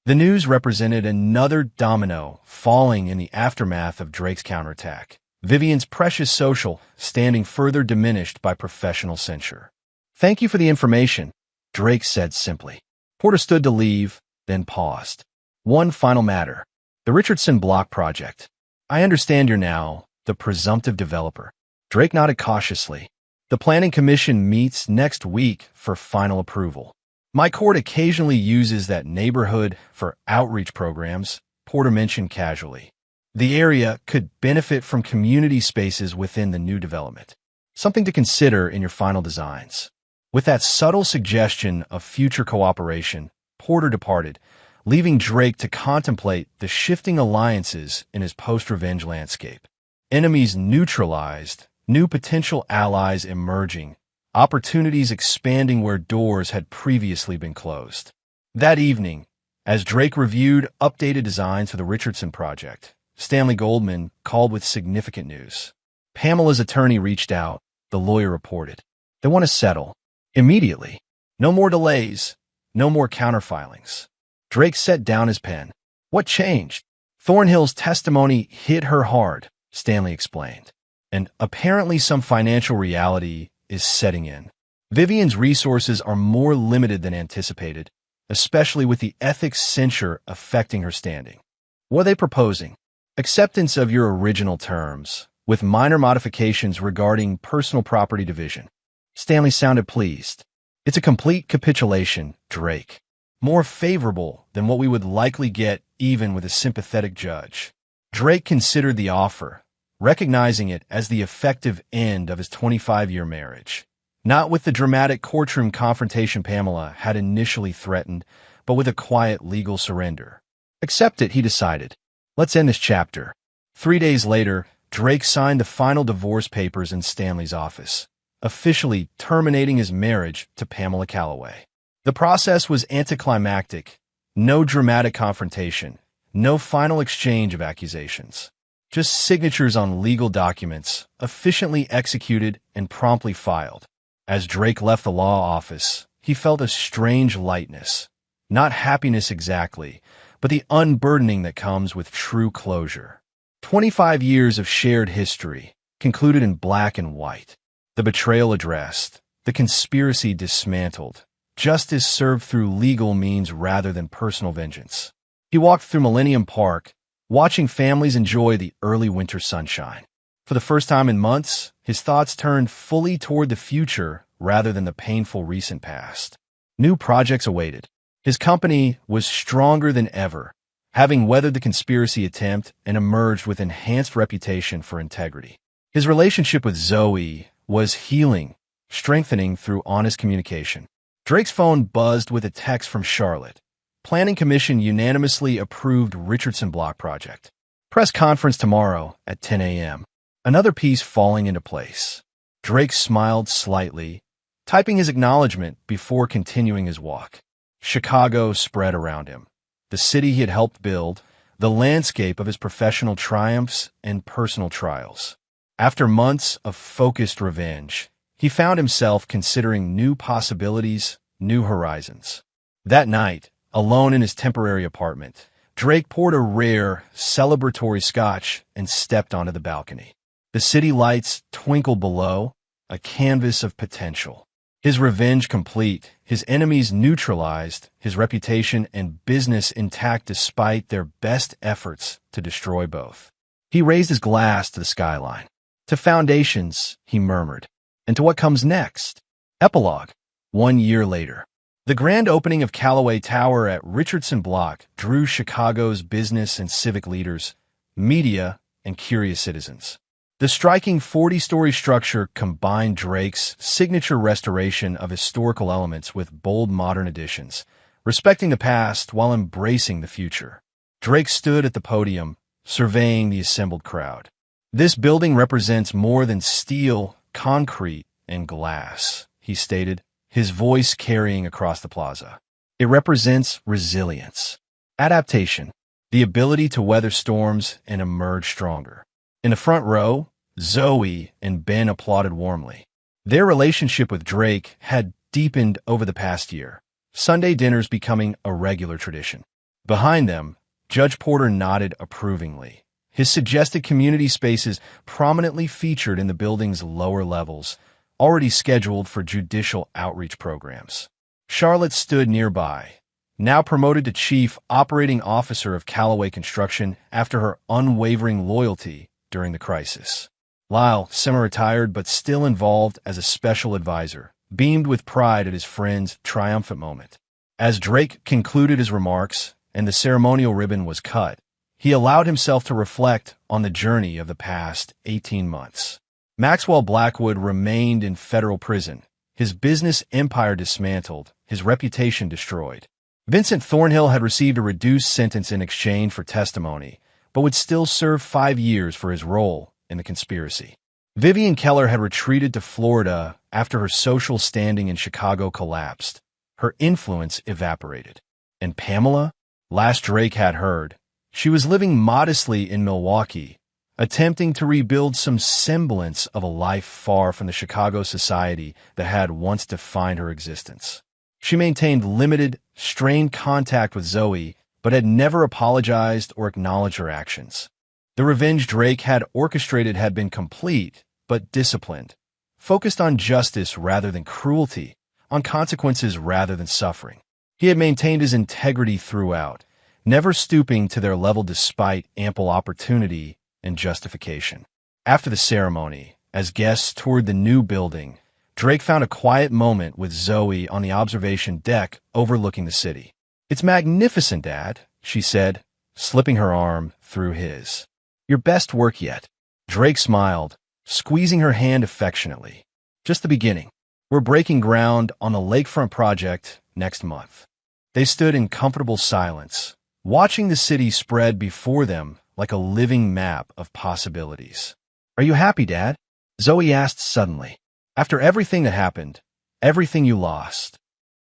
S1: The news represented another domino falling in the aftermath of Drake's counterattack. Vivian's precious social standing further diminished by professional censure. "Thank you for the information," Drake said simply. Porter stood to leave, then paused. "One final matter. The Richardson Block project. I understand you're now the presumptive developer." Drake nodded cautiously. "The Planning Commission meets next week for final approval. My court occasionally uses that neighborhood for outreach programs," Porter mentioned casually. "The area could benefit from community spaces within the new development. Something to consider in your final designs." With that subtle suggestion of future cooperation, Porter departed, leaving Drake to contemplate the shifting alliances in his post-revenge landscape. Enemies neutralized, new potential allies emerging, opportunities expanding where doors had previously been closed. That evening, as Drake reviewed updated designs for the Richardson project, Stanley Goldman called with significant news. Pamela's attorney reached out, the lawyer reported. "They want to settle. Immediately. No more delays. No more counterfilings." Drake set down his pen. "What changed?" "Thornhill's testimony hit her hard," Stanley explained. "And apparently some financial reality is setting in. Vivian's resources are more limited than anticipated, especially with the ethics censure affecting her standing." "What are they proposing?" "Acceptance of your original terms, with minor modifications regarding personal property division." Stanley sounded pleased. "It's a complete capitulation, Drake." more favorable than what we would likely get even with a sympathetic judge. Drake considered the offer, recognizing it as the effective end of his 25-year marriage. Not with the dramatic courtroom confrontation Pamela had initially threatened, but with a quiet legal surrender. Accept it, he decided. Let's end this chapter. 3 days later, Drake signed the final divorce papers in Stanley's office, officially terminating his marriage to Pamela Calloway. The process was anticlimactic. No dramatic confrontation, no final exchange of accusations. Just signatures on legal documents, efficiently executed and promptly filed. As Drake left the law office, he felt a strange lightness. Not happiness exactly, but the unburdening that comes with true closure. 25 years of shared history, concluded in black and white. The betrayal addressed, the conspiracy dismantled, justice served through legal means rather than personal vengeance. He walked through Millennium Park, watching families enjoy the early winter sunshine. For the first time in months, his thoughts turned fully toward the future rather than the painful recent past. New projects awaited. His company was stronger than ever, having weathered the conspiracy attempt and emerged with enhanced reputation for integrity. His relationship with Zoe was healing, strengthening through honest communication. Drake's phone buzzed with a text from Charlotte. Planning Commission unanimously approved Richardson Block project. Press conference tomorrow at 10 a.m. Another piece falling into place. Drake smiled slightly, typing his acknowledgement before continuing his walk. Chicago spread around him. The city he had helped build, the landscape of his professional triumphs and personal trials. After months of focused revenge, he found himself considering new possibilities, new horizons. That night, alone in his temporary apartment, Drake poured a rare, celebratory scotch and stepped onto the balcony. The city lights twinkled below, a canvas of potential. His revenge complete, his enemies neutralized, his reputation and business intact despite their best efforts to destroy both. He raised his glass to the skyline. To foundations, he murmured. And to what comes next? Epilogue. 1 year later. The grand opening of Calloway Tower at Richardson Block drew Chicago's business and civic leaders, media, and curious citizens. The striking 40-story structure combined Drake's signature restoration of historical elements with bold modern additions, respecting the past while embracing the future. Drake stood at the podium, surveying the assembled crowd. This building represents more than steel, concrete, and glass, he stated, his voice carrying across the plaza. It represents resilience, adaptation, the ability to weather storms and emerge stronger. In the front row, Zoe and Ben applauded warmly. Their relationship with Drake had deepened over the past year, Sunday dinners becoming a regular tradition. Behind them, Judge Porter nodded approvingly. His suggested community spaces prominently featured in the building's lower levels, already scheduled for judicial outreach programs. Charlotte stood nearby, now promoted to Chief Operating Officer of Calloway Construction after her unwavering loyalty during the crisis. Lyle, semi-retired but still involved as a special advisor, beamed with pride at his friend's triumphant moment. As Drake concluded his remarks and the ceremonial ribbon was cut, he allowed himself to reflect on the journey of the past 18 months. Maxwell Blackwood remained in federal prison, his business empire dismantled, his reputation destroyed. Vincent Thornhill had received a reduced sentence in exchange for testimony, but would still serve 5 years for his role in the conspiracy. Vivian Keller had retreated to Florida after her social standing in Chicago collapsed. Her influence evaporated. And Pamela? Last Drake had heard, she was living modestly in Milwaukee, attempting to rebuild some semblance of a life far from the Chicago society that had once defined her existence. She maintained limited, strained contact with Zoe, but had never apologized or acknowledged her actions. The revenge Drake had orchestrated had been complete, but disciplined, focused on justice rather than cruelty, on consequences rather than suffering. He had maintained his integrity throughout, never stooping to their level despite ample opportunity and justification. After the ceremony, as guests toured the new building, Drake found a quiet moment with Zoe on the observation deck overlooking the city. "It's magnificent, Dad," she said, slipping her arm through his. "Your best work yet." Drake smiled, squeezing her hand affectionately. "Just the beginning. We're breaking ground on a lakefront project next month." They stood in comfortable silence, watching the city spread before them like a living map of possibilities. "Are you happy, Dad?" Zoe asked suddenly. "After everything that happened, everything you lost."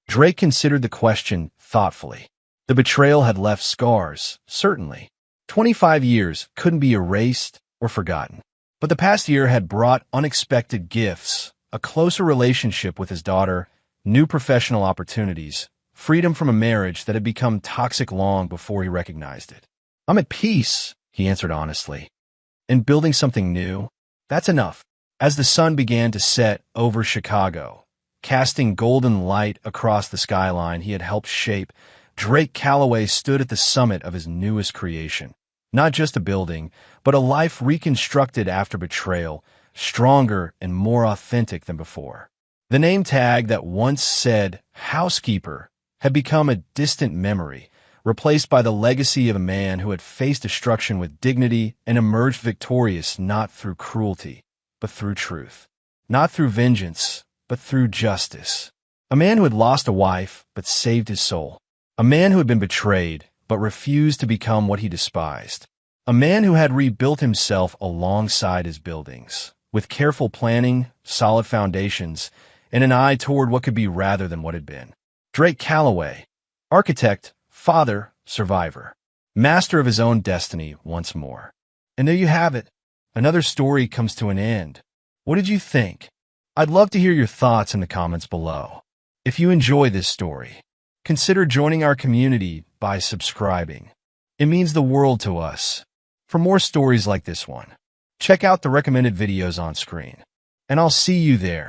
S1: Drake considered the question thoughtfully. The betrayal had left scars, certainly. 25 years couldn't be erased or forgotten. But the past year had brought unexpected gifts, a closer relationship with his daughter, new professional opportunities, freedom from a marriage that had become toxic long before he recognized it. "I'm at peace," he answered honestly. "And building something new, that's enough." As the sun began to set over Chicago, casting golden light across the skyline he had helped shape, Drake Calloway stood at the summit of his newest creation. Not just a building, but a life reconstructed after betrayal, stronger and more authentic than before. The name tag that once said housekeeper had become a distant memory, replaced by the legacy of a man who had faced destruction with dignity and emerged victorious not through cruelty, but through truth. Not through vengeance, but through justice. A man who had lost a wife, but saved his soul. A man who had been betrayed, but refused to become what he despised. A man who had rebuilt himself alongside his buildings, with careful planning, solid foundations, and an eye toward what could be rather than what had been. Drake Calloway, architect, father, survivor, master of his own destiny once more. And there you have it. Another story comes to an end. What did you think? I'd love to hear your thoughts in the comments below. If you enjoy this story, consider joining our community by subscribing. It means the world to us. For more stories like this one, check out the recommended videos on screen. And I'll see you there.